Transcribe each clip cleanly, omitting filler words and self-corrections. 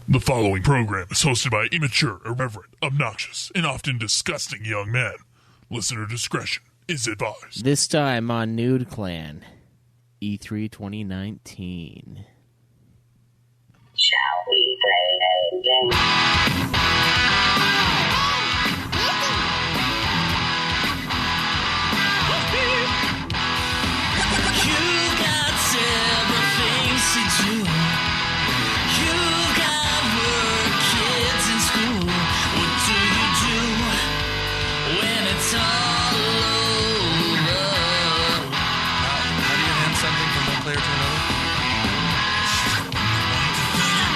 The following program is hosted by immature, irreverent, obnoxious, and often disgusting young men. Listener discretion is advised. This time on Nude Clan, E3 2019. Shall we play a game? You got several things to do. You got work, kids in school. What do you do when it's all over? How do you hand something from one player to another?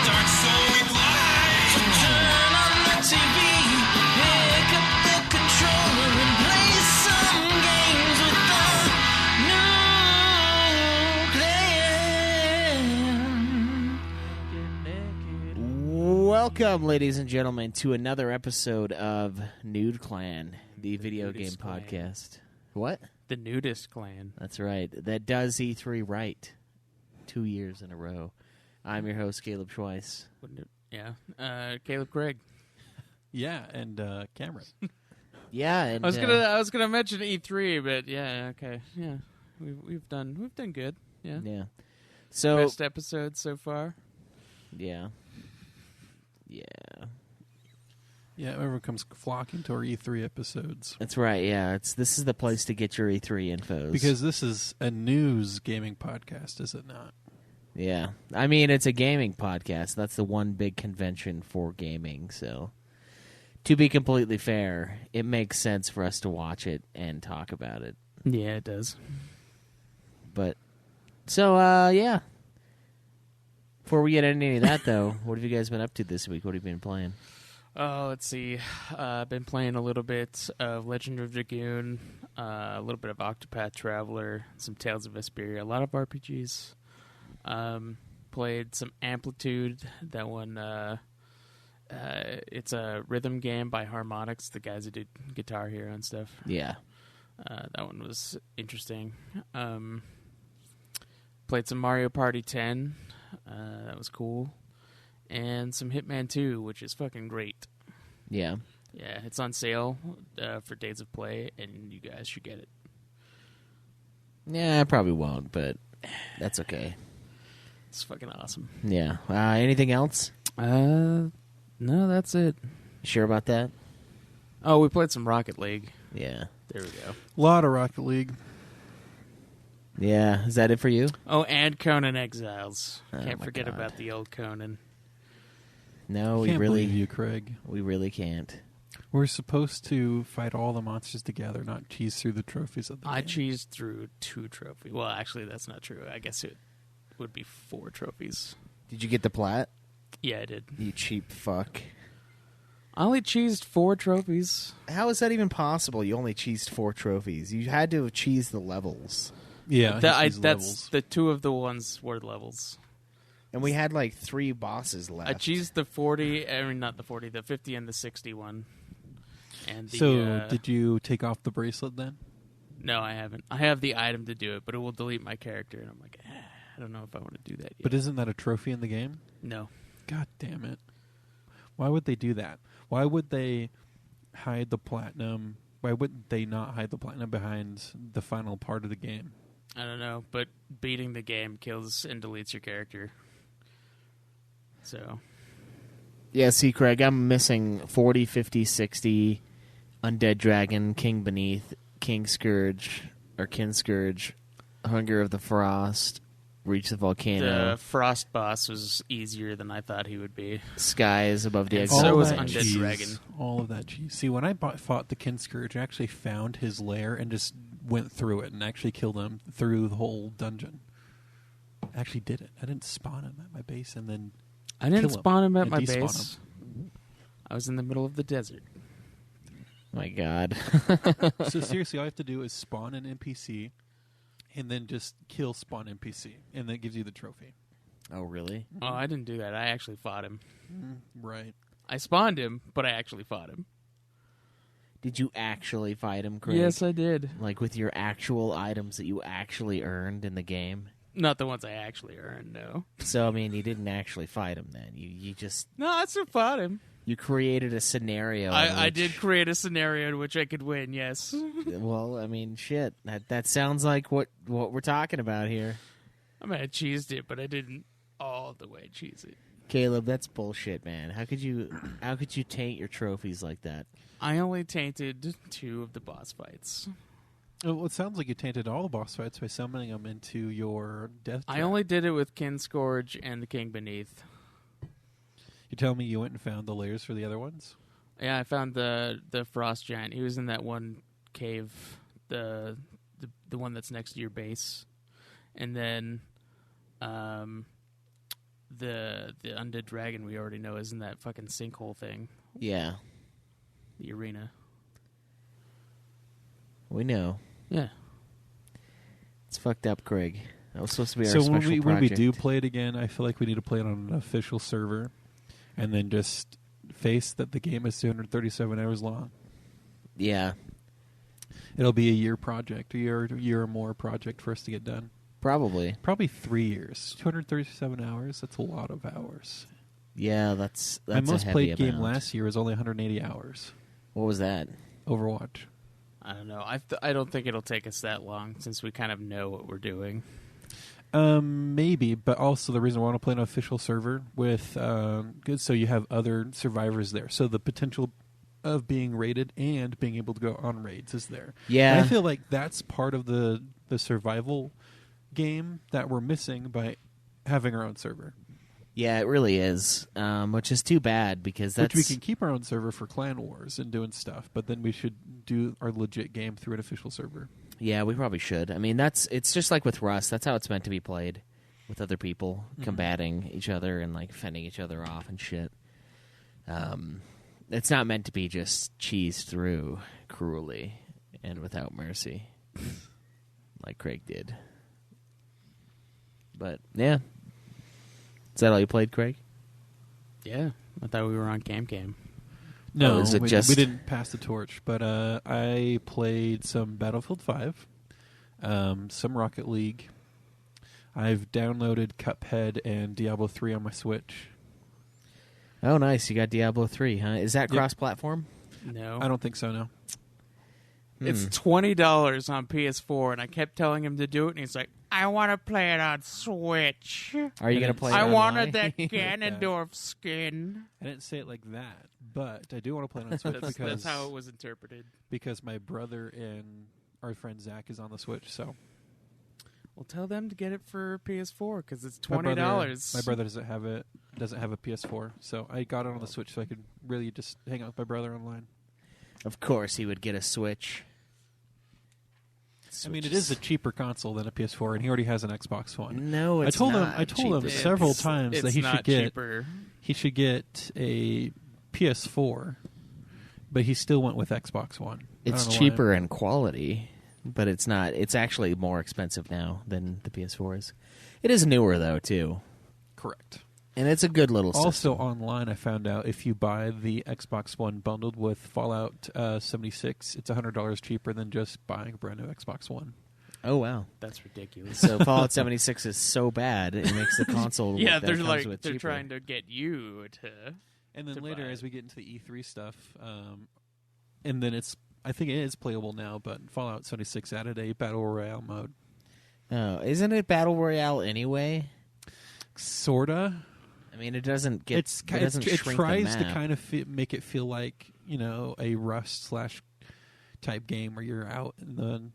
Dark soul replies. So turn on the TV, pick up the controller and play some games with the Nude Clan. Welcome, ladies and gentlemen, to another episode of Nude Clan, the video game Nudist Clan. podcast. What? The Nudist Clan. That's right. That does E3 right 2 years in a row. I'm your host, Caleb Schweiss. Wouldn't it? Yeah. Caleb Craig. Yeah, and Cameron. Yeah, and I was gonna mention E3, but yeah, okay, yeah, we've done good. Yeah. yeah. So Best episode so far. yeah. Yeah, everyone comes flocking to our E3 episodes. That's right. Yeah, this is the place to get your E3 infos. Because this is a news gaming podcast, is it not? yeah, I mean it's a gaming podcast. That's the one big convention for gaming. So, to be completely fair, it makes sense for us to watch it and talk about it. Yeah, it does. But so yeah. Before we get into any of that, though, what have you guys been up to this week? What have you been playing? Oh, let's see. I've been playing a little bit of Legend of Dragoon, a little bit of Octopath Traveler, some Tales of Vesperia, a lot of RPGs. Played some Amplitude. That one, it's a rhythm game by Harmonix, the guys who did Guitar Hero and stuff. Yeah. That one was interesting. Played some Mario Party 10. That was cool. And some Hitman 2, which is fucking great. Yeah. Yeah, it's on sale for Days of Play, and you guys should get it. Yeah, I probably won't, but that's okay. It's fucking awesome. Yeah. Anything else? No, that's it. Sure about that? Oh, we played some Rocket League. Yeah. There we go. A lot of Rocket League. Yeah. Is that it for you? Oh, and Conan Exiles. Oh, Can't my forget God. about the old Conan. No, we Can't really, believe you, Craig. we really can't. We're supposed to fight all the monsters together, not cheese through the trophies of the I game. cheesed through 2 trophies. Well, actually, that's not true. I guess it would be 4 trophies. Did you get the plat? Yeah, I did. You cheap fuck. I only cheesed 4 trophies. How is that even possible? You only cheesed 4 trophies. You had to have cheesed the levels. Yeah, That's levels. the 2 of the ones were levels. And we had like 3 bosses left. I cheesed the 40, I mean, not the 40, the 50 and the 60 one. And the, So, did you take off the bracelet then? No, I haven't. I have the item to do it, but it will delete my character, and I'm like, I don't know if I want to do that yet. But isn't that a trophy in the game? No. God damn it. Why would they do that? Why would they hide the platinum? Why wouldn't they not hide the platinum behind the final part of the game? I don't know, but beating the game kills and deletes your character. So, Yeah, see, Craig, I'm missing 40, 50, 60, Undead Dragon, King Beneath, King Scourge, or Kin Scourge, Hunger of the Frost, Reach the Volcano, the Frost boss was easier than I thought he would be. Skies Above the And Exile. so was that Undead cheese, Dragon. All of that cheese. See, when I fought the Kin Scourge, I actually found his lair and just went through it and actually killed him through the whole dungeon. I actually did it. I didn't spawn him at my base and then I didn't kill him spawn him at and my despawn base. I was in the middle of the desert. My God. So seriously, all you have to do is spawn an NPC and then just kill spawn NPC, and that gives you the trophy. Oh, really? Oh, I didn't do that. I actually fought him. Right. I spawned him, but I actually fought him. Did you actually fight him, Craig? Yes, I did. Like with your actual items that you actually earned in the game? Not the ones I actually earned, no. So I mean, you didn't actually fight him then. You just No, I still fought him. you created a scenario. I did create a scenario in which I could win, yes. Well, I mean, shit. That sounds like what we're talking about here. I mean, I cheesed it, but I didn't all the way cheese it. Caleb, that's bullshit, man. How could you taint your trophies like that? I only tainted 2 of the boss fights. Well, it sounds like you tainted all the boss fights by summoning them into your death trap. I only did it with Kinscourge and the King Beneath. You tell me you went and found the layers for the other ones? Yeah, I found the Frost Giant. He was in that one cave, the one that's next to your base. And then the undead dragon we already know is in that fucking sinkhole thing, Yeah, the arena. we know. Yeah. It's fucked up, Craig. That was supposed to be our So special project. when we do play it again, I feel like we need to play it on an official server, and then just face that the game is 237 hours long. Yeah, It'll be a year project, a year or more project for us to get done. probably. Probably 3 years. 237 hours. That's a lot of hours. Yeah, that's My most a heavy played game amount. last year was only 180 hours. What was that? Overwatch. I don't know. I don't think it'll take us that long since we kind of know what we're doing. Maybe, but also the reason I want to play an official server with good, so you have other survivors there. So the potential of being raided and being able to go on raids is there. Yeah. And I feel like that's part of the survival game that we're missing by having our own server. Yeah, it really is, which is too bad because that's... Which we can keep our own server for clan wars and doing stuff, but then we should do our legit game through an official server. Yeah, we probably should. I mean, it's just like with Rust. That's how it's meant to be played, with other people combating each other and like fending each other off and shit. It's not meant to be just cheesed through cruelly and without mercy, like Craig did. But yeah, is that all you played, Craig? Yeah. I thought we were on Cam. No, is it we just- didn't pass the torch, but I played some Battlefield 5, some Rocket League. I've downloaded Cuphead and Diablo 3 on my Switch. Oh, nice. You got Diablo 3, huh? Is that Yep. cross-platform? No. I don't think so, no. It's $20 on PS4, and I kept telling him to do it, and he's like, I want to play it on Switch. Are you going to play it I online? wanted that Ganondorf skin. I didn't say it like that, but I do want to play it on Switch That's how it was interpreted. because my brother and our friend Zach is on the Switch, so... Well, tell them to get it for PS4 because it's My $20. brother doesn't have a PS4, so I got it on the Switch so I could really just hang out with my brother online. Of course he would get a Switch. I mean, it is a cheaper console than a PS4, and he already has an Xbox One. No, it's I told not. him cheaper. several times It's that he not should get cheaper. a PS4, but he still went with Xbox One. I It's don't know cheaper in quality, but it's not. It's actually more expensive now than the PS4 is. It is newer though too, why. Correct. and it's a good little Also system. online, I found out if you buy the Xbox One bundled with Fallout 76, it's $100 cheaper than just buying a brand new Xbox One. Oh wow! That's ridiculous. So Fallout 76 is so bad it makes the console. Yeah, that they're comes like with they're cheaper. trying to get you to. And then To later, buy as it. we get into the E3 stuff, and then I think it is playable now, but Fallout 76 added a Battle Royale mode. Oh, isn't it Battle Royale anyway? Sorta. I mean, it doesn't get. It doesn't shrink tries the to map. kind of make it feel like, a Rust / type game where you're out in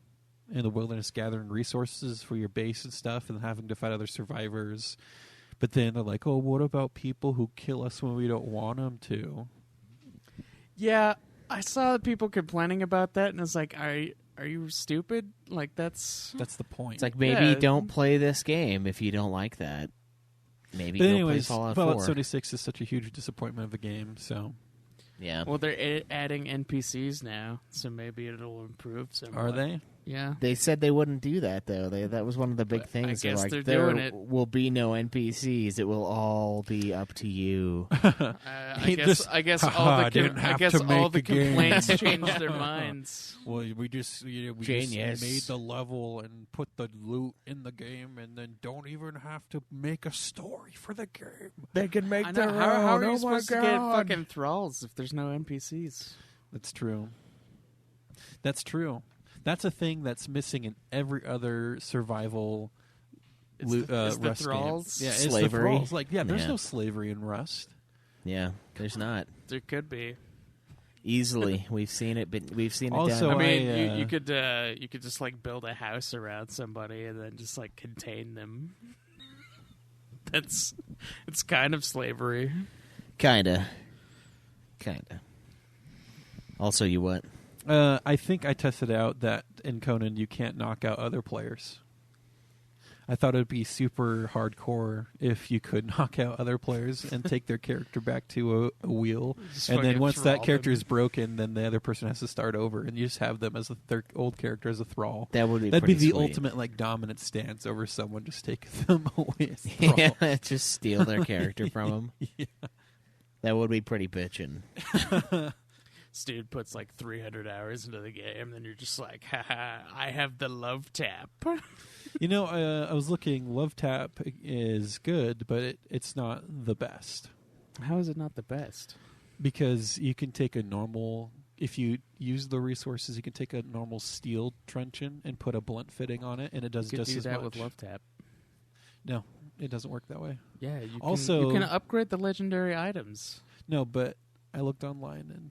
the wilderness gathering resources for your base and stuff and having to fight other survivors. But then they're like, oh, what about people who kill us when we don't want them to? Yeah, I saw people complaining about that, and it's like, are you stupid? Like that's That's the point. It's like maybe Yeah. don't play this game if you don't like that. Maybe but go anyways, play Fallout Fallout 4. 76 is such a huge disappointment of a game, so... Yeah. well, they're adding NPCs now, so maybe it'll improve. Somewhat. Are they? Yeah. They said they wouldn't do that, though. That was one of the big But things. I guess like, they're there doing it. will be no NPCs. It will all be up to you. He just, I guess "Haha, all I the didn't have to all make the a game." complaints changed their minds. Well, we just Genius. made the level and put the loot in the game, and then don't even have to make a story for the game. They can make I know. How are you supposed to get fucking thralls if there's no NPCs? That's true. That's true. That's a thing that's missing in every other survival It's the Rust thralls? game. Yeah, it's Slavery? the thralls. Like, there's Yeah. no slavery in Rust. Yeah, there's not. There could be. Easily. We've seen it, but we've seen it Also, done. I mean, I, you could just like build a house around somebody and then just like contain them. It's kind of slavery. Kinda. Also, you what? I think I tested out that in Conan you can't knock out other players. I thought it would be super hardcore if you could knock out other players and take their character back to a wheel. Just And then fucking once that thrall character them. is broken, then the other person has to start over, and you just have them as their old character as a thrall. That would be That'd be pretty the sweet. ultimate like dominant stance over someone, just taking them away as thrall. Yeah, just steal their character from them. Yeah. That would be pretty bitchin'. This dude puts like 300 hours into the game, then you're just like, haha, I have the love tap. You know, I was looking. Love Tap is good, but it's not the best. How is it not the best? Because you can take a normal, if you use the resources, you can take a normal steel truncheon and put a blunt fitting on it, and it does You could just do as that much. with love tap. No, it doesn't work that way. Yeah, you Also- you can upgrade the legendary items. No, but I looked online, and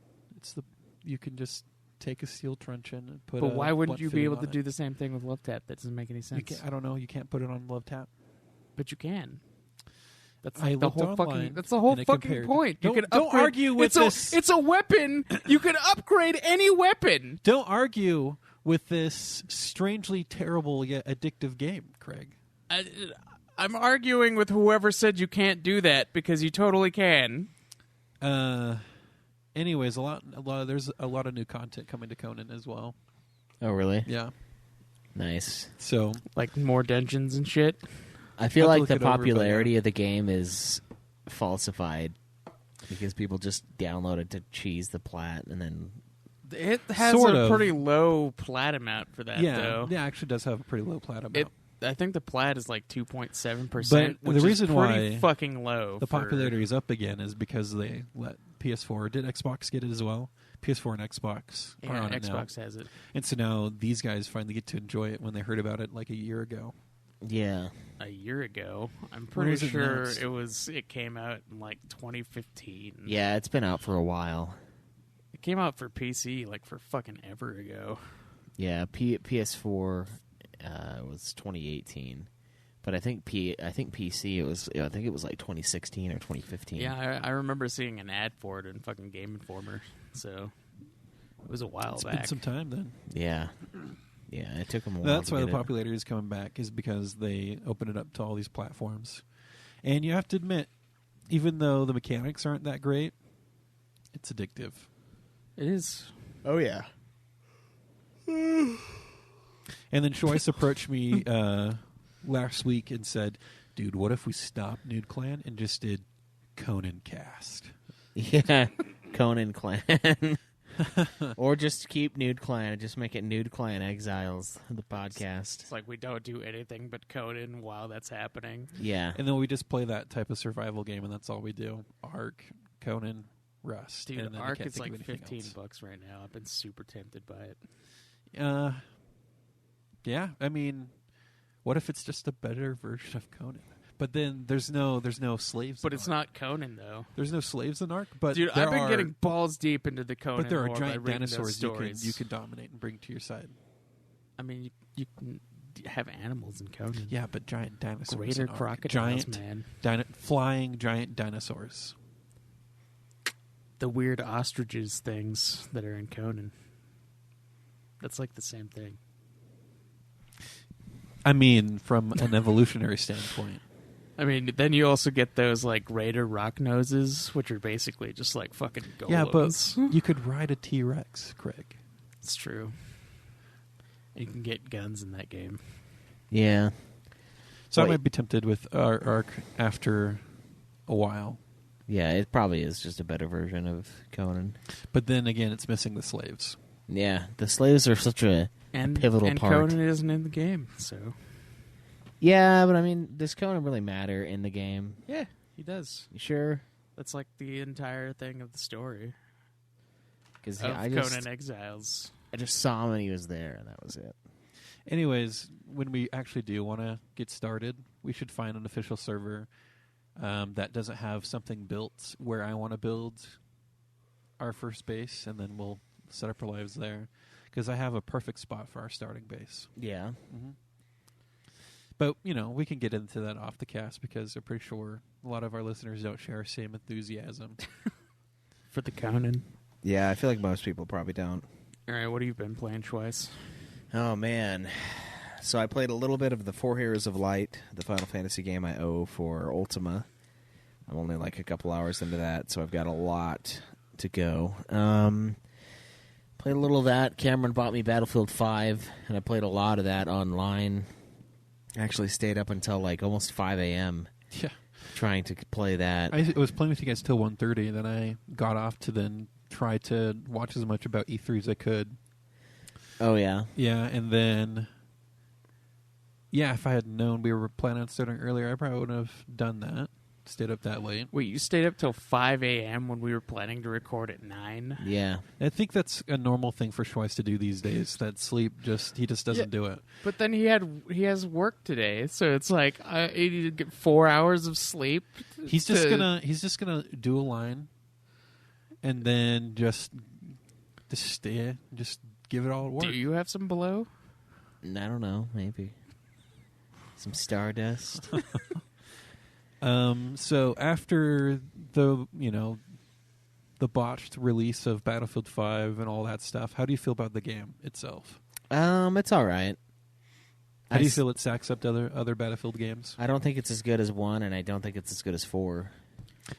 you can just take a steel truncheon and put. But a why wouldn't blunt you be fitting able on to it. do the same thing with love tap? That doesn't make any You sense. I don't know. You can't put it on Love Tap. But you can. That's I like the looked whole online, fucking. That's the whole and it fucking compared. point. You Don't- can don't upgrade, argue with this. It's a weapon. You can upgrade any weapon. Don't argue with this strangely terrible yet addictive game, Craig. I'm arguing with whoever said you can't do that because you totally can. Anyways, there's a lot of new content coming to Conan as well. Oh, really? Yeah. Nice. So Like more dungeons and shit. I feel I'll have to like the look it over, but popularity yeah. of the game is falsified because people just download it to cheese the plat and then It has Sort a of. pretty low plat amount for that, yeah, though. it actually does have a pretty low plat amount. I think the plat is like 2.7%, But which the reason is pretty why fucking low. the for- popularity is up again is because they let PS4. Did Xbox get it as well? PS4 and Xbox are Yeah, on it now. Xbox has it. And so now these guys finally get to enjoy it when they heard about it like a year ago. yeah. A year ago, I'm When pretty was it sure announced? it came out in like 2015. Yeah, it's been out for a while. It came out for PC like for fucking ever ago. Yeah, PS4 was 2018. But I think PC I think it was like 2016 or 2015. Yeah, I remember seeing an ad for it in fucking Game Informer. So it was a while It's back. been some time then. Yeah. Yeah, it took them a while. That's to why the get it. popularity is coming back, is because they open it up to all these platforms. And you have to admit, even though the mechanics aren't that great, it's addictive. It is. Oh yeah. And then Choice approached me last week and said, dude, what if we stopped Nude Clan and just did Conan Cast? Yeah, Conan Clan. Or just keep Nude Clan and just make it Nude Clan Exiles, the podcast. It's like we don't do anything but Conan while that's happening. Yeah. And then we just play that type of survival game, and that's all we do. Ark, Conan, Rust. Dude, and then I Ark can't is think of like anything $15 else. right now. I've been super tempted by it. Yeah, I mean, what if it's just a better version of Conan? But then there's no slaves. But in it's Ark. not Conan, though. There's no slaves in Ark. But Dude, there I've been are, getting balls deep into the Conan But there are lore by giant reading those dinosaurs stories. you can dominate and bring to your side. I mean, you can have animals in Conan. Yeah, but giant dinosaurs. Greater in Ark. crocodiles, giant man. flying giant dinosaurs. The weird ostriches things that are in Conan. That's like the same thing. I mean, from an evolutionary standpoint. I mean, then you also get those like Raider rock noses, which are basically just like fucking golems. Yeah, but you could ride a T-Rex, Craig. It's true. You can get guns in that game. Yeah. So I Well, might be tempted with Ark after a while. Yeah, it probably is just a better version of Conan. But then again, it's missing the slaves. Yeah, the slaves are such a pivotal and part. Conan isn't in the game, so Yeah, but I mean, does Conan really matter in the game? yeah, he does. You sure? That's like the entire thing of the story Because of I Conan Exiles. just saw him and he was there, and that was it. Anyways, when we actually do want to get started, we should find an official server that doesn't have something built where I want to build our first base, and then we'll set up our lives there. Because I have a perfect spot for our starting base. Yeah. Mm-hmm. But, we can get into that off the cast because I'm pretty sure a lot of our listeners don't share the same enthusiasm. For the Conan. Yeah, I feel like most people probably don't. All right, what have you been playing, Schweiss? Oh, man. So I played a little bit of the Four Heroes of Light, the Final Fantasy game I owe for Ultima. I'm only like a couple hours into that, so I've got a lot to go. Played a little of that. Cameron bought me Battlefield 5, and I played a lot of that online. Actually stayed up until like almost 5 a.m. Yeah. trying to play that. I was playing with you guys till 1:30, then I got off to then try to watch as much about E3 as I could. Oh, yeah? Yeah, and then... Yeah, if I had known we were planning on starting earlier, I probably wouldn't have done that. Stayed up that late. Wait, you stayed up till 5 a.m. when we were planning to record at 9? Yeah. I think that's a normal thing for Schweiss to do these days. That sleep he just doesn't do it. But then he has work today, so it's like I need to get 4 hours of sleep. He's just gonna do a line, and then just give it all at work. Do you have some below? I don't know. Maybe. Some Stardust. So after the botched release of Battlefield 5 and all that stuff, how do you feel about the game itself? It's all right. How do you feel it stacks up to other Battlefield games? I don't think it's as good as 1, and I don't think it's as good as 4.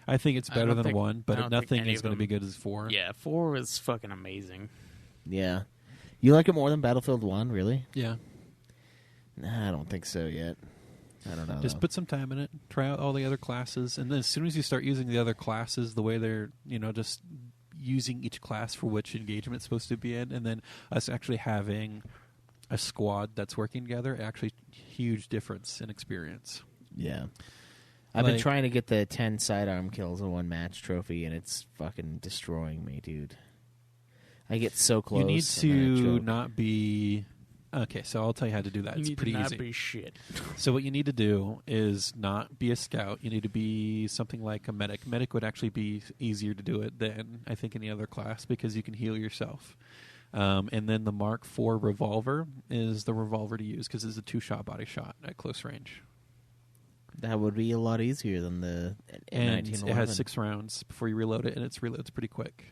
I think it's better than 1, I but don't nothing think any is of going to them- be good as 4. Yeah, 4 was fucking amazing. Yeah. You like it more than Battlefield 1, really? Yeah. Nah, I don't think so yet. I don't know. Just though. put some time in it. Try out all the other classes, and then as soon as you start using the other classes, the way they're just using each class for which engagement it's supposed to be in, and then us actually having a squad that's working together, actually huge difference in experience. Yeah. I've been trying to get the 10 sidearm kills in one match trophy, and it's fucking destroying me, dude. I get so close. You need and then I to choke. not be... Okay, so I'll tell you how to do that. You It's need pretty to not easy. be shit. So what you need to do is not be a scout. You need to be something like a medic. Medic would actually be easier to do it than, I think, any other class because you can heal yourself. And then the Mark IV revolver is the revolver to use because it's a 2-shot body shot at close range. That would be a lot easier than the And 1911. it has 6 rounds before you reload it, and it reloads pretty quick.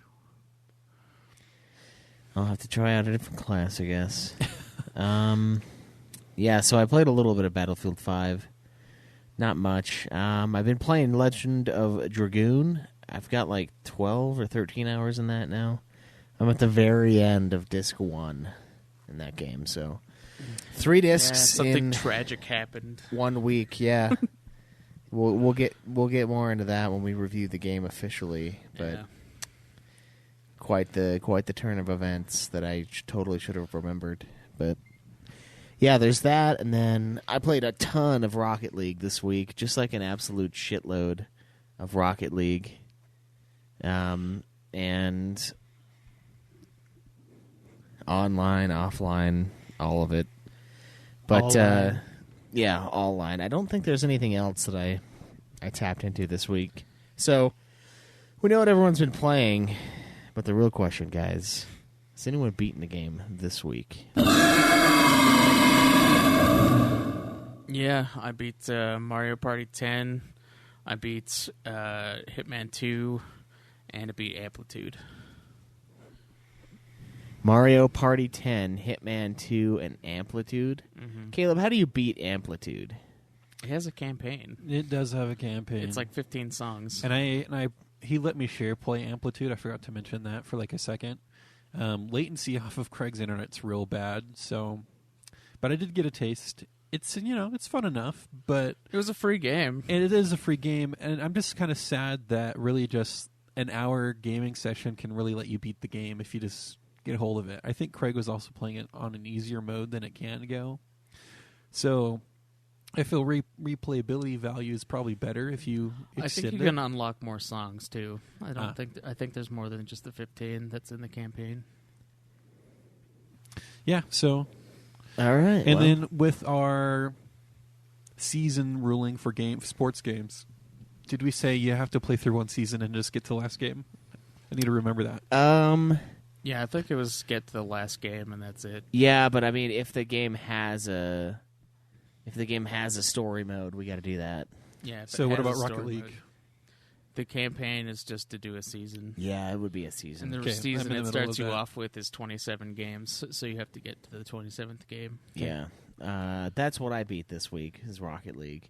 I'll have to try out a different class, I guess. Yeah, so I played a little bit of Battlefield 5. Not much. I've been playing Legend of Dragoon. I've got like 12 or 13 hours in that now. I'm at the very end of Disc 1 in that game, so 3 Yeah, discs something in tragic happened. 1 week, yeah. We'll get more into that when we review the game officially, but Yeah. quite the turn of events that I totally should have remembered. But yeah, there's that, and then I played a ton of Rocket League this week, just like an absolute shitload of Rocket League, and online, offline, all of it. But All line. yeah, all line. I don't think there's anything else that I tapped into this week. So we know what everyone's been playing, but the real question, guys, has anyone beaten the game this week? Yeah, I beat Mario Party 10. I beat Hitman 2, and I beat Amplitude. Mario Party 10, Hitman 2, and Amplitude. Mm-hmm. Caleb, how do you beat Amplitude? It has a campaign. It does have a campaign. It's like 15 songs. And he let me share play Amplitude. I forgot to mention that for like a second. Latency off of Craig's internet's real bad, so But I did get a taste. It's it's fun enough, but It was a free game. and it is a free game, and I'm just kind of sad that really just an hour gaming session can really let you beat the game if you just get a hold of it. I think Craig was also playing it on an easier mode than it can go. So I feel replayability value is probably better if you I extend think it. you can unlock more songs too. I think there's more than just the 15 that's in the campaign. Yeah, so All right. and then with our season ruling for sports games, did we say you have to play through one season and just get to the last game? I need to remember that. Yeah, I think it was get to the last game and that's it. Yeah, but I mean, if the game has a story mode, we got to do that. Yeah. if it So what has about a Rocket story League? mode. The campaign is just to do a season. Yeah, it would be a season. And the Okay, I'm season in the it middle starts of you that. off with is 27 games, so you have to get to the 27th game. Yeah, that's what I beat this week is Rocket League.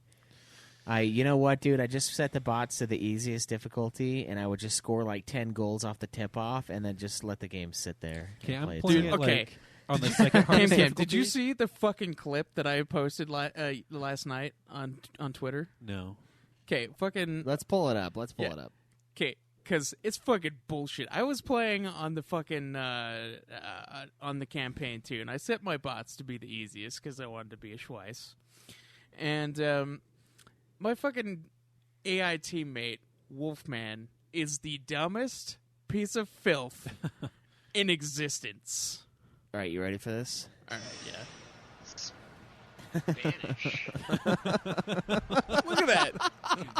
You know what, dude? I just set the bots to the easiest difficulty, and I would just score like 10 goals off the tip off, and then just let the game sit there. Okay, and I'm play its playing own- it okay. like on the second hardest Cam, did you difficulty. see the fucking clip that I posted last night on Twitter? No. Okay, fucking Let's pull it up. Let's pull Yeah. it up. okay, because it's fucking bullshit. I was playing on the fucking on the campaign too, and I set my bots to be the easiest because I wanted to be a Schweiss. And my fucking AI teammate Wolfman is the dumbest piece of filth in existence. All right, you ready for this? All right, yeah. Look at that.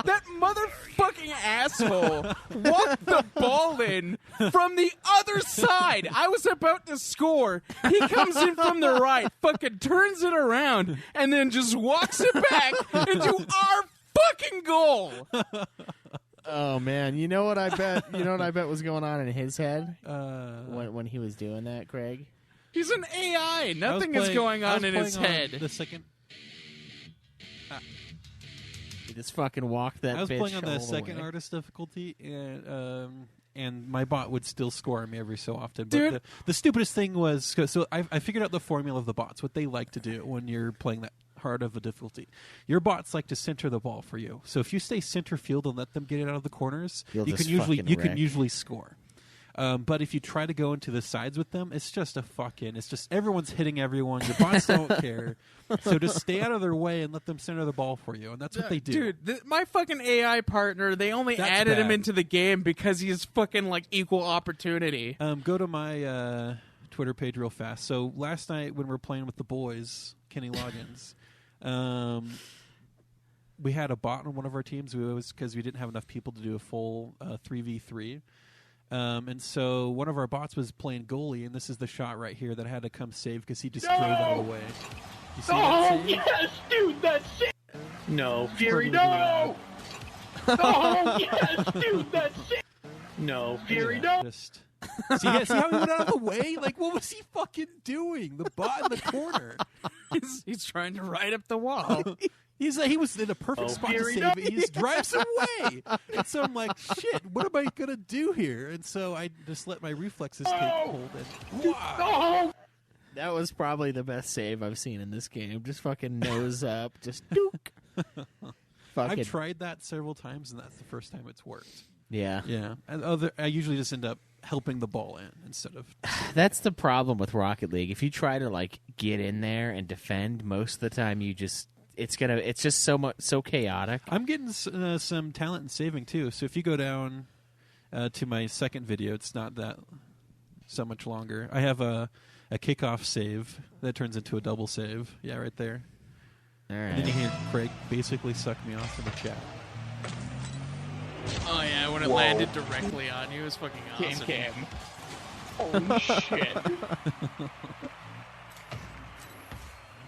That motherfucking asshole walked the ball in from the other side. I was about to score. He comes in from the right, fucking turns it around, and then just walks it back into our fucking goal. Oh man, you know what I bet? You know what I bet was going on in his head Uh, when he was doing that, Craig? He's an AI. I was Nothing is playing- going I on was in his playing on head. The second, He just fucking walked that. I was bitch playing on the all second way. hardest difficulty, and my bot would still score me every so often. But Dude. the stupidest thing was so I figured out the formula of the bots, what they like to do when you're playing that hard of a difficulty. Your bots like to center the ball for you. So if you stay center field and let them get it out of the corners, You'll you just can usually fucking wreck. score. But if you try to go into the sides with them, it's just everyone's hitting everyone. Your bots don't care. So just stay out of their way and let them center the ball for you. And that's what they do. Dude, my fucking AI partner, they only That's added him bad. into the game because he's fucking like equal opportunity. Go to my Twitter page real fast. So last night when we were playing with the boys, Kenny Loggins, we had a bot on one of our teams because we didn't have enough people to do a full 3v3. And so one of our bots was playing goalie, and this is the shot right here that I had to come save because he just drove out of the way. You see that save? Yes, dude, that's it. No, Fury, Totally no. Oh, yes, dude, that's it. No, Fury, no. Just see how he went out of the way? Like, what was he fucking doing? The bot in the corner. He's trying to ride up the wall. He was in a perfect spot to Fury, save no. it. He just drives away. And so I'm like, shit, what am I going to do here? And so I just let my reflexes take hold. And wow. Oh, That was probably the best save I've seen in this game. Just fucking nose up, just dook. Fucking I've tried that several times, and that's the first time it's worked. yeah. Yeah. And I usually just end up helping the ball in instead of... That's the problem with Rocket League. If you try to like get in there and defend, most of the time it's just so chaotic. I'm getting some talent in saving, too. So if you go down to my second video, it's not that so much longer. I have a kickoff save that turns into a double save. Yeah, right there. All And then you right. hear Craig basically suck me off in the chat. Oh yeah, when it landed directly on you, it was fucking awesome. Cam. Holy shit.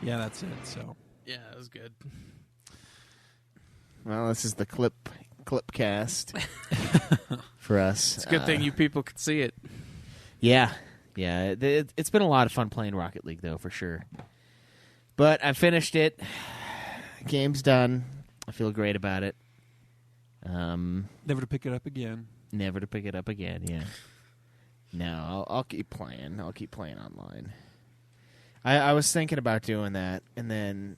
Yeah, that's it. So Yeah, it was good. Well, this is the clip cast for us. It's a good thing you people could see it. Yeah. It's been a lot of fun playing Rocket League, though, for sure. But I finished it. Game's done. I feel great about it. never to pick it up again. Never to pick it up again. Yeah. No, I'll keep playing. I'll keep playing online. I was thinking about doing that, and then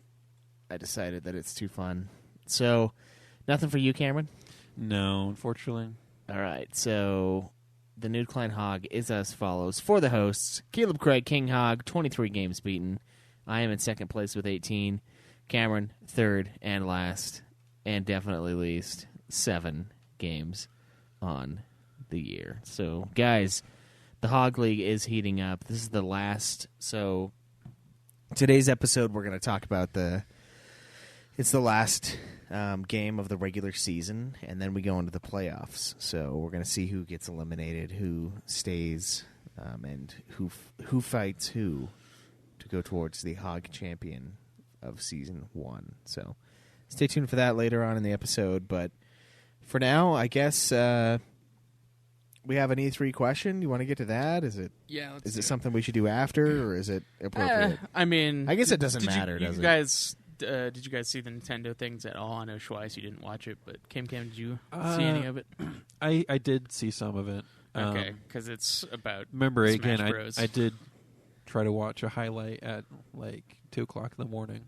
I decided that it's too fun. So, nothing for you, Cameron? No, unfortunately. All right, so the Nude Klein Hog is as follows. For the hosts, Caleb Craig, King Hog, 23 games beaten. I am in second place with 18. Cameron, third and last, and definitely least, 7 games on the year. So, guys, the Hog League is heating up. This is the last. So, today's episode, we're going to talk about it's the last game of the regular season, and then we go into the playoffs. So, we're going to see who gets eliminated, who stays, and who fights who to go towards the Hog champion of season 1. So, stay tuned for that later on in the episode. But for now, I guess we have an E3 question. You want to get to that? Is it is it something we should do after, or is it appropriate? I mean, I guess it doesn't matter, does it? Did you guys see the Nintendo things at all? I know Schweiss, you didn't watch it, but Cam, did you see any of it? I did see some of it. Okay, because it's about remember Smash again. Bros. I did try to watch a highlight at like 2:00 in the morning.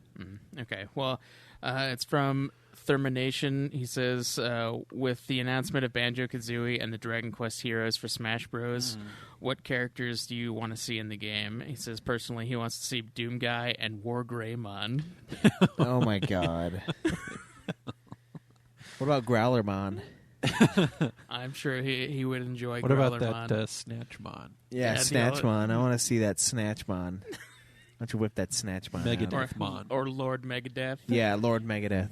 Okay, well, it's from Thermination. He says, with the announcement of Banjo-Kazooie and the Dragon Quest Heroes for Smash Bros., what characters do you want to see in the game? He says, personally, he wants to see Doom Guy and War Greymon. Oh, my God. What about Growlermon? I'm sure he would enjoy What Growlermon. about that Snatchmon? Yeah, Snatchmon. I want to see that Snatchmon. Why don't you whip that Snatchmon out? Megadethmon. Or Lord Megadeth. Yeah, Lord Megadeth.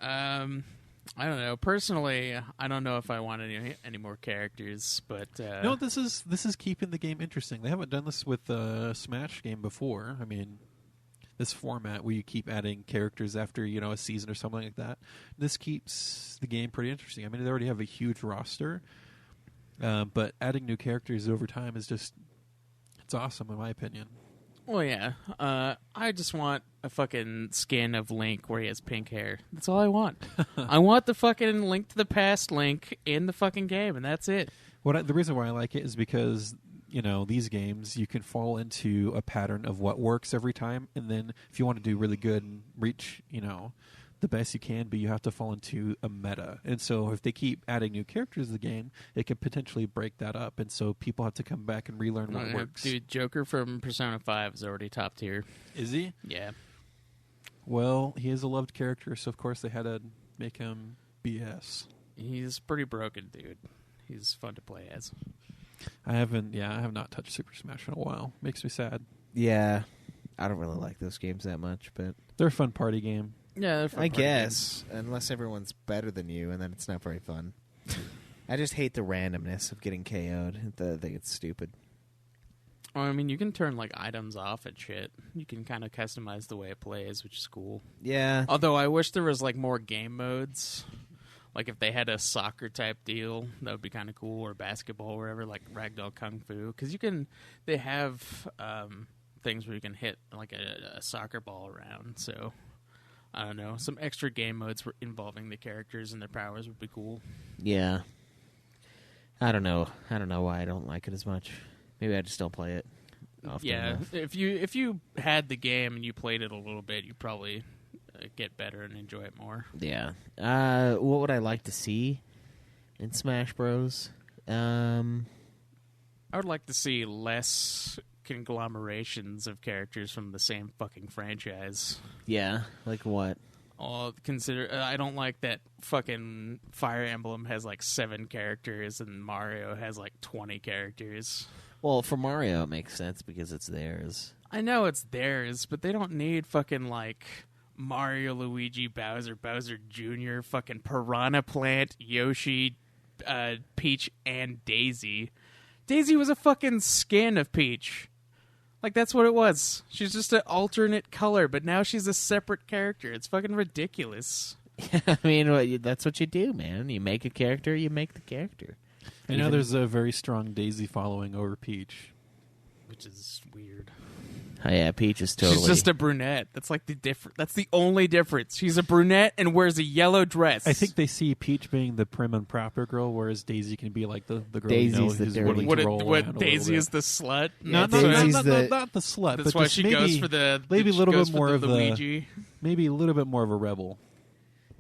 I don't know. Personally, I don't know if I want any more characters, but No, this is keeping the game interesting. They haven't done this with the Smash game before. I mean, this format where you keep adding characters after a season or something like that. This keeps the game pretty interesting. I mean, they already have a huge roster, but adding new characters over time is it's awesome in my opinion. Well, yeah. I just want a fucking skin of Link where he has pink hair. That's all I want. I want the fucking Link to the Past Link in the fucking game, and that's it. The reason why I like it is because these games you can fall into a pattern of what works every time, and then if you want to do really good and reach the best you can be, you have to fall into a meta. And so if they keep adding new characters to the game, it could potentially break that up. And so people have to come back and relearn what works. Dude, Joker from Persona 5 is already top tier. Is he? Yeah. Well, he is a loved character, so of course they had to make him BS. He's pretty broken, dude. He's fun to play as. I have not touched Super Smash in a while. Makes me sad. Yeah, I don't really like those games that much, but They're a fun party game. Yeah, they're fun I party guess, unless everyone's better than you, and then it's not very fun. I just hate the randomness of getting KO'd. I think it's stupid. Well, I mean, you can turn items off and shit. You can kind of customize the way it plays, which is cool. Yeah. Although I wish there was more game modes. Like if they had a soccer type deal, that would be kind of cool, or basketball, or whatever, like Ragdoll Kung Fu. Because they have things where you can hit a soccer ball around. So I don't know, some extra game modes involving the characters and their powers would be cool. Yeah. I don't know why I don't like it as much. Maybe I just don't play it often enough. If you had the game and you played it a little bit, you'd probably get better and enjoy it more. Yeah. What would I like to see in Smash Bros? I would like to see less conglomerations of characters from the same fucking franchise. Yeah, like what? I don't like that fucking Fire Emblem has 7 characters and Mario has 20 characters. Well, for Mario it makes sense because it's theirs. I know it's theirs, but they don't need fucking Mario, Luigi, Bowser Jr., fucking Piranha Plant, Yoshi, Peach, and Daisy. Daisy was a fucking skin of Peach. That's what it was. She's just an alternate color, but now she's a separate character. It's fucking ridiculous. I mean, that's what you do, man. You make a character, you make the character. I know there's a very strong Daisy following over Peach. which is weird. Oh, yeah, Peach is totally... She's just a brunette. That's like that's the only difference. She's a brunette and wears a yellow dress. I think they see Peach being the prim and proper girl, whereas Daisy can be like the girl Daisy's the who's dirty. willing to roll what around a Daisy little is the slut. Yeah, bit. Daisy's Not the slut. That's but why just she maybe, goes for the maybe a little bit more of Luigi. maybe a little bit more of a rebel.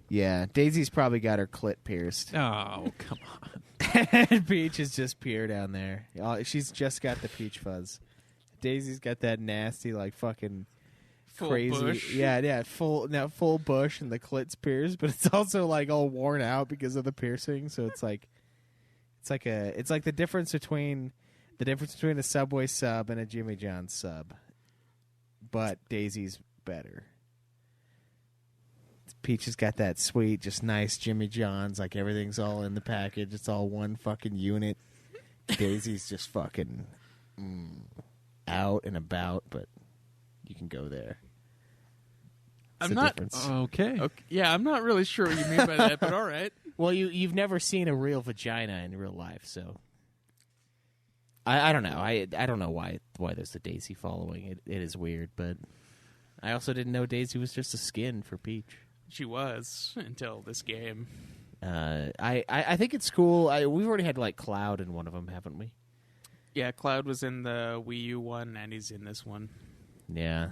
Yeah, Daisy's probably got her clit pierced. Oh, come on. And Peach is just pure down there. She's just got the peach fuzz. Daisy's got that nasty, like, fucking Full crazy. bush. Yeah, full bush and the clit's pierced, but it's also, like, all worn out because of the piercing. So it's like the difference between a Subway sub and a Jimmy John's sub. But Daisy's better. Peach has got that sweet, just nice Jimmy John's. Like, everything's all in the package. It's all one fucking unit. Daisy's just fucking out and about, but you can go there. I'm not difference. Okay. Yeah, I'm not really sure what you mean by that, but all right. Well, you've never seen a real vagina in real life, so I don't know. I don't know why there's the Daisy following. It is weird, but I also didn't know Daisy was just a skin for Peach. She was until this game. I think it's cool. We've already had like Cloud in one of them, haven't we? Yeah, Cloud was in the Wii U one, and he's in this one. Yeah.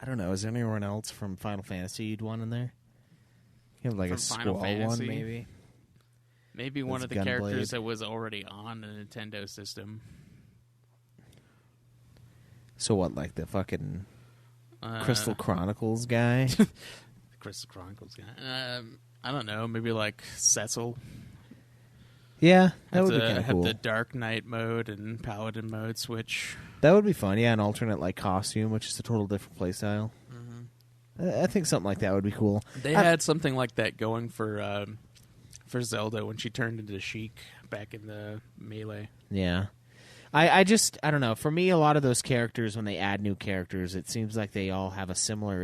I don't know. Is there anyone else from Final Fantasy you'd want in there? You have like From a Final Squall one, Fantasy? maybe. Maybe one That's of the Gunblade. characters that was already on the Nintendo system. So what, like the fucking Crystal Chronicles guy? Crystal Chronicles guy. I don't know. Maybe like Cecil. Yeah, that would be kind of have cool. the Dark Knight mode and Paladin mode switch. That would be fun. Yeah, an alternate like costume, which is a total different playstyle. I think something like that would be cool. They had something like that going for Zelda when she turned into Sheik back in the Melee. Yeah. I don't know. For me, a lot of those characters, when they add new characters, it seems like they all have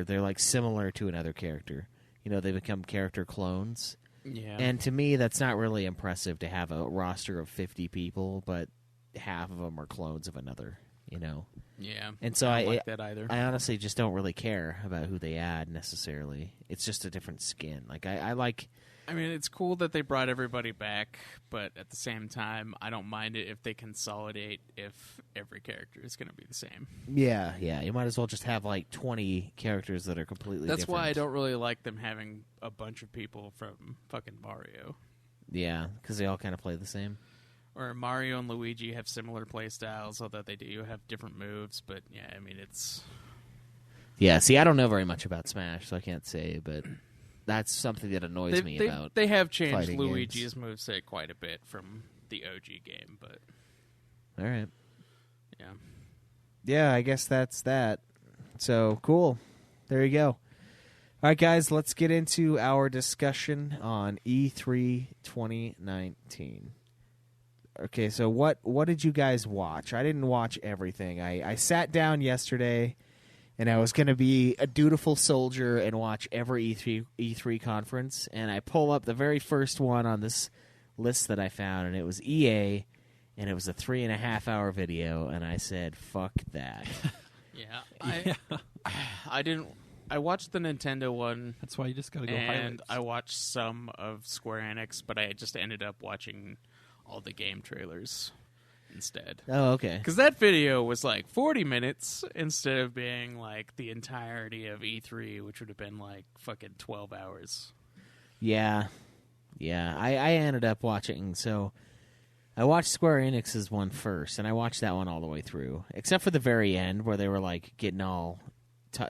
they're like similar to another character. You know, they become character clones. Yeah. And to me, that's not really impressive to have a roster of 50 people, but half of them are clones of another, you know? Yeah. And so I don't like that either. I honestly just don't really care about who they add necessarily. It's just a different skin. Like, I like... I mean, it's cool that they brought everybody back, but at the same time, I don't mind it if they consolidate if every character is going to be the same. Yeah. You might as well just have like 20 characters that are completely That's different. why I don't really like them having a bunch of people from fucking Mario. Yeah, because they all kind of play the same. Or Mario and Luigi have similar play styles, although they do have different moves, but yeah, I mean, it's... Yeah, see, I don't know very much about Smash, so I can't say, but that's something that annoys me about They have changed fighting Luigi's games. moveset quite a bit from the OG game, but All right. yeah. Yeah, I guess that's that. So, cool. There you go. All right, guys, let's get into our discussion on E3 2019. Okay, so what did you guys watch? I didn't watch everything. I sat down yesterday, and I was going to be a dutiful soldier and watch every E3 conference, and I pull up the very first one on this list that I found, and it was EA, and it was a 3.5-hour video, and I said, fuck that. Yeah. I watched the Nintendo one, That's why you just got to go and highlights. I watched some of Square Enix, but I just ended up watching all the game trailers instead. Oh, okay. Because that video was like 40 minutes instead of being like the entirety of E3, which would have been like fucking 12 hours. Yeah. I ended up watching, so I watched Square Enix's one first, and I watched that one all the way through, except for the very end where they were like getting all,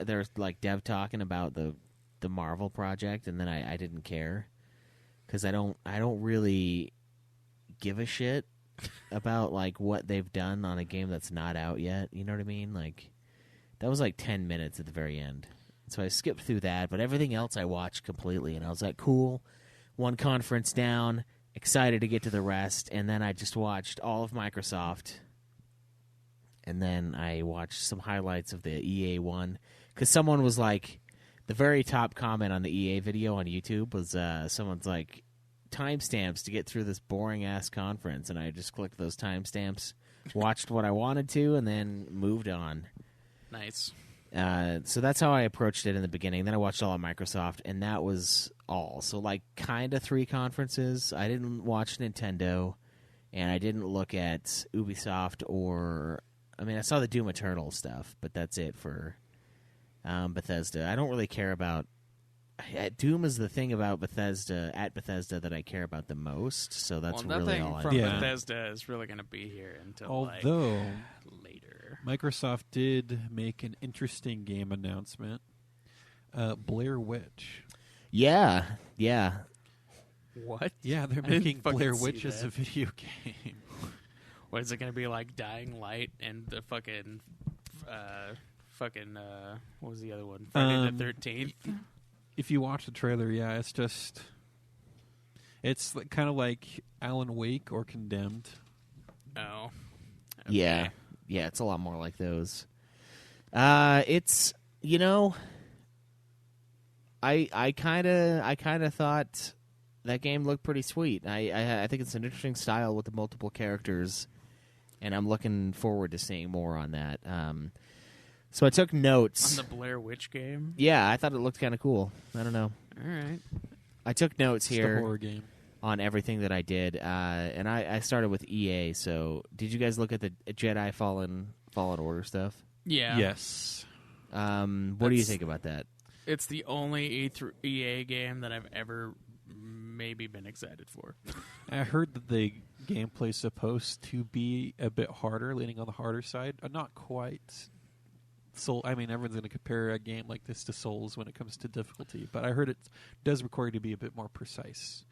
they're like dev talking about the Marvel project, and then I didn't care because I don't really give a shit about like what they've done on a game that's not out yet. You know what I mean? Like that was like 10 minutes at the very end. So I skipped through that, but everything else I watched completely, and I was like, cool. One conference down, excited to get to the rest, and then I just watched all of Microsoft, and then I watched some highlights of the EA one, because someone was like, the very top comment on the EA video on YouTube was someone's like, timestamps to get through this boring ass conference, and I just clicked those timestamps, watched what I wanted to, and then moved on. Nice. So that's how I approached it in the beginning. Then I watched all of Microsoft, and that was all. So like kind of 3 conferences. I didn't watch Nintendo, and I didn't look at Ubisoft or... I mean, I saw the Doom Eternal stuff, but that's it for Bethesda. I don't really care about... Doom is the thing about Bethesda that I care about the most, so that's really all I nothing do. from Bethesda is really going to be here until later. Microsoft did make an interesting game announcement. Blair Witch. Yeah. What? Yeah, they're making Blair Witch as a video game. What is it going to be like? Dying Light and the fucking what was the other one? Friday the 13th. If you watch the trailer, yeah, it's kind of like Alan Wake or Condemned. Oh, okay. Yeah, it's a lot more like those. It's I kind of thought that game looked pretty sweet. I think it's an interesting style with the multiple characters, and I'm looking forward to seeing more on that. So I took notes. On the Blair Witch game? Yeah, I thought it looked kind of cool. I don't know. All right. I took notes here the horror game. On everything that I did, and I started with EA. So did you guys look at the Jedi Fallen Order stuff? Yeah. Yes. What do you think about that? It's the only EA game that I've ever maybe been excited for. I heard that the gameplay's supposed to be a bit harder, leaning on the harder side. Not quite... Soul. I mean, everyone's going to compare a game like this to Souls when it comes to difficulty, but I heard it does require you to be a bit more precise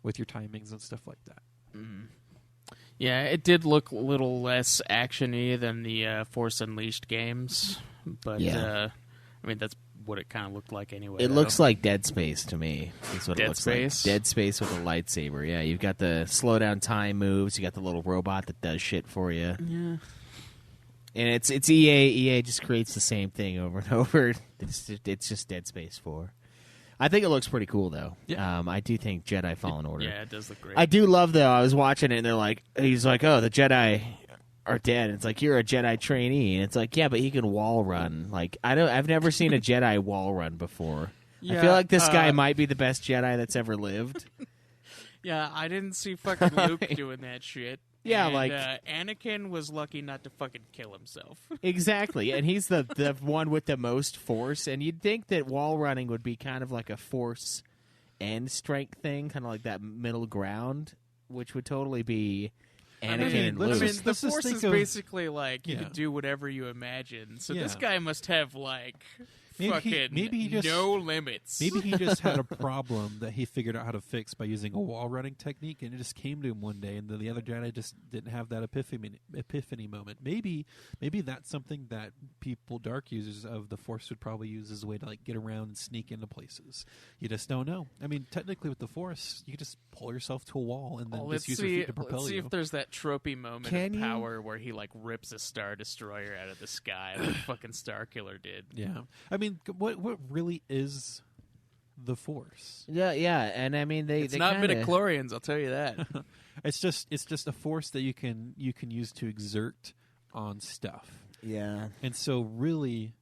with your timings and stuff like that. Mm. Yeah, it did look a little less action-y than the Force Unleashed games, but I mean, that's what it kind of looked like anyway. It looks like Dead Space to me. That's what Dead it looks Space? like. Dead Space with a lightsaber. Yeah, you've got the slow down time moves. You got the little robot that does shit for you. Yeah. And it's EA. EA just creates the same thing over and over. It's just Dead Space 4. I think it looks pretty cool, though. Yeah. I do think Jedi Fallen Order. Yeah, it does look great. I do love, though, I was watching it, and he's like, oh, the Jedi are dead. And it's like, you're a Jedi trainee. And it's like, yeah, but he can wall run. Like, I've never seen a Jedi wall run before. Yeah, I feel like this guy might be the best Jedi that's ever lived. Yeah, I didn't see fucking Luke doing that shit. Yeah, and, Anakin was lucky not to fucking kill himself. Exactly, and he's the one with the most force, and you'd think that wall running would be kind of like a force and strength thing, kind of like that middle ground, which would totally be Anakin and Luke. I mean, the let's just Force think is of- basically like you Yeah. can do whatever you imagine. So this Yeah. guy must have like Maybe he just- no limits. Maybe he just had a problem that he figured out how to fix by using a wall running technique, and it just came to him one day, and then the other Jedi just didn't have that epiphany moment. Maybe that's something that dark users of the Force would probably use as a way to like get around and sneak into places. You just don't know. I mean, technically with the Force, you could just pull yourself to a wall and then just use your feet to propel let's see you. if there's that tropey moment Can of you- power where he like rips a Star Destroyer out of the sky like fucking Star Killer did. Yeah, I mean, what really is the Force? Yeah, and I mean It's they not kinda, midichlorians, I'll tell you that. It's just a force that you can use to exert on stuff. Yeah, And so really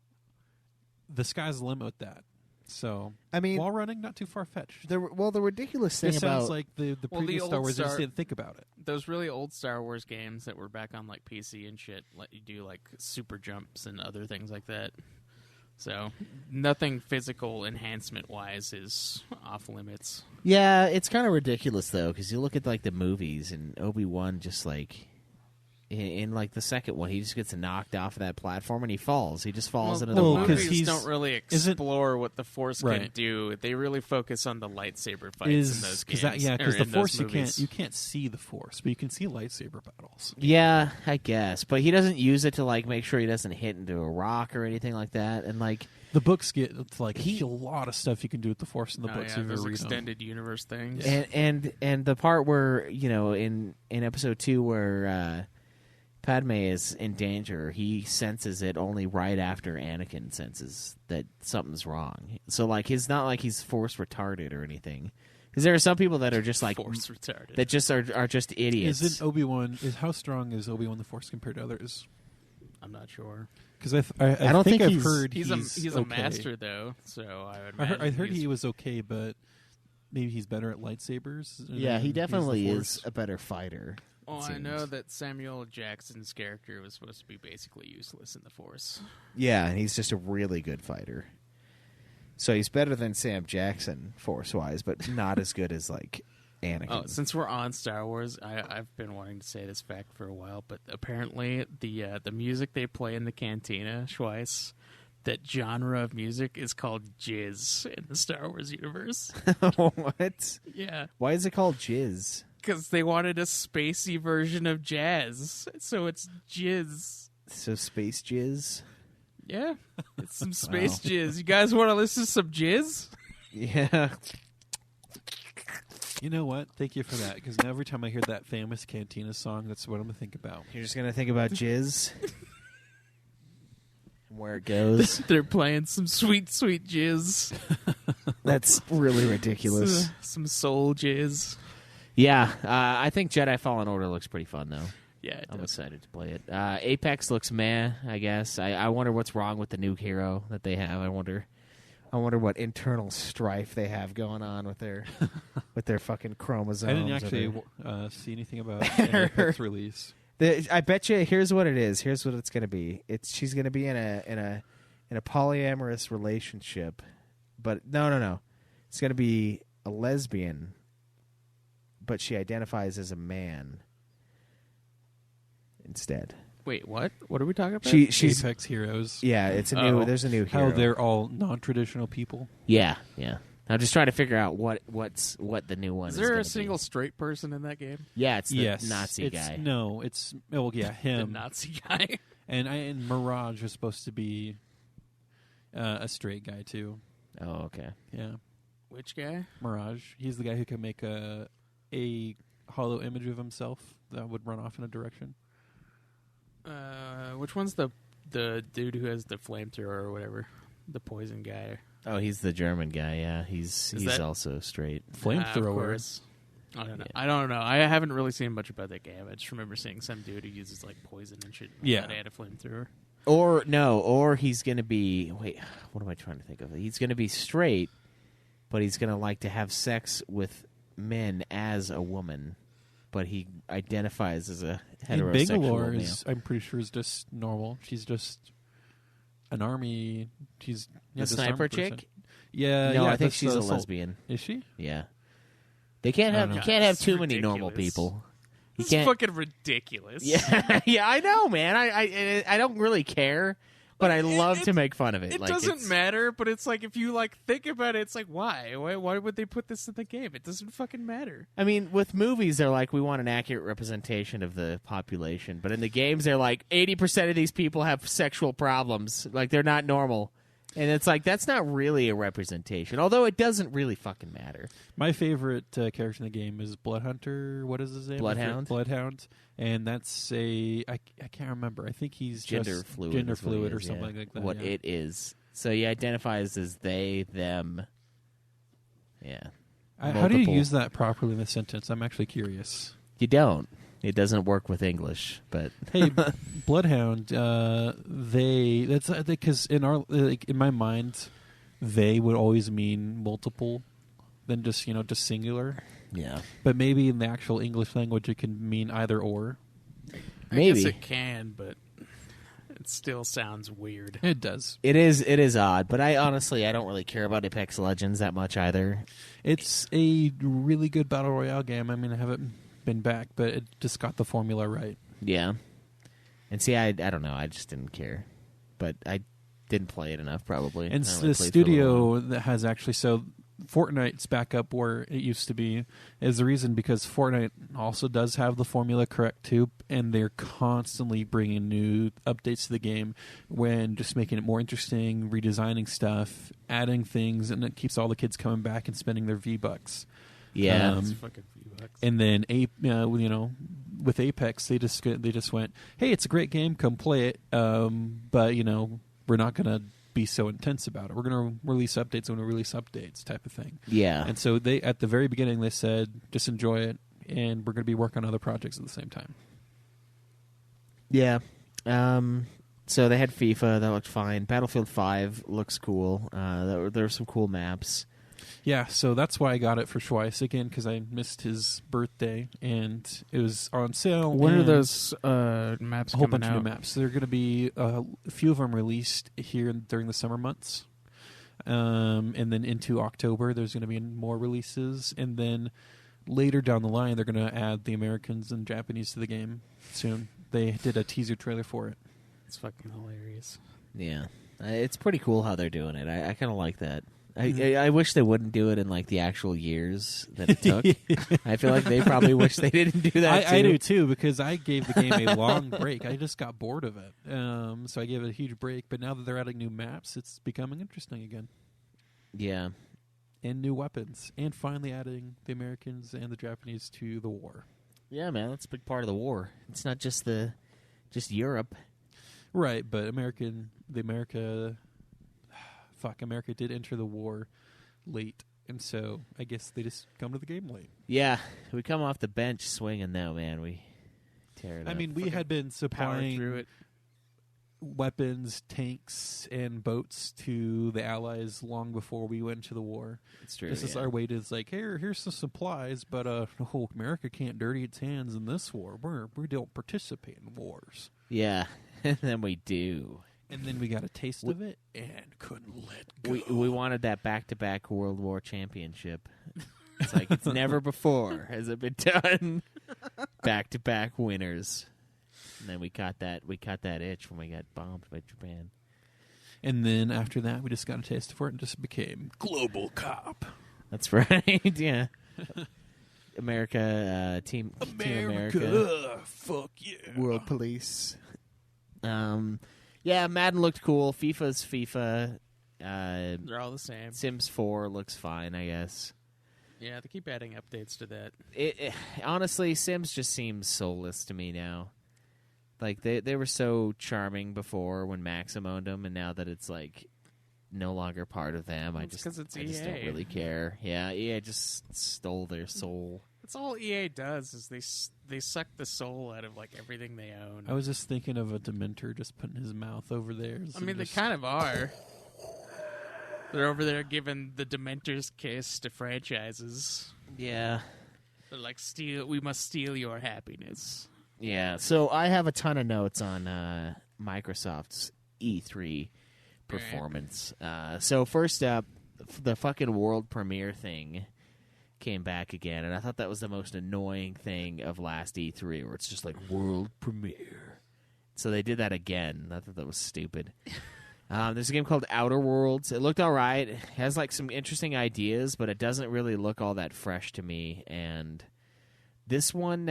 the sky's the limit with that. So I mean, wall running, not too far fetched. the ridiculous thing It sounds about like the Well, the previous old Star Wars Star- just didn't think about it. Those really old Star Wars games that were back on like PC and shit let you do like super jumps and other things like that. So nothing physical enhancement wise is off limits. yeah, it's kind of ridiculous though because you look at like the movies and Obi-Wan just like in like the second one he just gets knocked off of that platform and he falls. He just falls into the well, water. 'cause movies he's- don't really isn't- explore what the Force can Right. do. They really focus on the lightsaber fights in those games. Because or the in Force those you can't see the Force, but you can see lightsaber battles. Yeah, I guess, but he doesn't use it to like make sure he doesn't hit into a rock or anything like that. And like The books get it's like He- a lot of stuff you can do with the Force in the Oh, books. yeah, if you those read 'em. extended universe things. and the part where in episode 2 where Padme is in danger, he senses it only right after Anakin senses that something's wrong. So like it's not like he's force retarded or anything. Because there are some people that are just like Force retarded. that just are just idiots. Isn't Obi-Wan? How strong is Obi-Wan the Force compared to others? I'm not sure. Because I don't think I've he's- heard He's okay. a master though, so I would. I heard he's- he was okay, but maybe he's better at lightsabers. Yeah, he than definitely the is Force. a better fighter. Well, it I seems. know that Samuel Jackson's character was supposed to be basically useless in the Force. Yeah, and he's just a really good fighter. So he's better than Sam Jackson, Force-wise, but not as good as, like, Anakin. Oh, since we're on Star Wars, I've been wanting to say this fact for a while, but apparently the music they play in the cantina, Schweiss, that genre of music is called jizz in the Star Wars universe. What? Yeah, Why is it called jizz? because they wanted a spacey version of jazz, so it's jizz. So space jizz? Yeah, it's some space jizz. You guys want to listen to some jizz? Yeah. You know what? Thank you for that. Because every time I hear that famous Cantina song, that's what I'm gonna think about. You're just going to think about jizz? And where it goes? They're playing some sweet, sweet jizz. That's really ridiculous. Some soul jizz. Yeah, I think Jedi Fallen Order looks pretty fun, though. Yeah, it I'm does. excited to play it. Apex looks meh, I guess. I wonder what's wrong with the new hero that they have. I wonder what internal strife they have going on with their fucking chromosomes. I didn't actually see anything about an Apex release. I bet you. Here's what it is. Here's what it's going to be. She's going to be in a polyamorous relationship, but no. It's going to be a lesbian, but she identifies as a man instead. Wait, what? What are we talking about? She's Apex Heroes. yeah. It's a new. Oh. There's a new hero. How they're all non-traditional people. Yeah. I'm just trying to figure out what the new one is. Is there gonna a single straight person in that game? Be. Yeah, it's the Yes, Nazi it's, guy. No, it's The him. Nazi guy. And Mirage was supposed to be a straight guy too. Oh, okay. Yeah, Which guy? Mirage. He's the guy who can make a hollow image of himself that would run off in a direction. Which one's the dude who has the flamethrower or whatever? The poison guy. Oh, he's the German guy. Yeah, he's that- also straight. Of Flamethrower. course. I don't know. Yeah. I don't know. I haven't really seen much about that game. I just remember seeing some dude who uses like poison and shit. Yeah. And had a flamethrower. Or he's going to be. Wait, what am I trying to think of? He's going to be straight, but he's going to like to have sex with men as a woman, but he identifies as a And heterosexual Bangalore male. is, I'm pretty sure, is just normal. She's just an army. She's The just sniper army person. chick? Yeah, No, yeah, I think that's she's a assault. lesbian. Is she? Yeah, they can't I have don't you know. can't have It's too many normal ridiculous. people. You It's can't. fucking ridiculous. Yeah, yeah, I know, man. I don't really care, but I love to make fun of it. It Like, doesn't it's- matter, but it's like if you like think about it, it's like why? Why would they put this in the game? It doesn't fucking matter. I mean, with movies, they're like, we want an accurate representation of the population. But in the games, they're like, 80% of these people have sexual problems. Like, they're not normal. And it's like, that's not really a representation. Although it doesn't really fucking matter. My favorite character in the game is Bloodhunter. What is his name? Bloodhound? Bloodhound. And that's I can't remember. I think he's Gender just fluid. gender is what he fluid or is, something yeah. like that. What yeah. it is. So he identifies as they, them. Yeah. How do you Multiple. use that properly in a sentence? I'm actually curious. You don't. It doesn't work with English, but Hey, Bloodhound. That's because in our in my mind, they would always mean multiple, than just just singular. yeah. But maybe in the actual English language, it can mean either or. I Maybe. guess it can, but it still sounds weird. It does. It is odd, but I don't really care about Apex Legends that much either. It's a really good battle royale game. I mean, I haven't been back, but it just got the formula right. Yeah. And see, I don't know. I just didn't care. But I didn't play it enough, probably. And I only the played for a little studio while. that has actually Fortnite's back up where it used to be is the reason because Fortnite also does have the formula correct too, and they're constantly bringing new updates to the game when just making it more interesting, redesigning stuff, adding things, and it keeps all the kids coming back and spending their V-Bucks. Yeah. It's fucking few bucks. And then with Apex, they just went, hey, it's a great game, come play it, but we're not gonna be so intense about it. We're going to release updates when we release updates type of thing. Yeah. And so they, at the very beginning, they said, just enjoy it, and we're going to be working on other projects at the same time. Yeah. So they had FIFA. That looked fine. Battlefield 5 looks cool. There were some cool maps. Yeah, so that's why I got it for Schweiss again, because I missed his birthday, and it was on sale. When are and those maps a whole coming bunch out? of new maps. So they're going to be a few of them released here during the summer months. And then into October, there's going to be more releases. And then later down the line, they're going to add the Americans and Japanese to the game soon. They did a teaser trailer for it. It's fucking hilarious. Yeah. It's pretty cool how they're doing it. I kind of like that. I wish they wouldn't do it in like the actual years that it took. I feel like they probably wish they didn't do that. I do too, because I gave the game a long break. I just got bored of it, so I gave it a huge break. But now that they're adding new maps, it's becoming interesting again. Yeah, And new weapons, and finally adding the Americans and the Japanese to the war. yeah, man, that's a big part of the war. It's not just Europe. Right, but America did enter the war late, and so I guess they just come to the game late. Yeah, we come off the bench swinging though, man. We tear it I up. mean, we had been Power supplying through it. weapons, tanks, and boats to the Allies long before we went to the war. It's true. This is yeah. our way to like, here's some supplies, but no, America can't dirty its hands in this war. We don't participate in wars. Yeah, and then we do. And then we got a taste of it and couldn't let go. We wanted that back-to-back World War championship. It's like it's never before has it been done. Back-to-back winners. And then we caught that itch when we got bombed by Japan. And then after that, we just got a taste for it and just became global cop. That's right. Yeah. America, Team America. Fuck yeah. World Police. Yeah, Madden looked cool. FIFA's FIFA. They're all the same. Sims 4 looks fine, I guess. Yeah, they keep adding updates to that. Honestly, Sims just seems soulless to me now. Like they were so charming before when Maxim owned them, and now that it's like no longer part of them, I just don't really care. Yeah, EA just stole their soul. That's all EA does is they suck the soul out of like everything they own. I was just thinking of a Dementor just putting his mouth over theirs. I mean, they kind of are. They're over there giving the Dementor's kiss to franchises. Yeah. They're like, we must steal your happiness. Yeah, so I have a ton of notes on Microsoft's E3 performance. So first up, the fucking world premiere thing came back again, and I thought that was the most annoying thing of last E3, where it's just like, world premiere. So they did that again. I thought that was stupid. There's a game called Outer Worlds. It looked all right. It has like some interesting ideas, but it doesn't really look all that fresh to me. And this one...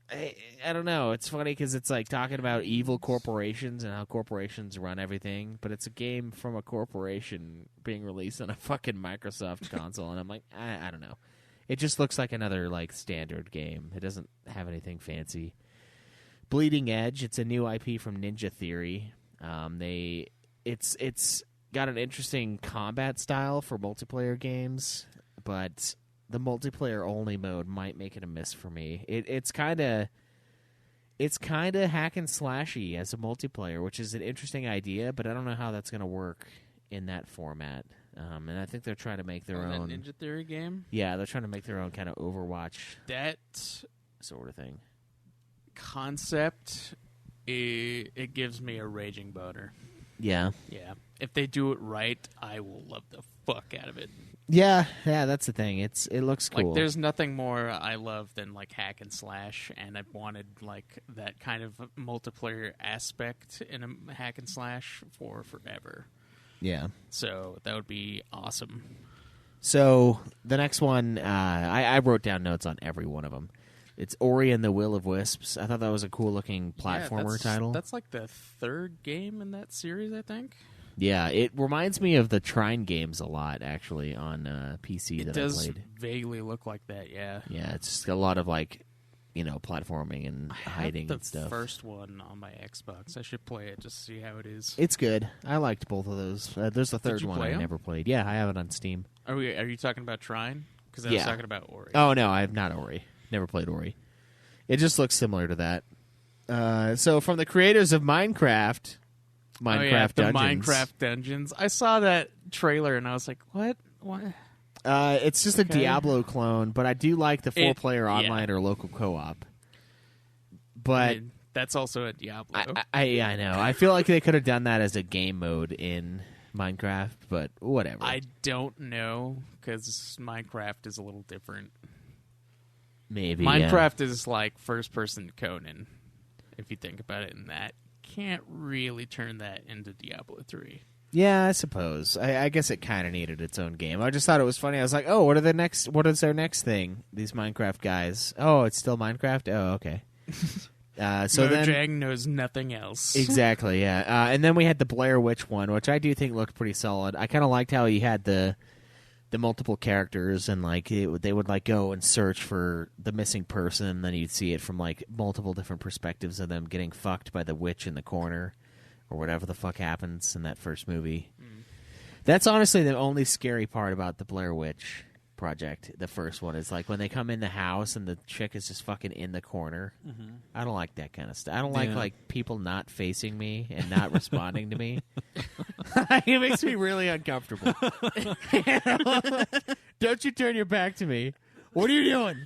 I don't know. It's funny because it's like talking about evil corporations and how corporations run everything, but it's a game from a corporation being released on a fucking Microsoft console, and I'm like, I don't know. It just looks like another like standard game. It doesn't have anything fancy. Bleeding Edge. It's a new IP from Ninja Theory. It's got an interesting combat style for multiplayer games, but the multiplayer only mode might make it a miss for me. It's kind of hack and slashy as a multiplayer, which is an interesting idea, but I don't know how that's going to work in that format. And I think they're trying to make their own that Ninja Theory game. Yeah, they're trying to make their own kind of Overwatch That sort of thing. concept, it gives me a raging boner. Yeah. Yeah, if they do it right, I will love the fuck out of it. Yeah, that's the thing. It looks cool. Like, there's nothing more I love than like hack and slash, and I've wanted like that kind of multiplayer aspect in a hack and slash for forever. Yeah. So that would be awesome. So the next one, I wrote down notes on every one of them. It's Ori and the Will of Wisps. I thought that was a cool looking platformer title. That's like the third game in that series, I think. Yeah, it reminds me of the Trine games a lot, actually, on PC It that does I played. vaguely look like that, yeah. Yeah, it's just a lot of like platforming and hiding the and stuff. First one on my Xbox. I should play it just to see how it is. It's good. I liked both of those. There's a third you one play I 'em? never played. Yeah, I have it on Steam. Are you talking about Trine? Because I was talking about Ori. Oh no, I have not Ori. Never played Ori. It just looks similar to that. So from the creators of Minecraft the Dungeons. Minecraft Dungeons. I saw that trailer and I was like, what? What? It's just a Okay. Diablo clone, but I do like the 4-player online or local co-op. But I mean, that's also a Diablo. I know. I feel like they could have done that as a game mode in Minecraft, but whatever. I don't know because Minecraft is a little different. Maybe Minecraft is like first-person Conan, if you think about it, and that can't really turn that into Diablo 3. Yeah, I suppose. I guess it kind of needed its own game. I just thought it was funny. I was like, oh, what is their next thing? These Minecraft guys. Oh, it's still Minecraft? Oh, okay. So Mojang knows nothing else. Exactly, yeah. And then we had the Blair Witch one, which I do think looked pretty solid. I kind of liked how you had the multiple characters, and they would go and search for the missing person, and then you'd see it from multiple different perspectives of them getting fucked by the witch in the corner, or whatever the fuck happens in that first movie. That's honestly the only scary part about the Blair Witch Project. The first one is when they come in the house and the chick is just fucking in the corner. I don't like that kind of stuff. I don't like people not facing me and not responding to me. It makes me really uncomfortable. Don't you turn your back to me. What are you doing?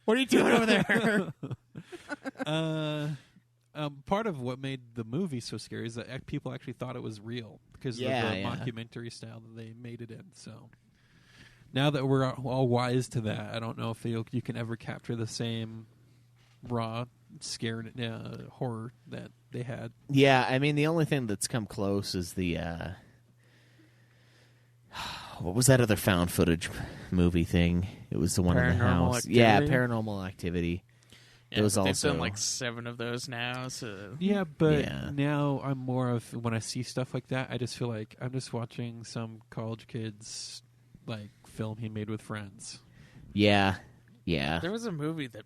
What are you doing over there? Part of what made the movie so scary is that people actually thought it was real because of the mockumentary style that they made it in. So now that we're all wise to that, I don't know if you can ever capture the same raw scare horror that they had. Yeah, I mean, the only thing that's come close is the what was that other found footage movie thing? It was the one in the house. Activity? Yeah, Paranormal Activity. Yeah, it was they've also done 7 of those now. So Yeah, but now I'm more of, when I see stuff like that, I just feel like I'm just watching some college kid's film he made with friends. Yeah. there was a movie that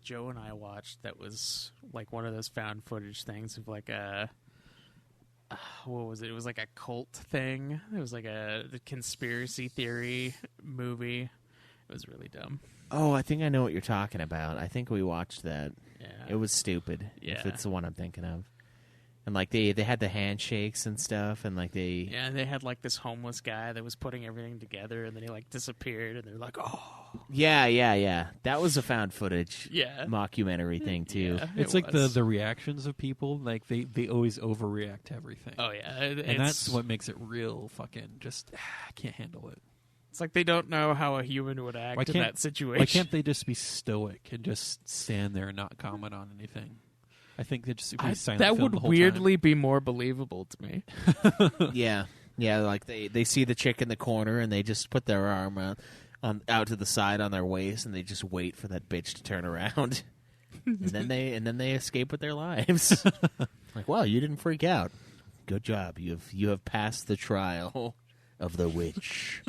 Joe and I watched that was one of those found footage things of a what was it? It was a cult thing. It was the conspiracy theory movie. It was really dumb. Oh, I think I know what you're talking about. I think we watched that. Yeah. It was stupid. Yeah. If it's the one I'm thinking of. And they had the handshakes and stuff, and they Yeah, they had this homeless guy that was putting everything together, and then he disappeared, and they're like, oh. Yeah. That was a found footage mockumentary thing too. Yeah, It's it was. the reactions of people, they always overreact to everything. Oh yeah, and that's what makes it real fucking just I can't handle it. It's they don't know how a human would act in that situation. Why can't they just be stoic and just stand there and not comment on anything? I think they just be silent that film would the whole weirdly be more believable to me. Yeah, they see the chick in the corner and they just put their arm out to the side on their waist and they just wait for that bitch to turn around, and then they escape with their lives. Wow, you didn't freak out. Good job. You have passed the trial of the witch.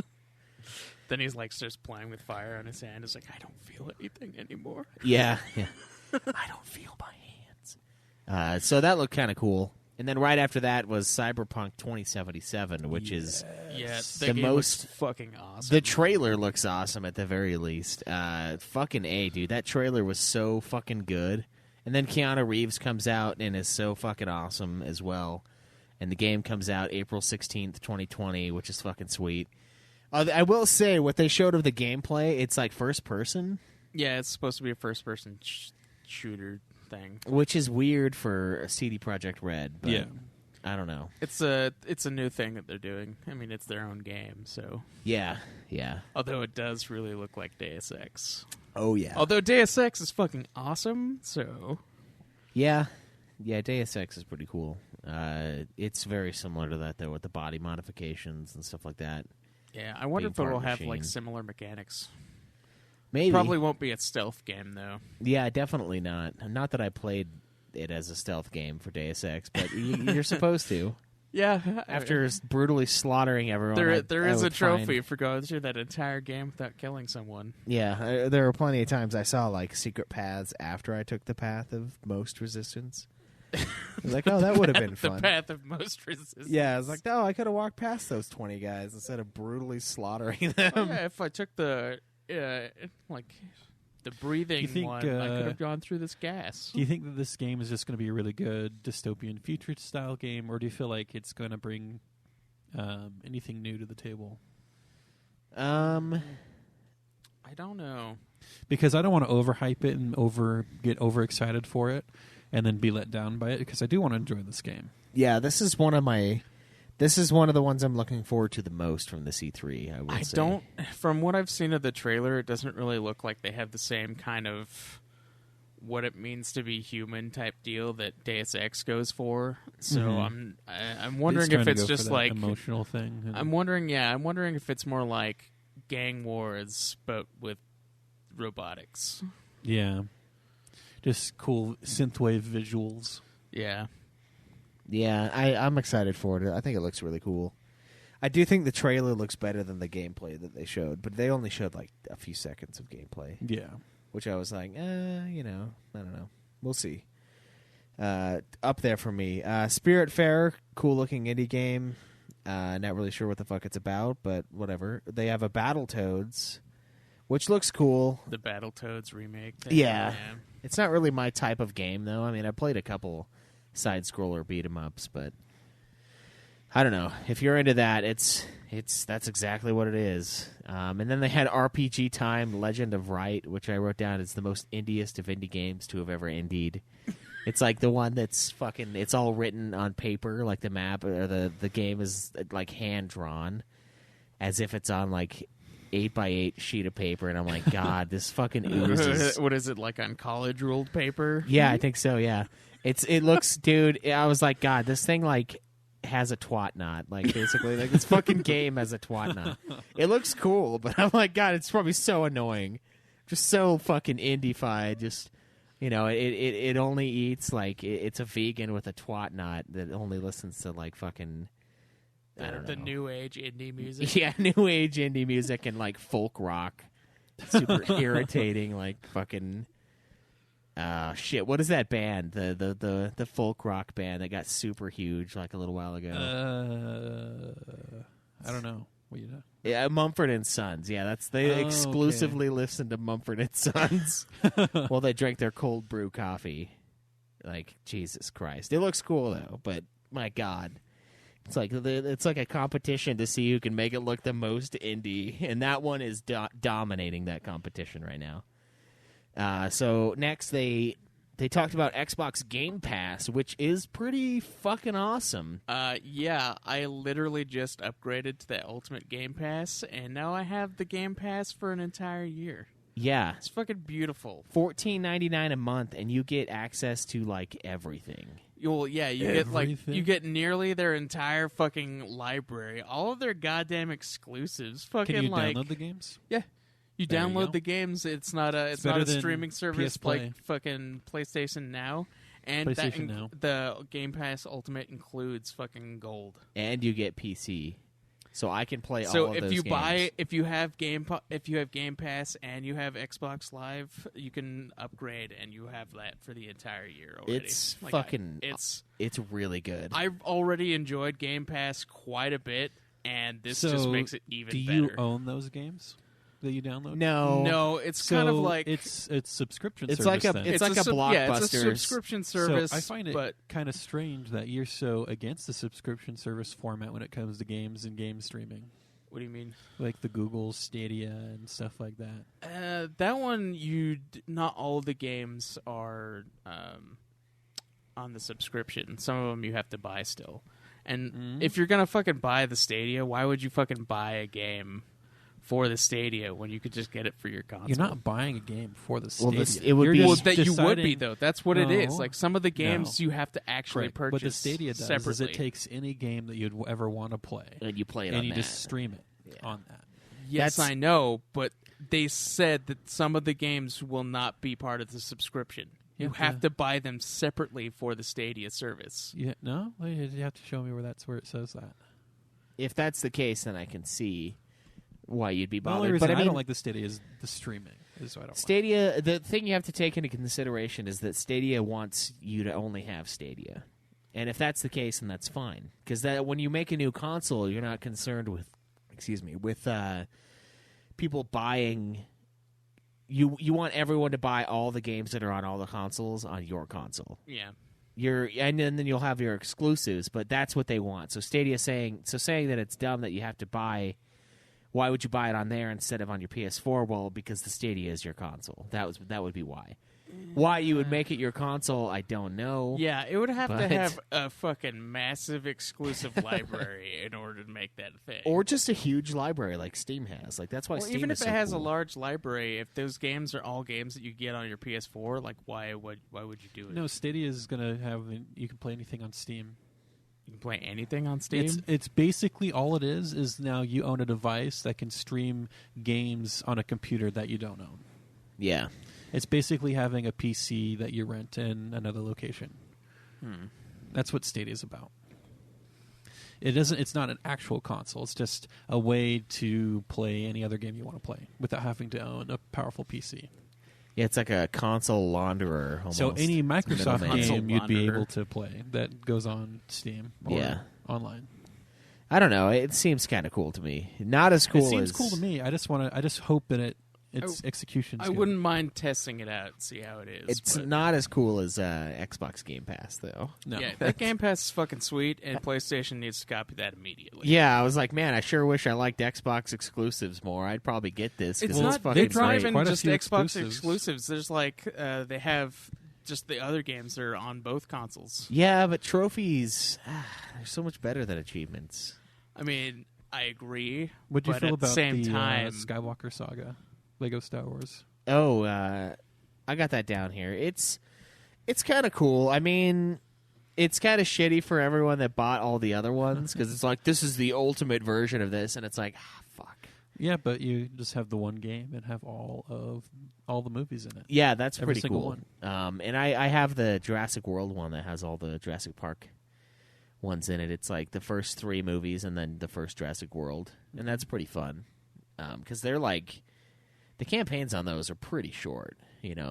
Then he's starts playing with fire on his hand. It's I don't feel anything anymore. Yeah. I don't feel my hands. So that looked kind of cool. And then right after that was Cyberpunk 2077, which is the game looks fucking awesome. The trailer looks awesome at the very least. Fucking A, dude. That trailer was so fucking good. And then Keanu Reeves comes out and is so fucking awesome as well. And the game comes out April 16th, 2020, which is fucking sweet. I will say, what they showed of the gameplay, it's first person. Yeah, it's supposed to be a first-person shooter thing, which is weird for CD Projekt Red. But yeah, I don't know. It's a new thing that they're doing. I mean, it's their own game, so yeah. Although it does really look like Deus Ex. Oh yeah. Although Deus Ex is fucking awesome, so yeah, Deus Ex is pretty cool. It's very similar to that though, with the body modifications and stuff like that. Yeah, I wonder if it will have similar mechanics. Maybe. Probably won't be a stealth game though. Yeah, definitely not. Not that I played it as a stealth game for Deus Ex, but you're supposed to. Yeah. After brutally slaughtering everyone, there I is a would trophy find- for going through that entire game without killing someone. Yeah, there were plenty of times I saw like secret paths after I took the path of most resistance. I was like, oh, that would have been fun. The path of most resistance. Yeah, I was like, oh, I could have walked past those 20 guys instead of brutally slaughtering them. Oh, yeah, if I took the the breathing one, I could have gone through this gas. Do you think that this game is just going to be a really good dystopian future style game, or do you feel like it's going to bring anything new to the table? I don't know. Because I don't want to overhype it and get overexcited for it and then be let down by it, because I do want to enjoy this game. Yeah, this is one of the ones I'm looking forward to the most from the C3, I would say. From what I've seen of the trailer, it doesn't really look like they have the same kind of what it means to be human type deal that Deus Ex goes for. So I'm wondering if it's just like emotional thing. I'm wondering if it's more like gang wars but with robotics. Yeah. Just cool synthwave visuals. Yeah. Yeah, I'm excited for it. I think it looks really cool. I do think the trailer looks better than the gameplay that they showed, but they only showed like a few seconds of gameplay. Yeah. Which I was like, I don't know. We'll see. Up there for me. Spiritfarer, cool looking indie game. Not really sure what the fuck it's about, but whatever. They have a Battletoads, which looks cool. The Battletoads remake thing. Yeah. It's not really my type of game, though. I mean, I played a couple side-scroller beat-em-ups, but I don't know. If you're into that, that's exactly what it is. And then they had RPG Time, Legend of Right, which I wrote down as the most indiest of indie games to have ever indied. It's like the one that's fucking, it's all written on paper, like the map, or the game is like hand-drawn, as if it's on like 8x8 sheet of paper, and I'm like, God, this fucking oozes. What is it, like on college ruled paper? Yeah, I think so, yeah. It looks, dude, I was like, God, this thing, like, has a twat knot. Like, basically, like, this fucking game has a twat knot. It looks cool, but I'm like, God, it's probably so annoying. Just so fucking indie-fied. Just, it only eats, like, it's a vegan with a twat knot that only listens to, like, fucking, I don't know. The new age indie music. Yeah, new age indie music and, like, folk rock. Super irritating, like, fucking... shit, what is that band? The folk rock band that got super huge like a little while ago. I don't know. What you know? Yeah, Mumford and Sons. Yeah, they exclusively listen to Mumford and Sons while they drink their cold brew coffee. Like, Jesus Christ. It looks cool though, but my God. It's like a competition to see who can make it look the most indie, and that one is dominating that competition right now. So next they talked about Xbox Game Pass, which is pretty fucking awesome. Yeah, I literally just upgraded to the Ultimate Game Pass, and now I have the Game Pass for an entire year. Yeah. It's fucking beautiful. $14.99 a month, and you get access to, like, everything. Well, yeah, you get nearly their entire fucking library, all of their goddamn exclusives. Fucking, can you like, download the games? Yeah. You There you download go. the games. It's not a better than streaming service PS Play. like fucking PlayStation Now. And PlayStation Now. The Game Pass Ultimate includes fucking gold. And you get PC. So I can play all So of if those you games. if you have Game Pass and you have Xbox Live, you can upgrade and you have that for the entire year already. It's Like, fucking... It's really good. I've already enjoyed Game Pass quite a bit, and this just makes it even do better. you own those games that you download? No, it's kind of like it's subscription It's service. like a then. it's like a Blockbuster. Yeah, it's a subscription service. So I find it but kind of strange that you're so against the subscription service format when it comes to games and game streaming. what do you mean? Like the Google Stadia and stuff like that. That one, not all of the games are on the subscription. Some of them you have to buy still. And if you're gonna fucking buy the Stadia, why would you fucking buy a game for the Stadia when you could just get it for your console? You're not buying a game for the Well, Stadia. it would You're be- Well, just that you would be deciding- though. That's what it is. No. Like some of the games No. you have to actually Correct. purchase. What the Stadia does separately. is it takes any game that you'd ever want to play, and you play it and on you that. just stream it on that. Yes, That's- I know, but they said that some of the games will not be part of the subscription. You have to buy them separately for the Stadia service. Yeah, no, you have to show me where it says that. If that's the case, then I can see why you'd be The only bothered. reason But I don't like the Stadia is the streaming. Is what I don't Stadia, the thing you have to take into consideration is that Stadia wants you to only have Stadia. And if that's the case, then that's fine. Because when you make a new console, you're not concerned with, people buying. You want everyone to buy all the games that are on all the consoles on your console. Yeah. And then you'll have your exclusives, but that's what they want. So Stadia saying that it's dumb that you have to buy. Why would you buy it on there instead of on your PS4? Well, because the Stadia is your console. That would be why. Why you would make it your console, I don't know. Yeah, it would have to But- have a fucking massive exclusive library in order to make that a thing. Or just a huge library like Steam has. Like that's why well, Steam even is if so it has cool. a large library, if those games are all games that you get on your PS4, like why would you do it? No, Stadia is going to have. You can play anything on Steam. You can play anything on Steam. It's basically all it is now you own a device that can stream games on a computer that you don't own. Yeah. It's basically having a PC that you rent in another location. That's what Stadia is about. It's not an actual console. It's just a way to play any other game you want to play without having to own a powerful PC. Yeah, it's like a console launderer almost. So any Microsoft Middleman. game you'd be Launderer. able to play that goes on Steam or Yeah. online. I don't know. It seems kind of cool to me. Not as cool It seems as cool to me. I just hope that its execution. I wouldn't mind testing it out, see how it is. It's but not as cool as Xbox Game Pass, though. No. Yeah, that Game Pass is fucking sweet, and PlayStation needs to copy that immediately. Yeah, I was like, man, I sure wish I liked Xbox exclusives more. I'd probably get this It's because not. it's fucking It's not great. even Quite a just few Xbox exclusives. exclusives. There's like they have just the other games that are on both consoles. Yeah, but trophies, they're so much better than achievements. I mean, I agree. What'd you but feel at about the same the time? Skywalker saga, Lego Star Wars? Oh, I got that down here. It's kind of cool. I mean, it's kind of shitty for everyone that bought all the other ones because it's like this is the ultimate version of this, and it's like, fuck. Yeah, but you just have the one game and have all the movies in it. Yeah, that's Every pretty single cool. one. And I have the Jurassic World one that has all the Jurassic Park ones in it. It's like the first 3 movies and then the first Jurassic World, and that's pretty fun because they're like the campaigns on those are pretty short,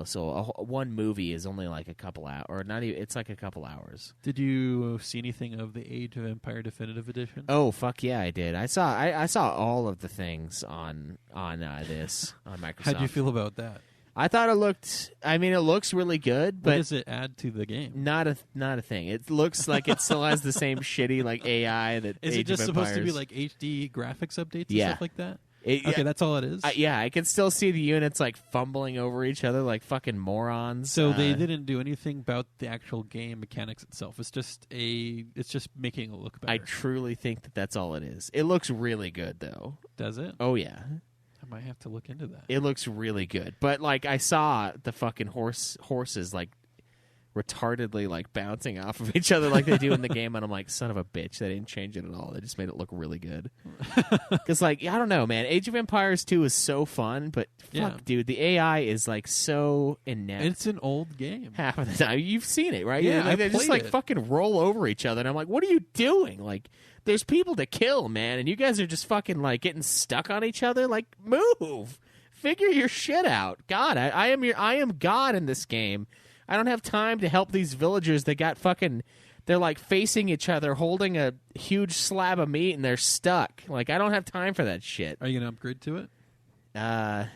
So one movie is only like a couple hours, or not even. It's like a couple hours. Did you see anything of the Age of Empire Definitive Edition? Oh fuck yeah, I did. I saw all of the things on this on Microsoft. How'd you feel about that? I thought it looked. I mean, it looks really good, What but does it add to the game? not a thing. It looks like it still has the same shitty like AI that. Is Age it just of supposed to be Empires. like HD graphics updates and Yeah. stuff like that? Yeah, That's all it is. yeah, I can still see the units like fumbling over each other like fucking morons. So they didn't do anything about the actual game mechanics itself. It's just making it look better. I truly think that that's all it is. It looks really good though. Does it? Oh yeah, I might have to look into that. it looks really good. But like I saw the fucking horses like retardedly like bouncing off of each other like they do in the game, and I'm like, son of a bitch, they didn't change it at all. They just made it look really good. Because like I don't know, man, Age of Empires 2 is so fun, but fuck, Yeah. dude, the AI is like so inept. It's an old game. Half of the time, you've seen it, right? Yeah, Like, I they just played like it. fucking roll over each other, and I'm like, what are you doing? Like, there's people to kill, man, and you guys are just fucking like getting stuck on each other. Like, move, figure your shit out. God, I am God in this game. I don't have time to help these villagers that got fucking. They're like facing each other, holding a huge slab of meat, and they're stuck. Like, I don't have time for that shit. Are you going to upgrade to it? I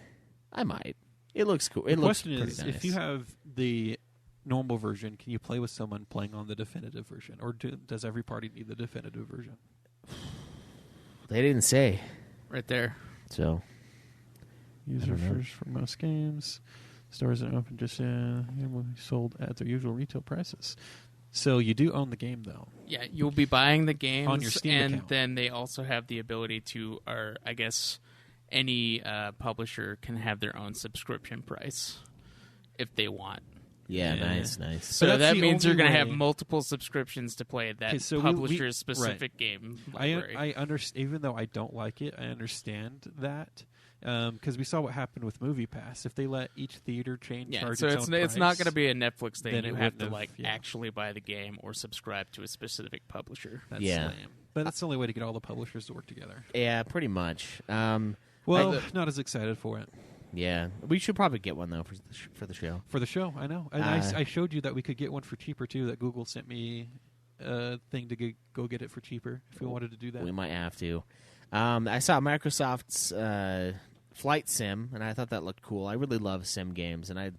might. It looks cool. It The looks question pretty is, nice. if you have the normal version, can you play with someone playing on the definitive version, or does every party need the definitive version? They didn't say Right there. so. User first for most games. Stores are open just sold at their usual retail prices. So you do own the game, though. Yeah, you'll be buying the games On your Steam and account. then they also have the ability to, or I guess any publisher can have their own subscription price if they want. Yeah, Yeah. nice. So that's that the means you're only going to have way- multiple subscriptions to play that Okay, so we- publisher's specific right. game library. I understand, even though I don't like it, I understand that. Because we saw what happened with MoviePass. If they let each theater chain charge so its it's own it's price, not going to be a Netflix thing. then You it have to wouldn't have- actually buy the game or subscribe to a specific publisher. That's Yeah. lame. But that's the only way to get all the publishers to work together. Yeah, pretty much. Well, not as excited for it. Yeah, we should probably get one though for the show. For the show, I know. And I showed you that we could get one for cheaper, too, that Google sent me a thing to go get it for cheaper if we wanted to do that. We might have to. I saw Microsoft's Flight Sim, and I thought that looked cool. I really love sim games, and I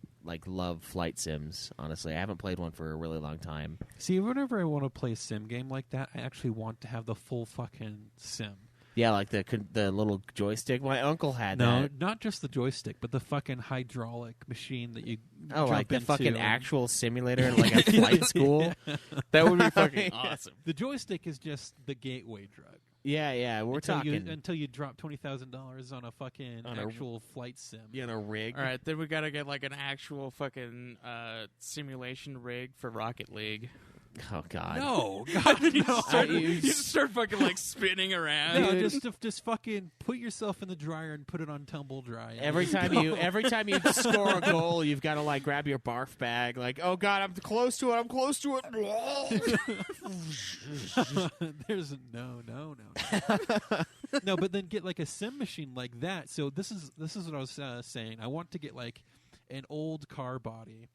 love flight sims. Honestly, I haven't played one for a really long time. See, whenever I want to play a sim game like that, I actually want to have the full fucking sim. Yeah, like the little joystick. My uncle had No, that. not just the joystick, but the fucking hydraulic machine that you Oh, jump like the into fucking and- actual simulator, like a flight school. That would be fucking awesome. The joystick is just the gateway drug. Yeah, we're talking until you drop $20,000 on a fucking actual flight sim. in a rig. All right, then we got to get like an actual fucking simulation rig for Rocket League. Oh God. No, God, no. You start fucking like spinning around. No, just fucking put yourself in the dryer and put it on tumble dry. Every time you score a goal, you've got to like grab your barf bag. Like, oh God, I'm close to it. There's no. No, but then get like a sim machine like that. So this is what I was saying. I want to get like an old car body,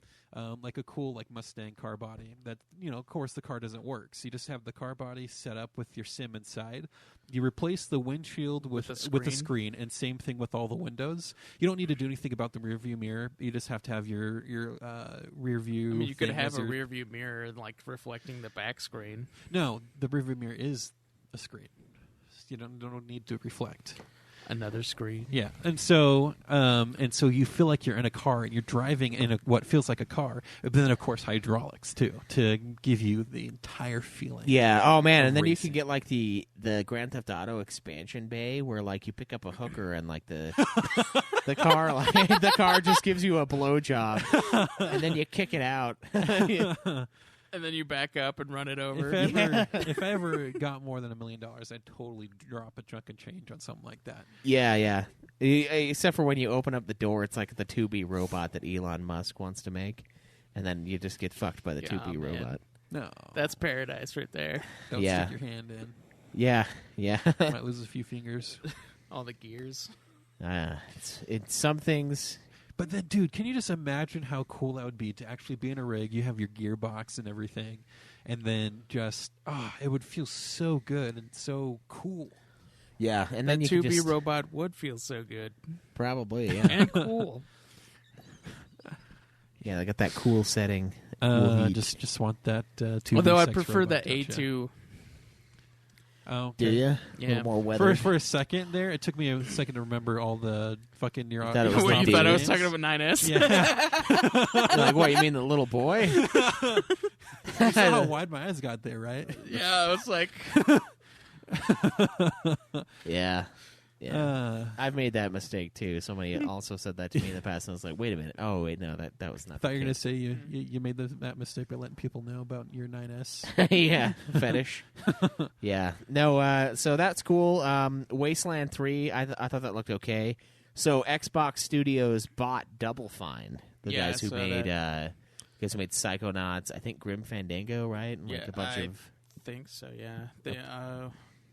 like a cool like Mustang car body. That of course the car doesn't work. So you just have the car body set up with your sim inside. You replace the windshield with the screen, and same thing with all the windows. You don't need to do anything about the rear view mirror. You just have to have your rear view. I mean, you could thing have as a your- rear view mirror like reflecting the back screen. No, the rear view mirror is a screen. You don't need to reflect. Another screen. Yeah, and so you feel like you're in a car and you're driving in what feels like a car, but then of course hydraulics too to give you the entire feeling. Yeah. Oh man, and then you Racing. can get like the Grand Theft Auto expansion bay where like you pick up a hooker and like the the car just gives you a blowjob, and then you kick it out. And then you back up and run it over. If I ever got more than $1 million, I'd totally drop a chunk of change on something like that. Yeah. Except for when you open up the door, it's like the 2B robot that Elon Musk wants to make, and then you just get fucked by the 2B man. robot. No, That's paradise right there. don't Yeah. stick your hand in. Yeah. Might lose a few fingers. All the gears. It's some things. But then, dude, can you just imagine how cool that would be to actually be in a rig? You have your gearbox and everything, and then just it would feel so good and so cool. Yeah, and then That you 2B can just robot would feel so good. probably And cool. Yeah, they got that cool setting. Cool heat. Just want that. 2B Although I sex prefer robot the touch, yeah. A2. Oh, Do okay. you? Yeah. A little more weather. For a second there, it took me a second to remember all the fucking neuro. Thought it was Wait, the you thought I was names? talking about 9S? Yeah, Like, what, you mean the little boy? you saw how wide my eyes got there, right? Yeah, I was like, Yeah. I've made that mistake, too. Hmm. Somebody also said that to me in the past, and I was like, wait a minute. Oh, wait, no, that was not I thought the you were going to case. say you made that mistake by letting people know about your 9S. Yeah, fetish. Yeah. No, so that's cool. Wasteland 3, I thought that looked okay. So Xbox Studios bought Double Fine, the Yeah, guys who I saw made Psychonauts, I think Grim Fandango, right? And yeah, a bunch I of think so, yeah.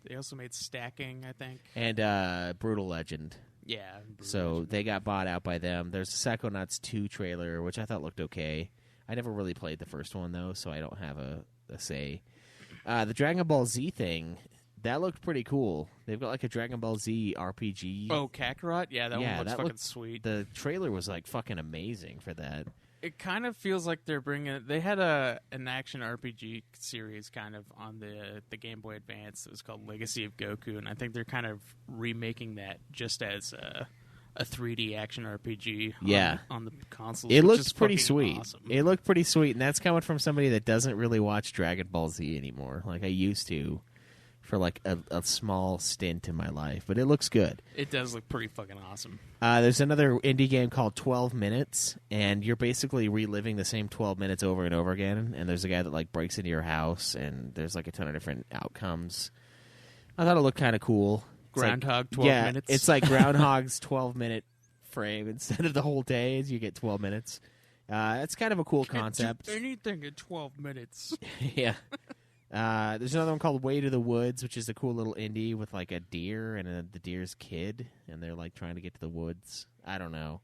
They also made Stacking, I think. and Brutal Legend. Yeah. So they got bought out by them. There's a Psychonauts 2 trailer, which I thought looked okay. I never really played the first one, though, so I don't have a say. The Dragon Ball Z thing, that looked pretty cool. They've got like a Dragon Ball Z RPG. Oh, Kakarot? Yeah, that one looks that fucking looked- sweet. The trailer was like fucking amazing for that. It kind of feels like they're bringing. They had an action RPG series kind of on the Game Boy Advance. It was called Legacy of Goku, and I think they're kind of remaking that just as a 3D action RPG. Yeah. on the consoles. It which looked is pretty fucking sweet. Awesome. It looked pretty sweet, and that's coming from somebody that doesn't really watch Dragon Ball Z anymore, like I used to, for like a small stint in my life. But it looks good. It does look pretty fucking awesome. There's another indie game called 12 Minutes, and you're basically reliving the same 12 minutes over and over again. And there's a guy that like breaks into your house, and there's like a ton of different outcomes. I thought it looked kind of cool. Groundhog 12 minutes. It's like Groundhog's 12-minute frame instead of the whole day. You get 12 minutes. It's kind of a cool concept. Do anything in 12 minutes. Yeah. There's another one called Way to the Woods, which is a cool little indie with like a deer and the deer's kid, and they're like trying to get to the woods. I don't know.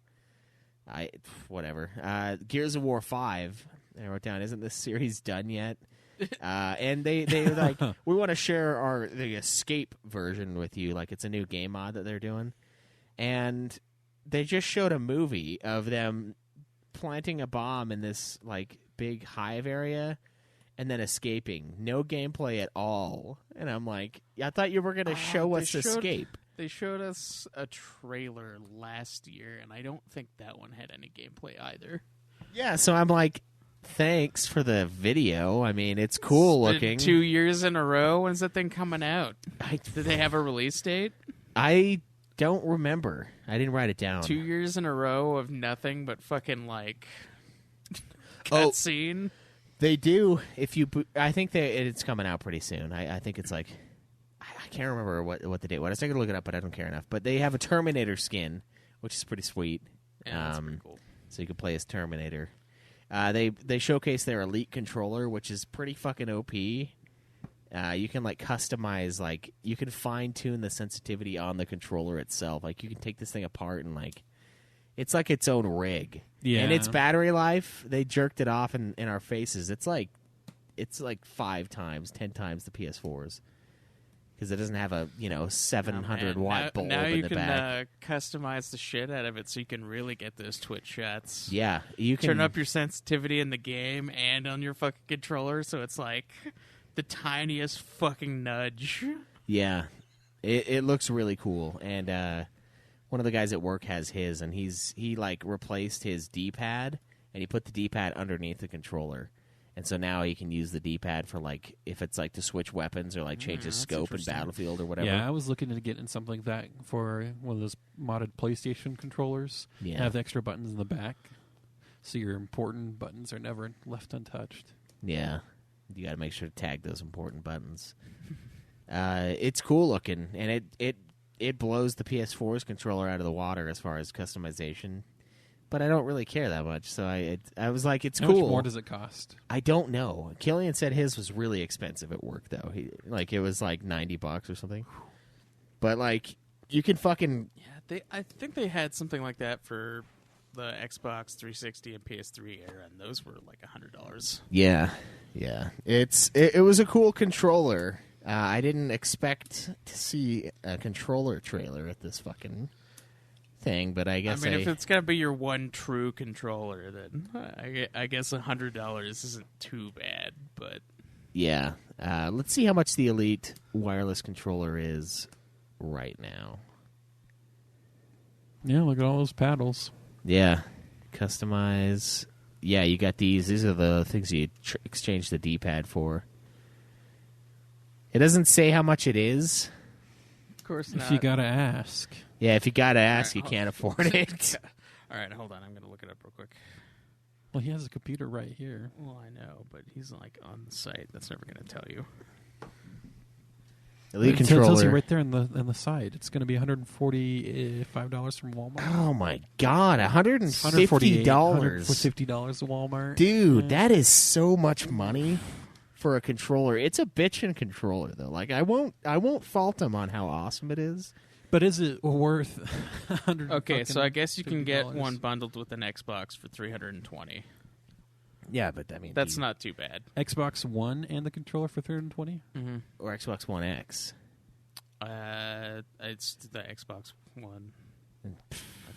Whatever. Gears of War 5. I wrote down, isn't this series done yet? And they're like, we want to share the Escape version with you. Like, it's a new game mod that they're doing. And they just showed a movie of them planting a bomb in this like big hive area and then escaping. No gameplay at all. And I'm like, I thought you were going to show us Escape. They showed us a trailer last year, and I don't think that one had any gameplay either. Yeah, so I'm like, thanks for the video. I mean, it's cool looking. 2 years in a row. When's that thing coming out? Did they have a release date? I don't remember. I didn't write it down. 2 years in a row of nothing but fucking like cutscene. They do. I think it's coming out pretty soon. I think it's like, I can't remember what the date was. I was going to look it up, but I don't care enough. But they have a Terminator skin, which is pretty sweet. Yeah, that's pretty cool. So you can play as Terminator. They showcase their Elite controller, which is pretty fucking OP. You can like customize, like you can fine tune the sensitivity on the controller itself. Like you can take this thing apart and like it's like its own rig. Yeah. And its battery life, they jerked it off in our faces. It's like 5 times, 10 times the PS4's. Because it doesn't have a 700 watt bulb now in you the can back. Customize the shit out of it so you can really get those Twitch shots. Yeah, you can turn up your sensitivity in the game and on your fucking controller, so it's like the tiniest fucking nudge. Yeah, it looks really cool. And one of the guys at work has his, and he like replaced his D-pad, and he put the D-pad underneath the controller. And so now he can use the D-pad for, like, if it's, like, to switch weapons or, like, change his scope in Battlefield or whatever. Yeah, I was looking to get in something like that for one of those modded PlayStation controllers. Yeah. Have the extra buttons in the back, so your important buttons are never left untouched. Yeah. You got to make sure to tag those important buttons. It's cool looking, and it blows the PS4's controller out of the water as far as customization. But I don't really care that much, so I was like, it's How cool. much more does it cost? I don't know. Killian said his was really expensive at work, though. It was like $90 or something. But like, you can fucking I think they had something like that for the Xbox 360 and PS3 era, and those were like $100. Yeah. It was a cool controller. I didn't expect to see a controller trailer at this fucking thing, but I guess if it's gonna be your one true controller, then I guess $100 isn't too bad. But yeah, let's see how much the Elite wireless controller is right now. Yeah, look at all those paddles. Yeah, customize. Yeah, you got these. These are the things you exchange the D-pad for. It doesn't say how much it is. Of course If not. you gotta ask. Yeah, if you gotta ask, you can't afford it. All right, hold on. I'm gonna look it up real quick. Well, he has a computer right here. Well, I know, but he's like on the site. That's never gonna tell you. Elite It tells you controller. right there on the side. It's going to be $145 from Walmart. Oh my god, $150. $150 at Walmart. Dude, Yeah. that is so much money for a controller. It's a bitchin' controller though. Like I won't fault them on how awesome it is. But is it worth $100? Okay, so I guess you can get $50? one bundled with an Xbox for $320. Yeah, but I mean That's not too bad. Xbox One and the controller for $320? Mm-hmm. or Xbox One X. It's the Xbox One, I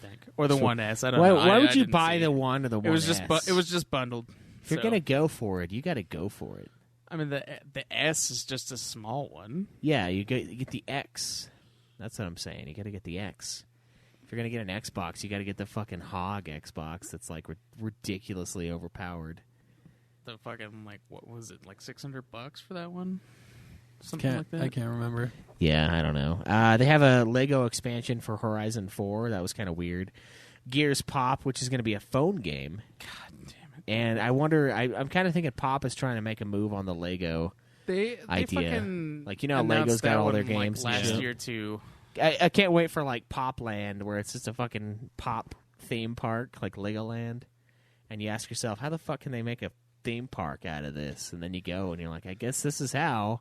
think, or the One S. I don't Why, know. why I would you didn't buy see the it. one or the one? It was just S? it was just bundled. If you're so. gonna go for it, you got to go for it. I mean, the S is just a small one. Yeah, you get the X. That's what I'm saying. You got to get the X. If you're gonna get an Xbox, you got to get the fucking Hog Xbox. That's like ridiculously overpowered. The fucking what was it, like $600 for that one? Something like that. I can't remember. Yeah, I don't know. They have a Lego expansion for Horizon 4. That was kind of weird. Gears Pop, which is going to be a phone game. God damn it! And I wonder. I'm kind of thinking Pop is trying to make a move on the Lego They idea. fucking Like, you know how announced Lego's got that all one, their games and last shit? year too. I can't wait for like Popland, where it's just a fucking pop theme park like Legoland, and you ask yourself, how the fuck can they make a theme park out of this? And then you go and you're like, I guess this is how.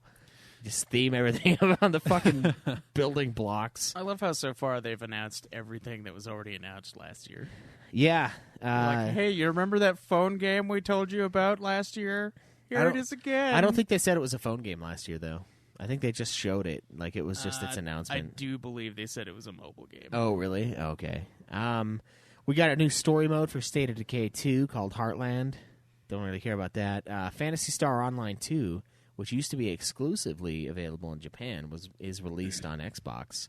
Just theme everything around the fucking building blocks. I love how so far they've announced everything that was already announced last year. Yeah. Like, hey, you remember that phone game we told you about last year? Here it is again. I don't think they said it was a phone game last year, though. I think they just showed it. Like, it was just its announcement. I do believe they said it was a mobile game. Oh, really? Okay. We got a new story mode for State of Decay 2 called Heartland. Don't really care about that. Phantasy Star Online 2, which used to be exclusively available in Japan, is released on Xbox.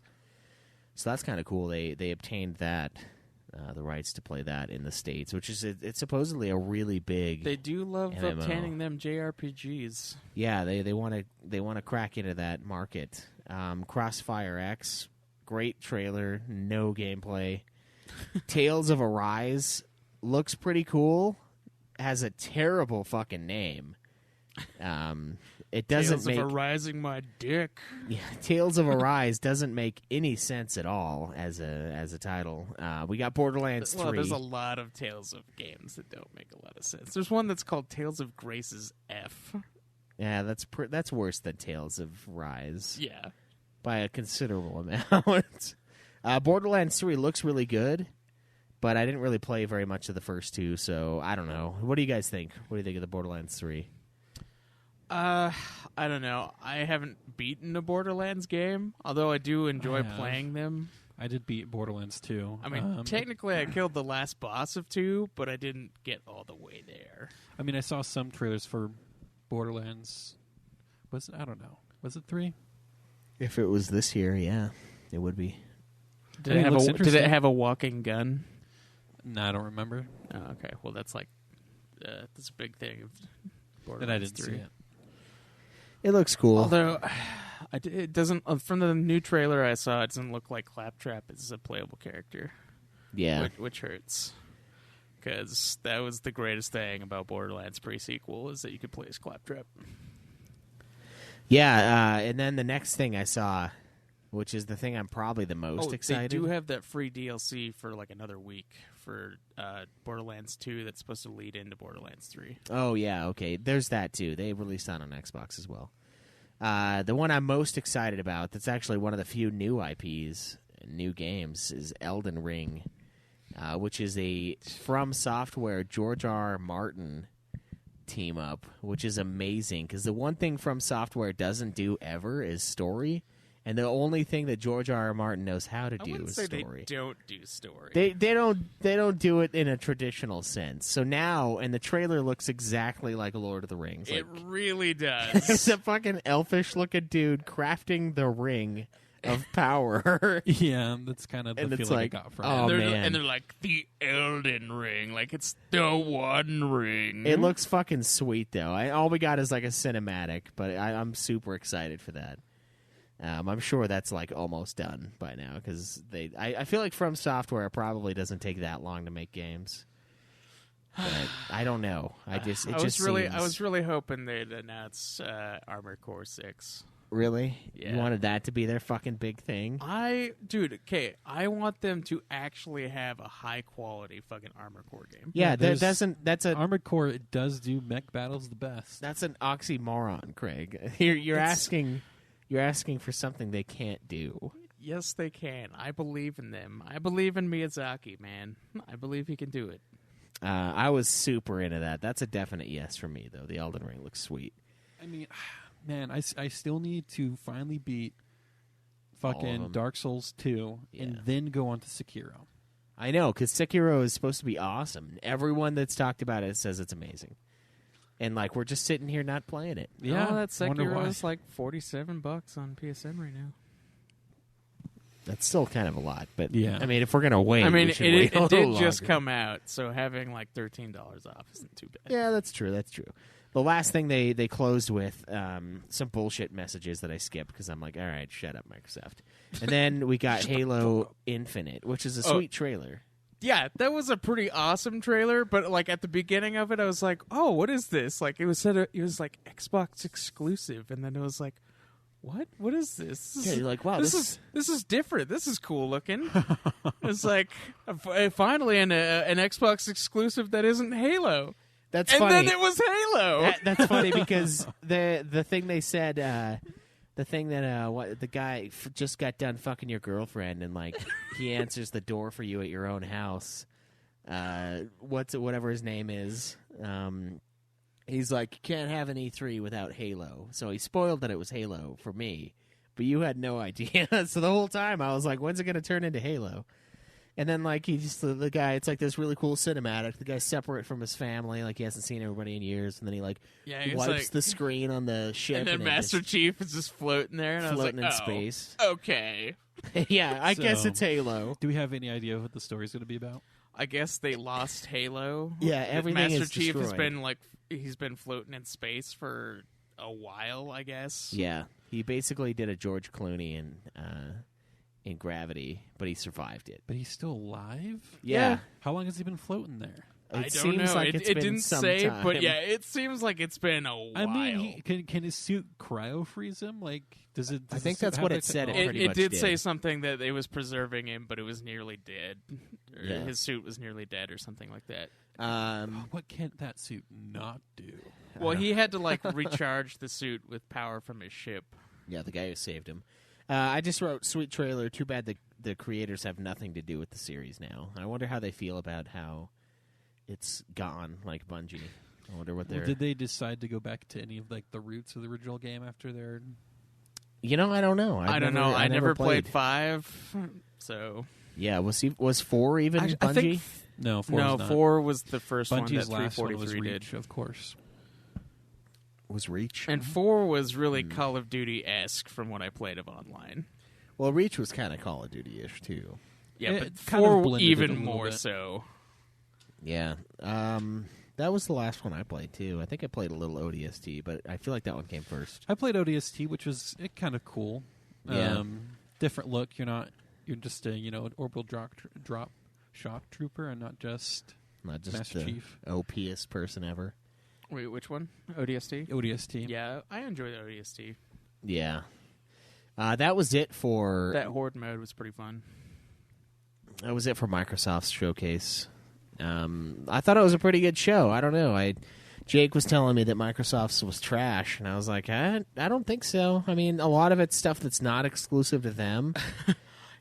So that's kind of cool. They obtained that, the rights to play that in the States, which is it's supposedly a really big. They do love MMO. obtaining them JRPGs. Yeah, they want to crack into that market. Crossfire X, great trailer, no gameplay. Tales of Arise looks pretty cool. Has a terrible fucking name. It doesn't Tales of Arising my dick. Yeah, Tales of Arise doesn't make any sense at all as a title. We got Borderlands 3. Well, there's a lot of Tales of games that don't make a lot of sense. There's one that's called Tales of Grace's F. Yeah, that's worse than Tales of Rise. Yeah. By a considerable amount. Borderlands 3 looks really good, but I didn't really play very much of the first two, so I don't know. What do you guys think? What do you think of the Borderlands 3? I don't know. I haven't beaten a Borderlands game, although I do enjoy playing them. I did beat Borderlands 2. I mean, technically I killed the last boss of 2, but I didn't get all the way there. I mean, I saw some trailers for Borderlands. I don't know. Was it 3? If it was this year, yeah, it would be. Did it have a walking gun? No, I don't remember. Oh, okay. Well, that's like that's a big thing of Borderlands And I didn't 3. see it. It looks cool. Although it doesn't, from the new trailer I saw, it doesn't look like Claptrap is a playable character. Yeah, which hurts, because that was the greatest thing about Borderlands pre-sequel, is that you could play as Claptrap. Yeah, and then the next thing I saw, which is the thing I'm probably the most excited. They do have that free DLC for like another week for Borderlands 2 that's supposed to lead into Borderlands 3. Oh, yeah, okay. There's that, too. They released that on Xbox as well. The one I'm most excited about, that's actually one of the few new IPs, new games, is Elden Ring, which is a From Software George R. R. Martin team-up, which is amazing, because the one thing From Software doesn't do ever is story. And the only thing that George R. R. Martin knows how to do is story. They don't do story. They don't do it in a traditional sense. So now, and the trailer looks exactly like Lord of the Rings. It really does. It's a fucking elfish looking dude crafting the ring of power. Yeah, that's kind of the And it's feeling like, I got from oh, it. man. And they're like, the Elden Ring. Like, it's the one ring. It looks fucking sweet, though. All we got is like a cinematic, but I'm super excited for that. I'm sure that's like almost done by now, because I feel like From Software probably doesn't take that long to make games. But I don't know. I was really hoping they'd announce Armored Core 6. Really? Yeah. You wanted that to be their fucking big thing? I want them to actually have a high quality fucking Armored Core game. Yeah, that's a Armored Core. It does do mech battles the best. that's an oxymoron, Craig. You're asking for something they can't do. Yes, they can. I believe in them. I believe in Miyazaki, man. I believe he can do it. I was super into that. That's a definite yes for me, though. The Elden Ring looks sweet. I mean, man, I still need to finally beat All of fucking them. Dark Souls 2 and then go on to Sekiro. I know, because Sekiro is supposed to be awesome. Everyone that's talked about it says it's amazing. And, like, we're just sitting here not playing it. Yeah, that wonder why. Sekiro is like $47 on PSN right now. That's still kind of a lot, but Yeah. I mean, if we're gonna wait, I mean, we should wait a it did little just longer. come out, so having like $13 off isn't too bad. Yeah, that's true. That's true. The last thing they closed with some bullshit messages that I skipped because I'm like, all right, shut up, Microsoft. And then we got Halo Infinite, which is a sweet trailer. Yeah, that was a pretty awesome trailer, but like at the beginning of it, I was like, "Oh, what is this?" Like it was like Xbox exclusive, and then it was like, what? What is this? Yeah, you're like, wow, this is different. This is cool looking. It's like finally an Xbox exclusive that isn't Halo. That's and funny. then it was Halo. That's funny because the thing they said, the thing that the guy just got done fucking your girlfriend, and like he answers the door for you at your own house. Whatever his name is. He's like, you can't have an E3 without Halo. So he spoiled that it was Halo for me, but you had no idea. So the whole time I was like, when's it going to turn into Halo? And then, like, he just, the guy, it's like this really cool cinematic. The guy's separate from his family, like, he hasn't seen everybody in years. And then he, like, he's wipes like, the screen on the ship. and then Master Chief is just floating there. And floating I was in like, space. Okay. Yeah, I So- guess it's Halo. Do we have any idea what the story's going to be about? I guess they lost Halo. Yeah, everything Master is Chief has destroyed. been, like, he's been floating in space for a while, I guess. Yeah, he basically did a George Clooney in Gravity, but he survived it. But he's still alive? Yeah. How long has he been floating there? I It don't seems know. like it it's it been didn't some say, time. but yeah, it seems like it's been a while. I mean, can his suit cryo freeze him? Like, does it? I does think the suit that's have what that it said. technology? pretty it much did did. say something that it was preserving him, but it was nearly dead. Or Yeah. His suit was nearly dead or something like that. What can that suit not do? Well, he had to, like, recharge the suit with power from his ship. Yeah, the guy who saved him. I just wrote, sweet trailer. Too bad the creators have nothing to do with the series now. I wonder how they feel about how it's gone, like Bungie. I wonder what they're... Did they decide to go back to any of like the roots of the original game after their? You know, I don't know. I don't know. I never played 5, so... Yeah, was 4 even I Bungie? think No, 4 no, was not. 4 was the first one that Bungie's last one was 343 did. Reach, of course. Was Reach? And 4 was really Call of Duty-esque from what I played of online. Well, Reach was kind of Call of Duty-ish, too. Yeah, It but kind of 4 blended it a even little more bit. so. Yeah. That was the last one I played, too. I think I played a little ODST, but I feel like that one came first. I played ODST, which was kind of cool. Yeah. Different look. You're just a an orbital drop shock trooper, and not just Not just Master the Chief. OPest person ever. Wait, which one? ODST? ODST. Yeah, I enjoyed ODST. Yeah. That was it for... That Horde mode was pretty fun. That was it for Microsoft's showcase. I thought it was a pretty good show. I don't know. Jake was telling me that Microsoft's was trash, and I was like, I don't think so. I mean, a lot of it's stuff that's not exclusive to them.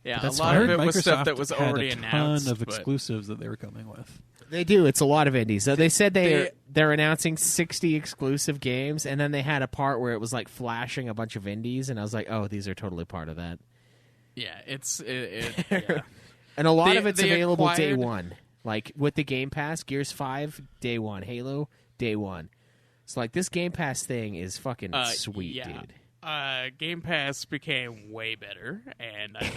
Yeah, a That's lot fine. of it was Microsoft stuff that was had already a ton announced. of but- exclusives that they were coming with. They do. It's a lot of indies. So they said they're announcing 60 exclusive games, and then they had a part where it was like flashing a bunch of indies, and I was like, oh, these are totally part of that. Yeah, yeah. And a lot They- of it's they available day acquired- one. Like with the Game Pass, Gears 5, day one. Halo, day one. It's like this Game Pass thing is fucking sweet, yeah. dude. Game Pass became way better, and I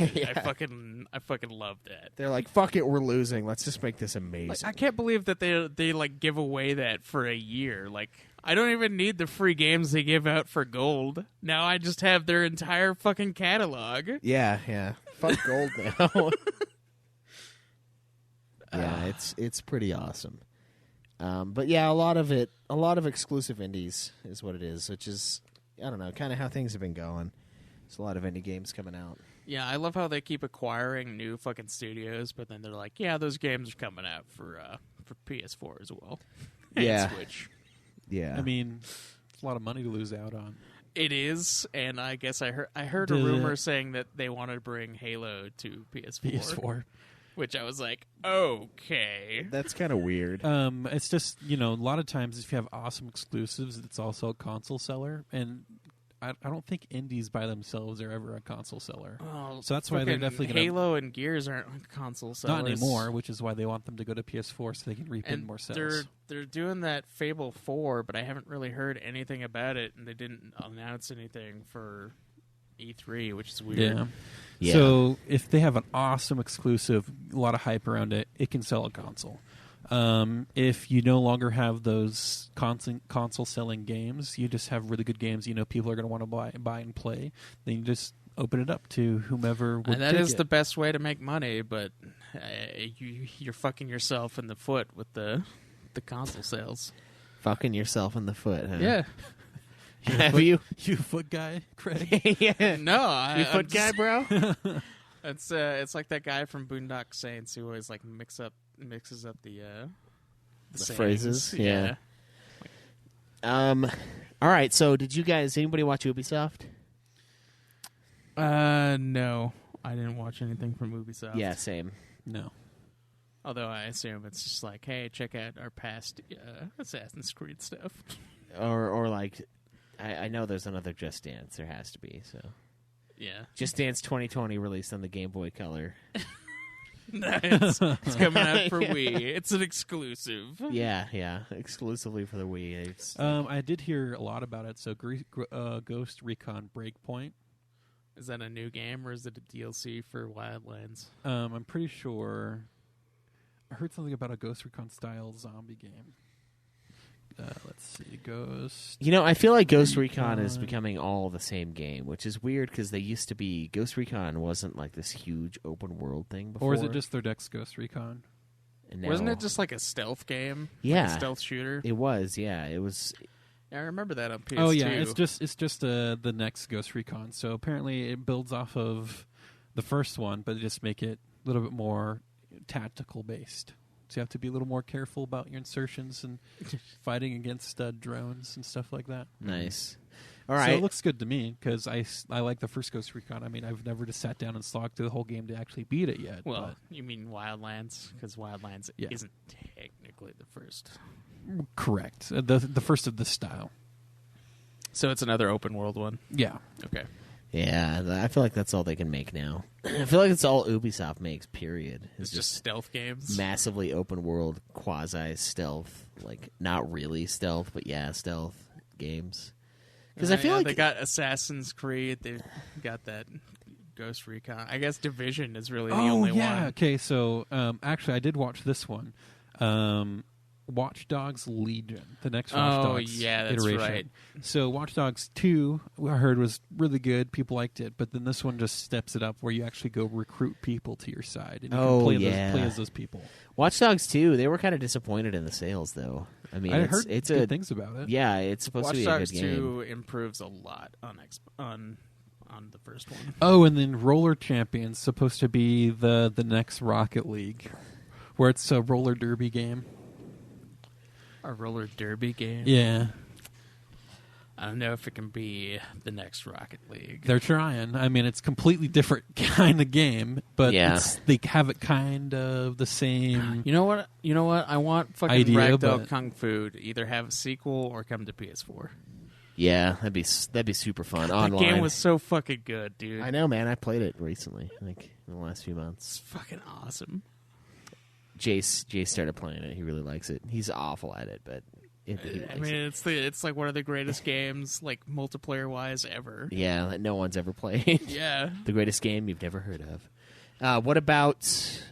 fucking love that. They're like, fuck it, we're losing. Let's just make this amazing. Like, I can't believe that they like give away that for a year. Like, I don't even need the free games they give out for gold. Now I just have their entire fucking catalog. Yeah. Fuck gold now. Yeah, it's pretty awesome. But yeah, a lot of exclusive indies is what it is, which is, I don't know, kind of how things have been going. There's a lot of indie games coming out. Yeah, I love how they keep acquiring new fucking studios, but then they're like, yeah, those games are coming out for PS4 as well. And Yeah. Switch. Yeah. I mean, it's a lot of money to lose out on. It is, and I guess I heard a The- rumor saying that they want to bring Halo to PS4. PS4. Which I was like, okay. that's kind of weird. It's just, a lot of times if you have awesome exclusives, it's also a console seller. And I don't think indies by themselves are ever a console seller. Oh, So that's why they're frickin' definitely gonna- Halo and Gears aren't console sellers. Not anymore, which is why they want them to go to PS4 so they can reap in And more sales. they're doing that Fable 4, but I haven't really heard anything about it, and they didn't announce anything for E3, which is weird. Yeah. Yeah. So if they have an awesome exclusive, a lot of hype around it, it can sell a console. If you no longer have those console selling games, you just have really good games people are going to want to buy and play, then you just open it up to whomever would And that take is it. the best way to make money, but you're fucking yourself in the foot with the console sales. Fucking yourself in the foot, huh? Yeah. Have you? You foot guy, Craig? Yeah. No, You foot guy, bro? It's like that guy from Boondock Saints who always like mixes up the sayings. Phrases. Yeah. All right. So, did you guys? Anybody watch Ubisoft? No, I didn't watch anything from Ubisoft. Yeah, same. No. Although I assume it's just like, hey, check out our past Assassin's Creed stuff. Or like, I know there's another Just Dance. There has to be. So, Yeah. Just Dance 2020 released on the Game Boy Color. Nice. It's coming out for Wii. It's an exclusive. Yeah, exclusively for the Wii. I did hear a lot about it. So, Ghost Recon Breakpoint. Is that a new game or is it a DLC for Wildlands? I'm pretty sure. I heard something about a Ghost Recon style zombie game. Let's see, Ghost. I feel like Ghost Recon is becoming all the same game, which is weird because they used to be. Ghost Recon wasn't like this huge open world thing before. Or is it just their next Ghost Recon? And now, Wasn't it just like a stealth game? Yeah. Like a stealth shooter? It was, yeah. It was. Yeah, I remember that on PS2. Oh yeah, it's just the next Ghost Recon. So apparently it builds off of the first one, but just make it a little bit more tactical based. So you have to be a little more careful about your insertions and fighting against drones and stuff like that. Nice. All right. So it looks good to me because I like the first Ghost Recon. I mean, I've never just sat down and slogged through the whole game to actually beat it yet. Well, you mean Wildlands? Because Wildlands isn't technically the first. Correct. The first of this style. So it's another open world one? Yeah. Okay. Yeah, I feel like that's all they can make now. I feel like it's all Ubisoft makes, period. It's just stealth games? Massively open world, quasi-stealth. Like, not really stealth, but yeah, stealth games. Because I feel like they got Assassin's Creed. They got that Ghost Recon. I guess Division is really the only one. Okay, so actually I did watch this one. Watch Dogs Legion, the next Watch Dogs that's iteration. right. So Watch Dogs 2, I heard, was really good. People liked it, but then this one just steps it up where you actually go recruit people to your side. And you can play as those people. Watch Dogs 2, they were kind of disappointed in the sales, though. I mean, I heard it's good things about it. Yeah, it's supposed to be Watch a Dogs good game. 2 improves a lot on the first one. Oh, and then Roller Champions supposed to be the next Rocket League, where it's a roller derby game. A roller derby game? Yeah. I don't know if it can be the next Rocket League. They're trying. I mean, it's completely different kind of game, but they have it kind of the same. You know what? I want fucking idea, Ragdoll Kung Fu to either have a sequel or come to PS4. Yeah, that'd be super fun. That Online. game was so fucking good, dude. I know, man. I played it recently, like in the last few months. It's fucking awesome. Jace started playing it. He really likes it. He's awful at it, but he likes it. It's like one of the greatest games, like multiplayer wise, ever. Yeah, that no one's ever played. Yeah, the greatest game you've never heard of. What about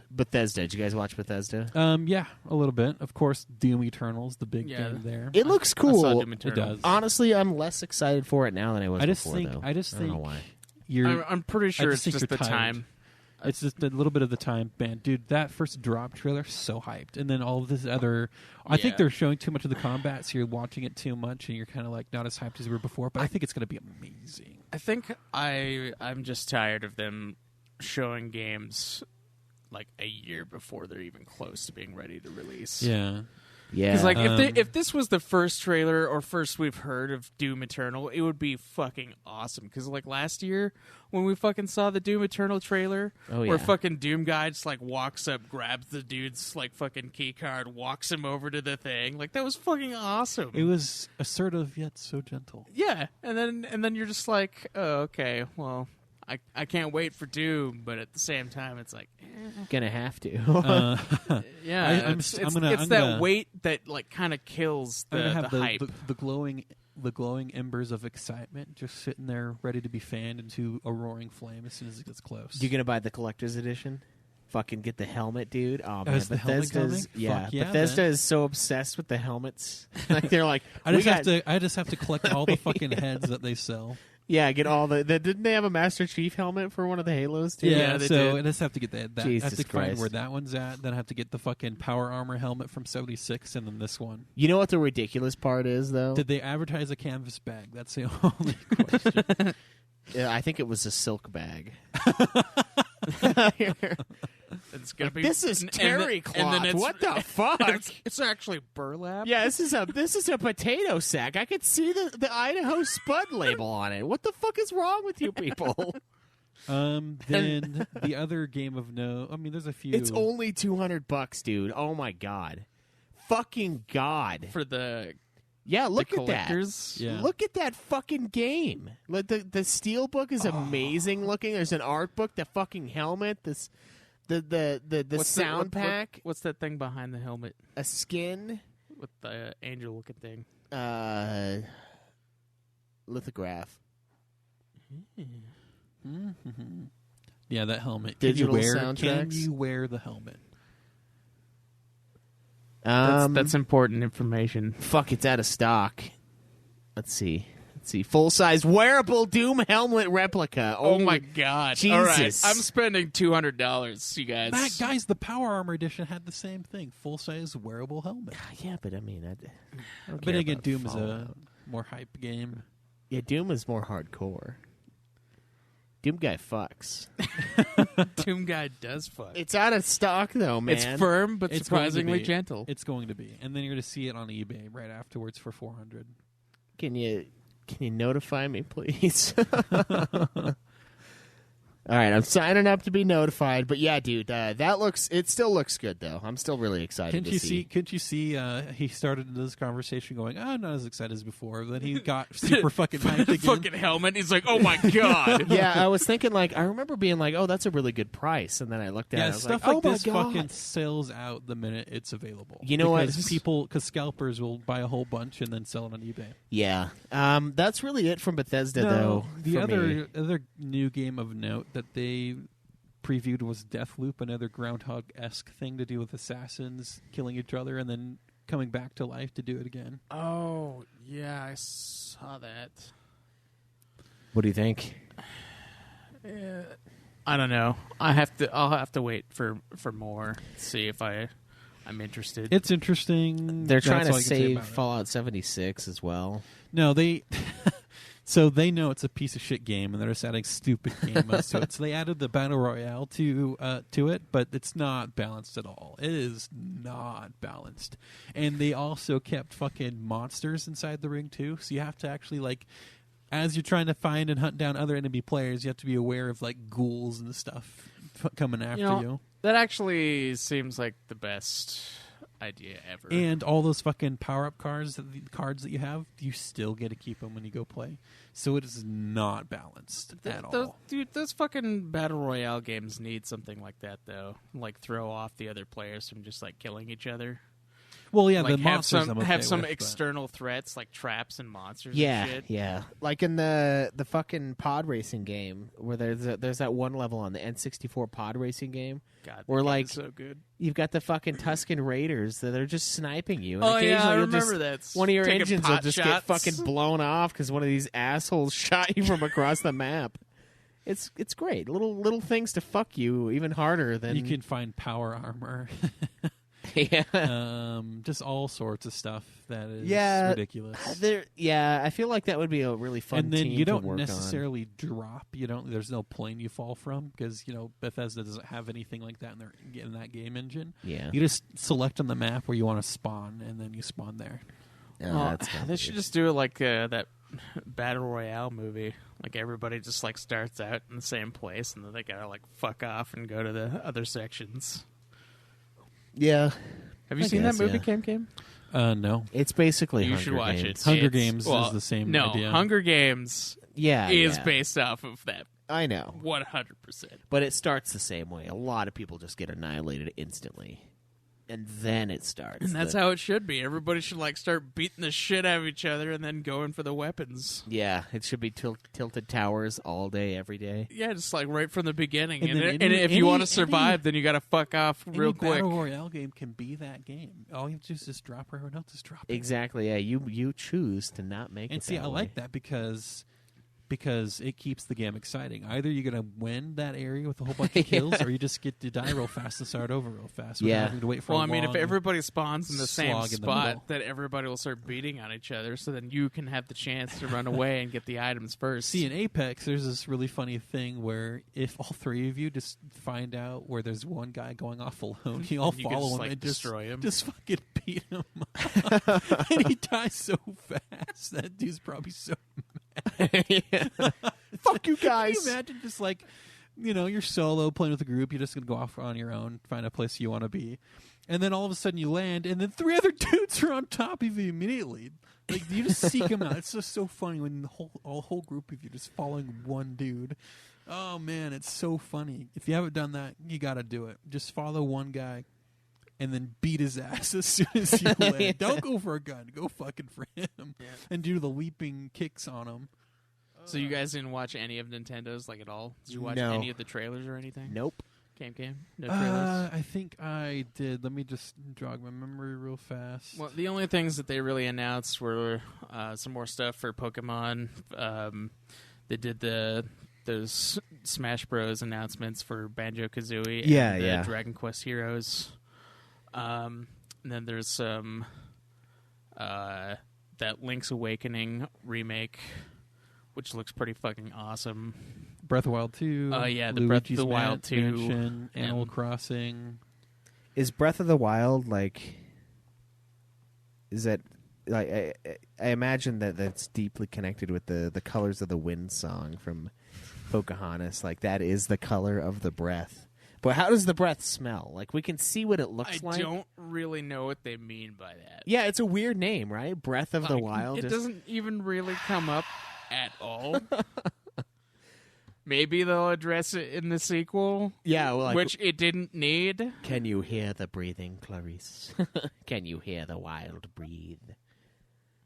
Bethesda? Did you guys watch Bethesda? Yeah, a little bit. Of course, Doom Eternal's the big game there. It looks cool. I saw Doom Eternal. It does. Honestly, I'm less excited for it now than I was before. I just don't know think why. I'm pretty sure it's think just you're the tired. time. It's just a little bit of the time, man. Dude, that first drop trailer, so hyped. And then all of this other... I think they're showing too much of the combat, so you're watching it too much, and you're kind of like not as hyped as you were before. But I think it's going to be amazing. I think I'm just tired of them showing games like a year before they're even close to being ready to release. Yeah. Yeah. Because like if this was the first trailer or first we've heard of Doom Eternal, it would be fucking awesome. Because like last year when we fucking saw the Doom Eternal trailer, where fucking Doom guy just like walks up, grabs the dude's like fucking key card, walks him over to the thing, like that was fucking awesome. It was assertive yet so gentle. Yeah, and then you're just like, oh, okay, well, I can't wait for Doom, but at the same time, it's like, gonna have to. yeah, I'm it's gonna that weight that like kind of kills I'm gonna the have hype. the glowing embers of excitement just sitting there, ready to be fanned into a roaring flame as soon as it gets close. You gonna buy the collector's edition? Fucking get the helmet, dude. Oh man, Is the helmet coming? Bethesda man. is so obsessed with the helmets. Like they're like, I just have to collect all the fucking heads that they sell. Yeah, get all the didn't they have a Master Chief helmet for one of the Halos too? Yeah, they so did. I just have to get that. I Jesus have to find Christ. where that one's at. Then I have to get the fucking power armor helmet from 76, and then this one. You know what the ridiculous part is, though? Did they advertise a canvas bag? That's the only question. Yeah, I think it was a silk bag. It's gonna be. This is terry cloth. What the fuck? It's actually burlap. Yeah, this is a potato sack. I could see the Idaho Spud label on it. What the fuck is wrong with you people? Then the other game of note. I mean, there's a few. It's only $200, dude. Oh my god, fucking god. For the Yeah, look the at that. collectors. Yeah. Look at that fucking game. Like the steel book is amazing looking. There's an art book, the fucking helmet, the What's sound pack, What's that thing behind the helmet a skin, with the angel looking thing? lithograph. Mm-hmm. Yeah, that helmet. Digital can soundtracks? you wear the helmet? That's important information. Fuck, it's out of stock. Let's see. Full-size wearable Doom helmet replica. Oh my god! Jesus. All right, I'm spending $200, you guys. That guys, the Power Armor edition had the same thing. Full-size wearable helmet. Yeah, but I mean, I don't But care again, about Doom is a Fallout. more hype game. Yeah, Doom is more hardcore. Doom guy fucks. Doom guy does fuck. It's out of stock though, man. It's firm but It's going to surprisingly be. gentle. It's going to be, and then you're going to see it on eBay right afterwards for $400. Can you notify me, please? All right, I'm signing up to be notified. But yeah, dude, it still looks good though. I'm still really excited to see. Couldn't you see? He started this conversation going, "Oh, I'm not as excited as before." Then he got super fucking hyped The again. fucking helmet. He's like, oh my god. Yeah, I was thinking I remember being like, oh, that's a really good price, and then I looked at it, Yeah, I was stuff like, like oh this my god. fucking sells out the minute it's available. You know what? Because scalpers will buy a whole bunch and then sell it on eBay. Yeah, that's really it from Bethesda though. The for me. other new game of note that they previewed was Deathloop, another Groundhog-esque thing to do with assassins killing each other and then coming back to life to do it again. Oh yeah, I saw that. What do you think? I don't know. I'll have to wait for more. See if I'm interested. It's interesting. They're That's trying to all I can say save about it. Fallout 76 as well. No, they. So they know it's a piece of shit game, and they're just adding stupid game modes to it. So they added the battle royale to it, but it's not balanced at all. It is not balanced, and they also kept fucking monsters inside the ring too. So you have to actually as you're trying to find and hunt down other enemy players, you have to be aware of ghouls and stuff coming after you. That actually seems like the best idea ever. And all those fucking power-up cards that you have, you still get to keep them when you go play. So it is not balanced at all. Those fucking battle royale games need something like that, though. Throw off the other players from just killing each other. Well, yeah, the have monsters I'm okay have some with, but- external threats like traps and monsters. Yeah, and shit. yeah. Like in the fucking pod racing game, where there's that one level on the N64 pod racing game, God, where that is so good. you've got the fucking Tuscan Raiders that are just sniping you. And Oh yeah, I occasionally you'll remember just, that. one of your Taking engines will pot just shots. get fucking blown off because one of these assholes shot you from across the map. It's great. Little things to fuck you even harder than You can find power armor. yeah. Just all sorts of stuff that is ridiculous. I feel like that would be a really fun And then team you to don't work necessarily drop. There's no plane you fall from because Bethesda doesn't have anything like that in that game engine. Yeah. You just select on the map where you want to spawn, and then you spawn there. on. Oh, Well, that's they should just do it like that battle royale movie. Everybody just starts out in the same place, and then they gotta fuck off and go to the other sections. yeah. Have you I seen guess, that movie, yeah. Cam? No. It's basically You Hunger should watch Games. it. Hunger It's- Games well, is the same no, idea. Hunger Games Yeah, is yeah. based off of that I know, 100%. but it starts the same way. A lot of people just get annihilated instantly, and then it starts. And that's how it should be. Everybody should start beating the shit out of each other and then going for the weapons. Yeah, it should be tilted towers all day, every day. Yeah, just right from the beginning. And And, then if you want to survive, then you got to fuck off real Any quick. battle royale game can be that game. All you have to do is just drop where everyone else is dropping. Exactly. Yeah, you choose to not make it. And see, that I way. like that because because it keeps the game exciting. Either you're going to win that area with a whole bunch of kills, or you just get to die real fast and start over real fast without having to wait for a long if everybody spawns in the same slog in the middle. spot, then everybody will start beating on each other, so then you can have the chance to run away and get the items first. See, in Apex, there's this really funny thing where if all three of you just find out where there's one guy going off alone, you all You can follow just, him like, and destroy him. Just fucking beat him up. And he dies so fast. That dude's probably so Fuck you guys. Can you imagine just like, you're solo playing with a group, you're just going to go off on your own, find a place you want to be. And then all of a sudden you land, and then 3 other dudes are on top of you immediately. Like, you just seek them out. It's just so funny when the whole group of you just following one dude. Oh, man, it's so funny. If you haven't done that, you got to do it. Just follow one guy and then beat his ass as soon as you land. Don't go for a gun. Go fucking for him. Yeah. And do the leaping kicks on him. So you guys didn't watch any of Nintendo's, like, at all? Did you watch No. any of the trailers or anything? Nope. No trailers? I think I did. Let me just jog my memory real fast. Well, the only things that they really announced were some more stuff for Pokemon. They did those Smash Bros. Announcements for Banjo-Kazooie and Dragon Quest Heroes. And then there's some that Link's Awakening remake, which looks pretty fucking awesome. Breath of the Wild 2. Oh, yeah, the Breath of the Wild 2. Mansion, Animal Crossing. Is Breath of the Wild is that I imagine that's deeply connected with the colors of the wind song from Pocahontas. Like, that is the color of the breath. But how does the breath smell? Like, we can see what it looks like. I don't really know what they mean by that. Yeah, it's a weird name, right? Breath of the Wild. It doesn't even really come up at all. Maybe they'll address it in the sequel. Yeah, well, which it didn't need. Can you hear the breathing, Clarice? Can you hear the wild breathe?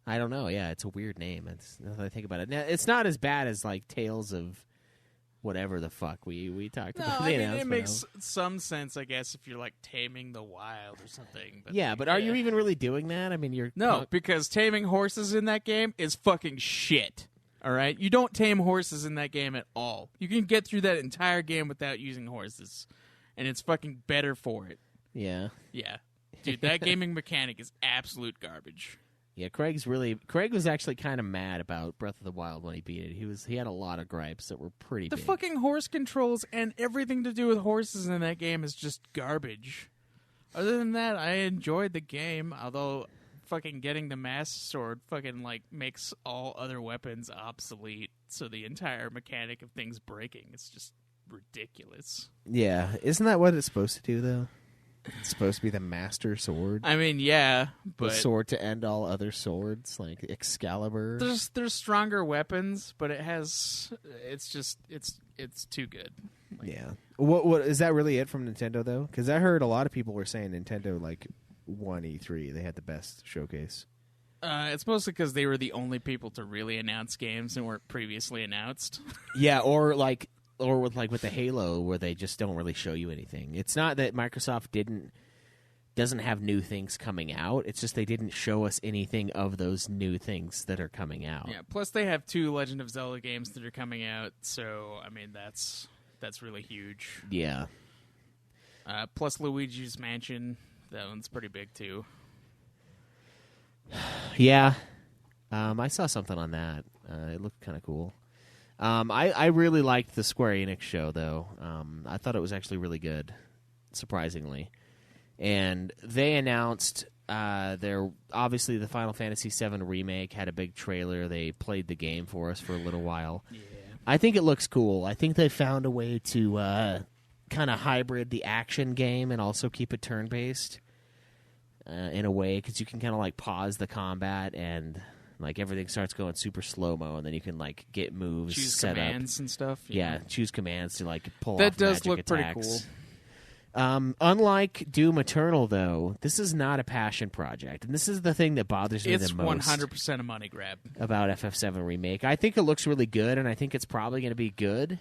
I don't know. Yeah, it's a weird name. Now that I think about it, now, it's not as bad as like Tales of whatever the fuck we talked about. No, I mean, it makes some sense, I guess, if you're like taming the wild or something. But yeah, but are you even really doing that? I mean, you're because taming horses in that game is fucking shit. All right, you don't tame horses in that game at all. You can get through that entire game without using horses, and it's fucking better for it. Yeah, dude, that gaming mechanic is absolute garbage. Yeah, Craig was actually kind of mad about Breath of the Wild when he beat it. He had a lot of gripes that were pretty big. The fucking horse controls and everything to do with horses in that game is just garbage. Other than that, I enjoyed the game, although fucking getting the Master Sword fucking like makes all other weapons obsolete, so the entire mechanic of things breaking is just ridiculous. Yeah, isn't that what it's supposed to do though? It's supposed to be the Master Sword. I mean, yeah, but the sword to end all other swords, like Excalibur. There's stronger weapons, but it's too good. Yeah. What is that really it from Nintendo though? Because I heard a lot of people were saying Nintendo like won E3. They had the best showcase. It's mostly because they were the only people to really announce games that weren't previously announced. Yeah, or with the Halo, where they just don't really show you anything. It's not that Microsoft doesn't have new things coming out. It's just they didn't show us anything of those new things that are coming out. Yeah. Plus, they have 2 Legend of Zelda games that are coming out. So, I mean, that's really huge. Yeah. Plus Luigi's Mansion. That one's pretty big too. Yeah. I saw something on that. It looked kind of cool. I really liked the Square Enix show, though. I thought it was actually really good, surprisingly. And they announced obviously the Final Fantasy VII Remake had a big trailer. They played the game for us for a little while. Yeah. I think it looks cool. I think they found a way to kind of hybrid the action game and also keep it turn-based in a way, because you can kind of like pause the combat and like everything starts going super slow-mo, and then you can like get moves choose set commands up. and stuff. Yeah, choose commands to like pull that off does magic look attacks. pretty cool. Unlike Doom Eternal, though, this is not a passion project, and this is the thing that bothers me the most. It's 100% a money grab about FF7 Remake. I think it looks really good, and I think it's probably going to be good,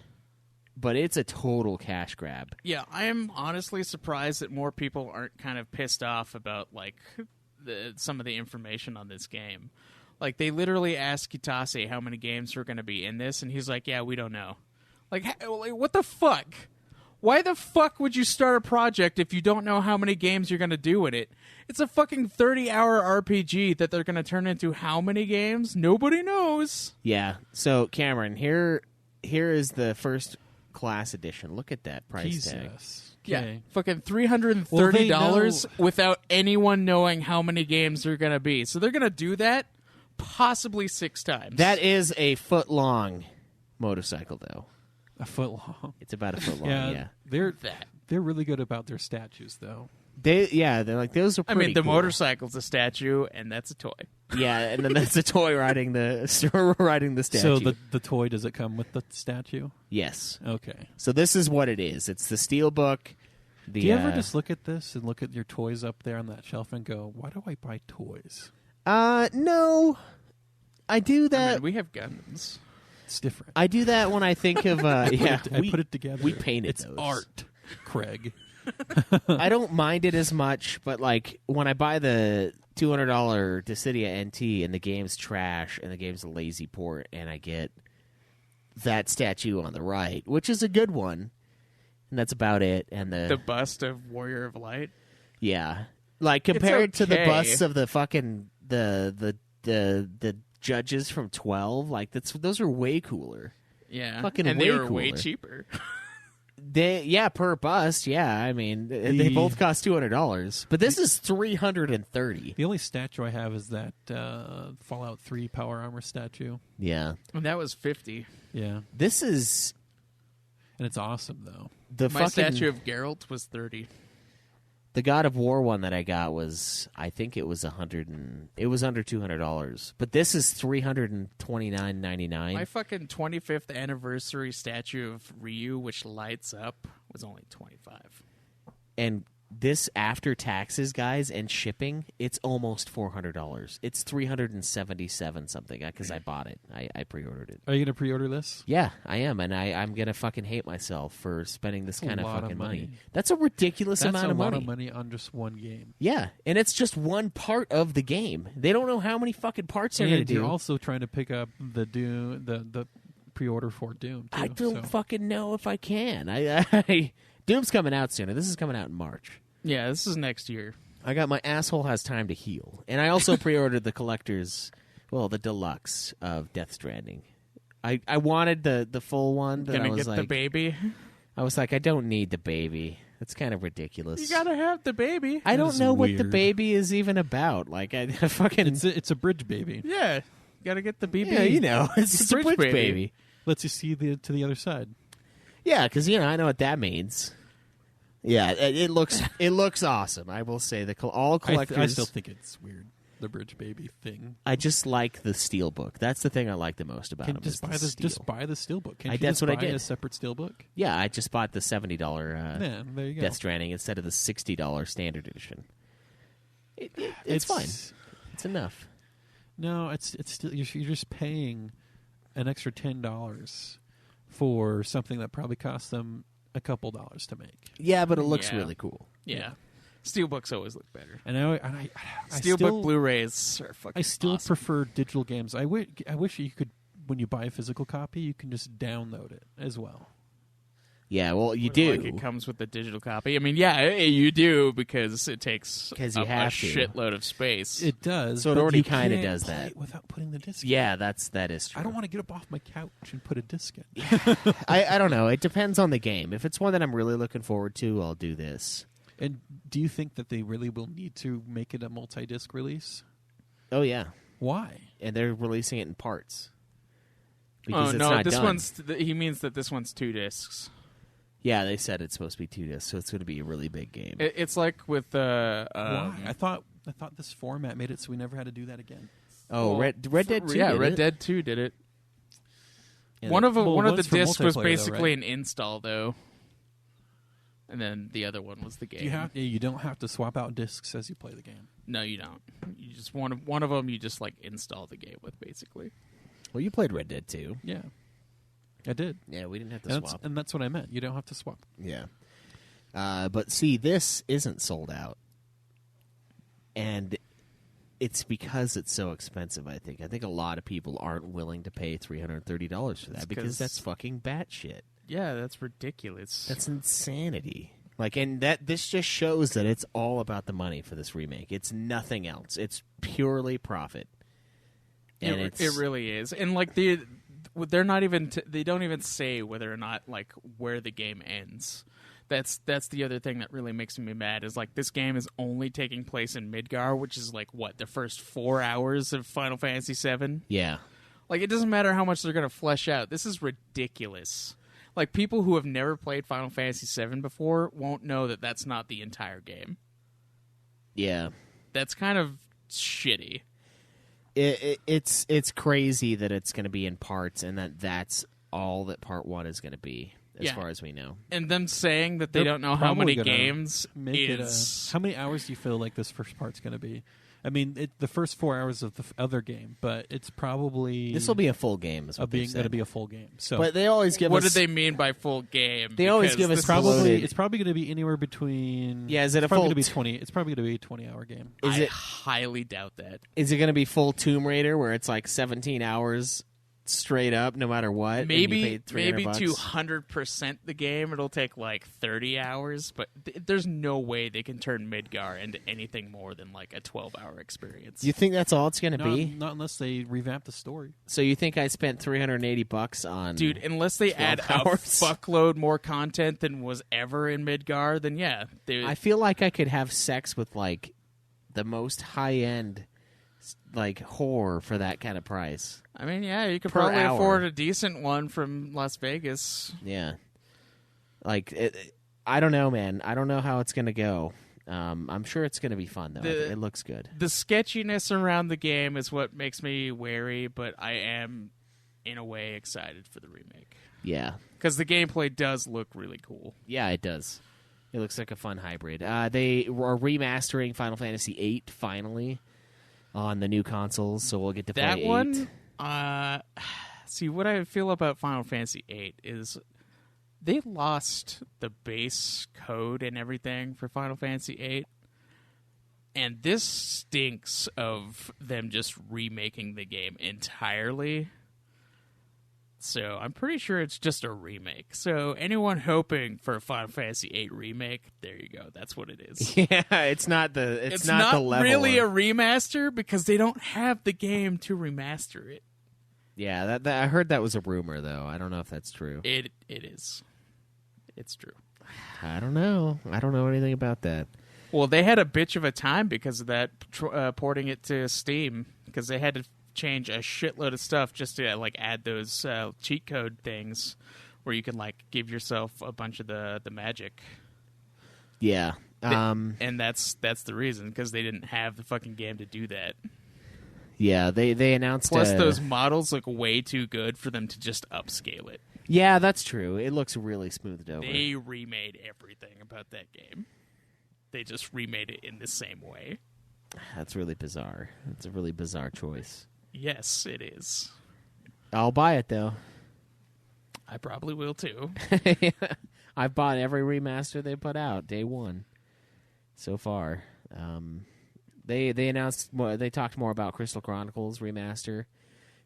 but it's a total cash grab. Yeah, I am honestly surprised that more people aren't kind of pissed off about like some of the information on this game. Like, they literally asked Kitase how many games were going to be in this, and he's like, yeah, we don't know. Like, what the fuck? Why the fuck would you start a project if you don't know how many games you're going to do in it? It's a fucking 30-hour RPG that they're going to turn into how many games? Nobody knows. Yeah. So, Cameron, here is the first class edition. Look at that price tag. Jesus. Yeah, Okay. fucking $330 without anyone knowing how many games they're going to be. So they're going to do that possibly 6 times. That is a foot-long motorcycle, though. A foot long. It's about a foot long, yeah. They're really good about their statues, though. They're like, those are I pretty mean, the cool. motorcycle's a statue, and that's a toy. Yeah, and then that's a toy riding the statue. So the toy, does it come with the statue? Yes. Okay. So this is what it is. It's the Steelbook. Do you ever just look at this and look at your toys up there on that shelf and go, why do I buy toys? No. I do that. I mean, we have Gundams. It's different. I do that when I think of I put it together. We painted it's those. art, Craig. I don't mind it as much, but like when I buy the $200 Dissidia NT and the game's trash and the game's a lazy port and I get that statue on the right, which is a good one, and that's about it. And The bust of Warrior of Light. yeah, like compared to the okay. busts of the fucking the judges from 12, like those are way cooler. Yeah. Fucking and way they were way cooler. cheaper. Per bust, yeah. I mean, they both cost $200, but this is $330. The only statue I have is that Fallout 3 Power Armor statue. Yeah, And that was $50. Yeah. this is And it's awesome, though. the My fucking statue of Geralt was $30. the God of War one that I got was, I think it was it was under $200, but this is $329.99. My fucking 25th anniversary statue of Ryu, which lights up, was only $25. And this after taxes, guys, and shipping, it's almost $400. It's $377 something because I bought it. I pre-ordered it. Are you going to pre-order this? Yeah, I am, and I'm gonna fucking hate myself for spending this kind of lot of fucking money. money. That's a ridiculous That's amount a of lot money. of money on just one game. Yeah, and it's just one part of the game. They don't know how many fucking parts they're gonna And you're do. also trying to pick up the Doom, the pre-order for Doom, too. I don't so. fucking know if I can. I Doom's coming out soon. This is coming out in March. Yeah, this is next year. I got my asshole has time to heal, and I also pre-ordered the collector's, the deluxe of Death Stranding. I wanted the full one. That I Gonna was get like, the baby. I was like, I don't need the baby. It's kind of ridiculous. You gotta have the baby. I don't is know what the weird. baby is even about. Like, I fucking It's a bridge baby. Yeah, gotta get the BB. yeah, it's just a bridge baby. Lets you see to the other side. Yeah, because I know what that means. Yeah, it looks awesome. I will say all collectors. I still think it's weird, the bridge baby thing. I just like the Steelbook. That's the thing I like the most about Can them. just buy the steel. just buy the steelbook. Can't I- you that's just what I buy did. a separate steelbook? Yeah, I just bought the $70 Yeah, there you go. Death Stranding instead of the $60 standard edition. It's fine. It's enough. No, it's still you're just paying an extra $10 for something that probably cost them a couple dollars to make. Yeah, but it looks Yeah. really cool. Yeah. Steelbooks always look better. And I Steelbook still, Blu-rays are fucking I still awesome. prefer digital games. I wish you could, when you buy a physical copy, you can just download it as well. Yeah, well, you Like do. it comes with the digital copy. I mean, yeah, you do because it takes 'Cause a you have to. shitload of space. It does. So it but already you kinda can't does play that. it without putting the disc in. Yeah, that is true. I don't want to get up off my couch and put a disc in. I don't know. It depends on the game. If it's one that I'm really looking forward to, I'll do this. And do you think that they really will need to make it a multi-disc release? Oh yeah, Why? and they're releasing it in parts. oh Because it's no, not this done. one's. He means that this one's 2 discs. Yeah, they said it's supposed to be 2 discs, so it's going to be a really big game. It's like with Why? I thought this format made it so we never had to do that again. Oh, Red Dead 2 Yeah, did Red it? Dead 2 did it. Yeah, One of the one's for discs was multiplayer, though, basically right? an install though, and then the other one was the game. You don't have to swap out discs as you play the game. No, you don't. You just one of them. You just like install the game with basically. Well, you played Red Dead 2. Yeah, I did. Yeah, we didn't have to swap. And that's what I meant. You don't have to swap. Yeah. But see, this isn't sold out. And it's because it's so expensive. I think a lot of people aren't willing to pay $330 for that because that's fucking batshit. Yeah, that's ridiculous. That's insanity. Like, and this just shows that it's all about the money for this remake. It's nothing else. It's purely profit. And it really is. And like they're not even they don't even say whether or not like where the game ends. That's the other thing that really makes me mad is like this game is only taking place in Midgar, which is like what, the first 4 hours of Final Fantasy VII. Yeah. Like it doesn't matter how much they're going to flesh out. This is ridiculous. Like, people who have never played Final Fantasy VII before won't know that that's not the entire game. Yeah. That's kind of shitty. It's crazy that it's going to be in parts and that's all that Part 1 is going to be, as far as we know. And them saying that they don't know how many games how many hours do you feel like this first part's going to be? I mean, the first 4 hours of the other game, but it's probably... This will be a full game, is what going to be a full game. So, but they always give us... What did they mean by full game? They always give us... It's probably going to be anywhere between... Yeah, is it a full... It's probably going to be a 20-hour game. I highly doubt that. Is it going to be full Tomb Raider, where it's like 17 hours... straight up, no matter what. Maybe to 100% the game, it'll take like 30 hours. But there's no way they can turn Midgar into anything more than like a 12-hour experience. You think that's all it's going to be? Not unless they revamp the story. So you think I spent $380 on? Dude, unless they add hours? a fuckload more content than was ever in Midgar, then yeah. I feel like I could have sex with like the most high-end like horror for that kind of price. I mean, yeah, you could Per probably hour. afford a decent one from Las Vegas. Yeah. Like, I don't know, man. I don't know how it's going to go. I'm sure it's going to be fun, though. It looks good. The sketchiness around the game is what makes me wary, but I am, in a way, excited for the remake. Yeah. Because the gameplay does look really cool. Yeah, it does. It looks like a fun hybrid. They are remastering Final Fantasy VIII, finally, on the new consoles, so we'll get to play that 8. One, see, what I feel about Final Fantasy VIII is they lost the base code and everything for Final Fantasy VIII, and this stinks of them just remaking the game entirely. So I'm pretty sure it's just a remake. So anyone hoping for a Final Fantasy VIII remake, there you go. That's what it is. Yeah, it's not the level really of... a remaster because they don't have the game to remaster it. Yeah, that I heard that was a rumor, though. I don't know if that's true. It is. It's true. I don't know. I don't know anything about that. Well, they had a bitch of a time because of that, porting it to Steam, because they had to change a shitload of stuff just to like add those cheat code things where you can like give yourself a bunch of the magic. Yeah. And that's the reason, because they didn't have the fucking game to do that. Yeah, they announced... Plus, those models look way too good for them to just upscale it. Yeah, that's true. It looks really smoothed over. They remade everything about that game. They just remade it in the same way. That's really bizarre. It's a really bizarre choice. Yes, it is. I'll buy it, though. I probably will, too. I've bought every remaster they put out, day one, so far. They announced more, they talked more about Crystal Chronicles remaster.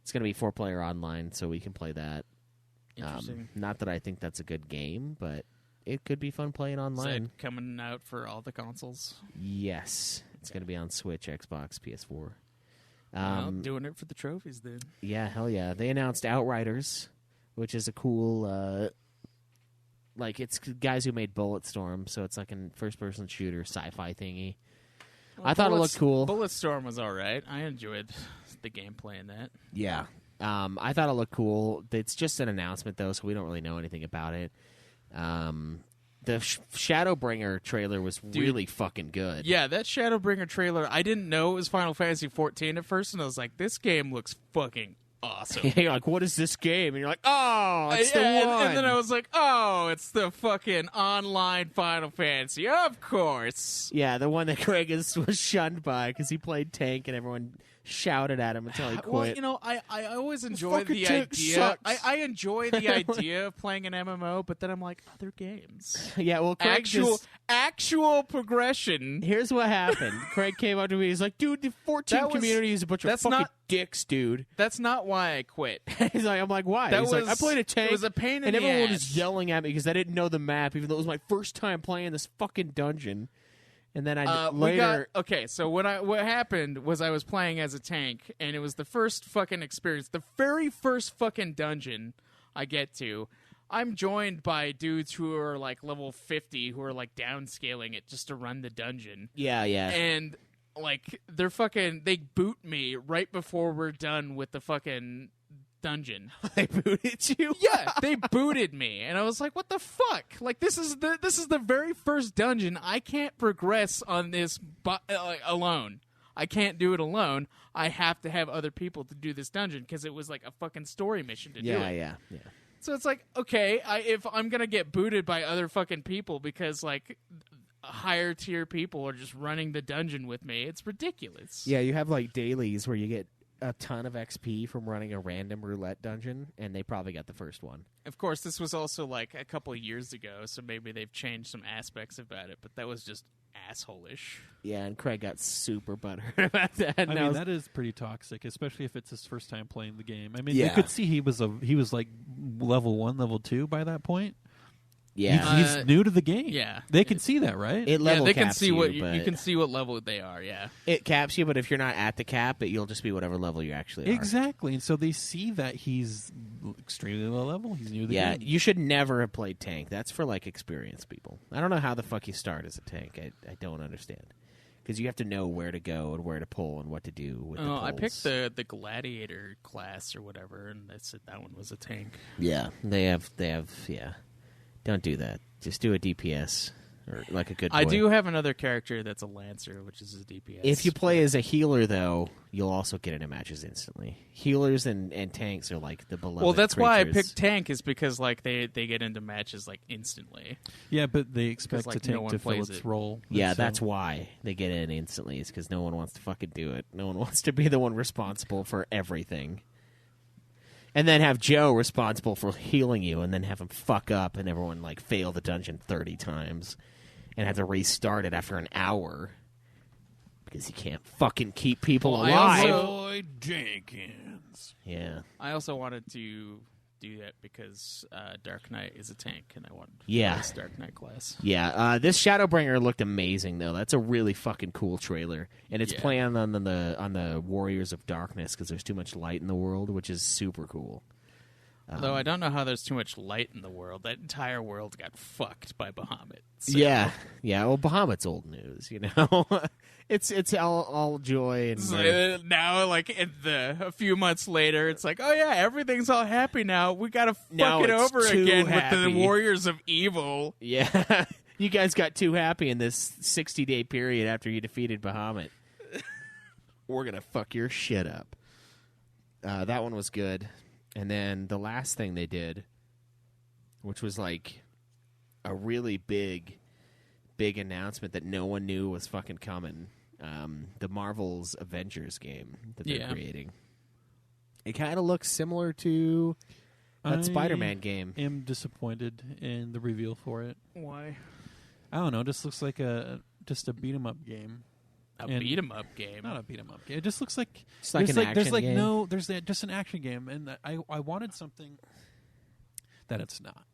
It's going to be 4-player online, so we can play that. Interesting. Not that I think that's a good game, but it could be fun playing online. Is that coming out for all the consoles? Yes. It's going to be on Switch, Xbox, PS4. Well, doing it for the trophies, then. Yeah, hell yeah. They announced Outriders, which is a cool... like, it's guys who made Bulletstorm, so it's like a first-person shooter sci-fi thingy. Well, I thought it looked cool. Bulletstorm was all right. I enjoyed the gameplay in that. Yeah. I thought it looked cool. It's just an announcement, though, so we don't really know anything about it. The Shadowbringer trailer was really fucking good. Yeah, that Shadowbringer trailer, I didn't know it was Final Fantasy XIV at first, and I was like, this game looks fucking awesome. You're like, what is this game? And you're like, oh, it's the one. And then I was like, oh, it's the fucking online Final Fantasy. Of course. Yeah, the one that Greg was shunned by because he played tank and everyone shouted at him until he quit. Well, you know, I always enjoy fucking the tank idea. sucks. I enjoy the idea of playing an MMO, but then I'm like, other games. Yeah, well, Craig Actual progression. Here's what happened. Craig came up to me. He's like, dude, the 14 community is a bunch of fucking dicks, dude. That's not why I quit. He's like, I'm like, why? He's like, I played a tank. It was a pain in and the everyone ass. was yelling at me because I didn't know the map, even though it was my first time playing this fucking dungeon. And then So what happened was I was playing as a tank, and it was the first fucking experience, the very first fucking dungeon I get to. I'm joined by dudes who are like level 50 who are like downscaling it just to run the dungeon. Yeah. And like they boot me right before we're done with the fucking dungeon. They booted you? Yeah, they booted me, and I was like, "What the fuck? Like this is the very first dungeon. I can't progress on this alone. I can't do it alone. I have to have other people to do this dungeon because it was like a fucking story mission to do it." Yeah. So it's like, okay, if I'm gonna get booted by other fucking people because like higher tier people are just running the dungeon with me, it's ridiculous. Yeah, you have like dailies where you get a ton of XP from running a random roulette dungeon, and they probably got the first one. Of course, this was also like a couple of years ago, so maybe they've changed some aspects about it, but that was just asshole-ish. Yeah, and Craig got super butthurt about that. I mean, that is pretty toxic, especially if it's his first time playing the game. I mean, you Yeah. could see he was like level 1, level 2 by that point. Yeah. He's new to the game. Yeah. They can see that, right? It level they can caps see you, what but you can see what level they are. Yeah, it caps you, but if you're not at the cap, you'll just be whatever level you actually are. Exactly, and so they see that he's extremely low level. He's new to the game. You should never have played tank. That's for like experienced people. I don't know how the fuck you start as a tank. I don't understand. Because you have to know where to go and where to pull and what to do with the pulls. I picked the gladiator class or whatever, and that's it. That one was a tank. Yeah, they have. Yeah, don't do that. Just do a DPS or like a good. I boy. do have another character that's a lancer, which is a DPS. If you play as a healer, though, you'll also get into matches instantly. Healers and tanks are like the beloved. Well, that's why I creatures. picked tank, is because like they get into matches like instantly. Yeah, but they expect like, the tank no one to fill plays its it. role. Yeah, And so- that's why they get in instantly. Is because no one wants to fucking do it. No one wants to be the one responsible for everything. And then have Joe responsible for healing you, and then have him fuck up, and everyone like fail the dungeon 30 times, and have to restart it after an hour because he can't fucking keep people Well, I alive. also- Jenkins. Yeah, I also wanted to do that because Dark Knight is a tank, and I wanted to Yeah. play this Dark Knight class. yeah. This Shadowbringer looked amazing, though. That's a really fucking cool trailer, and it's Yeah. playing on the Warriors of Darkness because there's too much light in the world, which is super cool. Although I don't know how there's too much light in the world. That entire world got fucked by Bahamut. So. Yeah. Well, Bahamut's old news, you know. it's all joy and mirth. Now, like a few months later, it's like, oh yeah, everything's all happy now. We gotta Now fuck it it's over too again with happy. the Warriors of Evil. Yeah. You guys got too happy in this 60-day period after you defeated Bahamut. We're gonna fuck your shit up. That one was good. And then the last thing they did, which was like a really big announcement that no one knew was fucking coming. The Marvel's Avengers game that they're Yeah. creating. It kind of looks similar to that I Spider-Man game. am disappointed in the reveal for it. Why? I don't know. It just looks like just a beat 'em up game. A And- beat 'em up game. Not a beat 'em up game. It just looks like It's like there's an there's action like game. no there's just an action game, and I wanted something that it's not.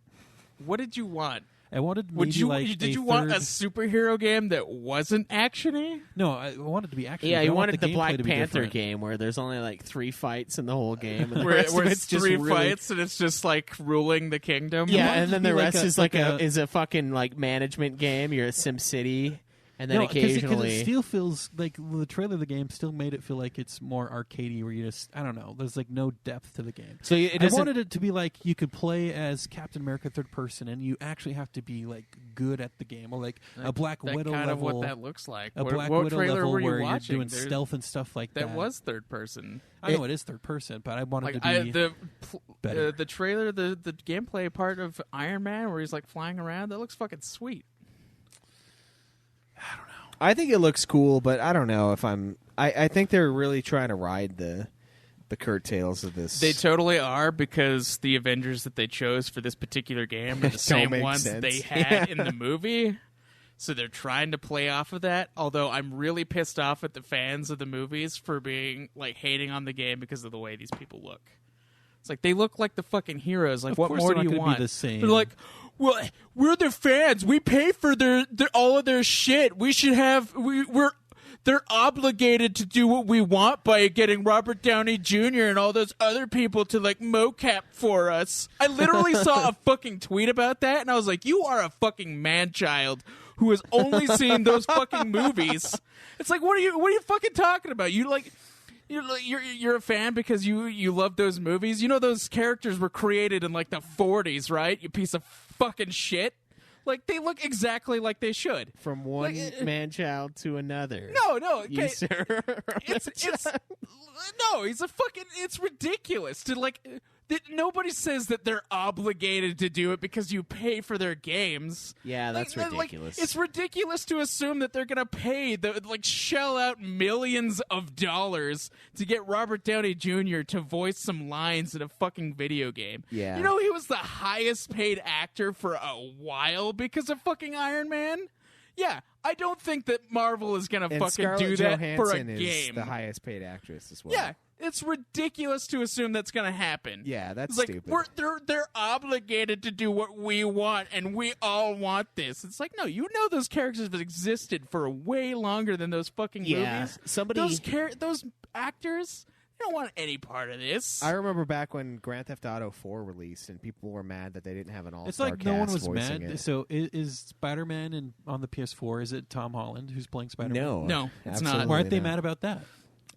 What did you want? I wanted Would maybe you like did a you want a third- superhero game that wasn't actiony? No, I wanted to be action. Yeah, I you want wanted the gameplay Black to be Panther different. game where there's only like 3 fights in the whole game. And the Where, rest of where it's it's just three really- fights and it's just like ruling the kingdom. Yeah, wanted and it then to the be rest like a- is like like a- is a fucking like management game. You're a Sim City, and then No, because occasionally it still feels like the trailer of the game still made it feel like it's more arcadey, where you just I don't know. There's like no depth to the game. So it I doesn't. wanted it to be like you could play as Captain America third person, and you actually have to be like good at the game, or like a Black That Widow kind level. of what that looks like. a What- Black what Widow trailer level were you where watching? you're doing stealth and stuff like that. That was third person. I know it is third person, but I wanted Like to be better. the trailer, the gameplay part of Iron Man where he's like flying around, that looks fucking sweet. I think it looks cool, but I don't know if I'm. I think they're really trying to ride the curtails of this. They totally are, because the Avengers that they chose for this particular game are the same ones that they had in the movie. So they're trying to play off of that. Although I'm really pissed off at the fans of the movies for being like hating on the game because of the way these people look. It's like they look like the fucking heroes. Like, Of what course more they're do not you gonna be want? the same. They're like, well, we're their fans. We pay for their all of their shit. We should have they're obligated to do what we want by getting Robert Downey Jr. and all those other people to like mocap for us. I literally saw a fucking tweet about that, and I was like, you are a fucking man-child who has only seen those fucking movies. It's like, what are you fucking talking about? You're a fan because you love those movies. You know those characters were created in like the 40s, right? You piece of fucking shit. Like, they look exactly like they should. From one man-child to another. No, okay. You, sir. It's ridiculous to like. Nobody says that they're obligated to do it because you pay for their games. Yeah, that's ridiculous. It's ridiculous to assume that they're gonna pay shell out millions of dollars to get Robert Downey Jr. to voice some lines in a fucking video game. Yeah. You know, he was the highest paid actor for a while because of fucking Iron Man. Yeah, I don't think that Marvel is gonna fucking Scarlett do that for a Johansson is game. the highest paid actress as well. Yeah. It's ridiculous to assume that's going to happen. Yeah, that's it's like, stupid. They're obligated to do what we want, and we all want this. It's like, no, you know those characters have existed for way longer than those fucking movies. Those actors, they don't want any part of this. I remember back when Grand Theft Auto 4 released, and people were mad that they didn't have an all-star It's like cast no one was voicing mad. it. So is Spider-Man on the PS4? Is it Tom Holland who's playing Spider-Man? No, it's not. absolutely Why aren't they not. mad about that?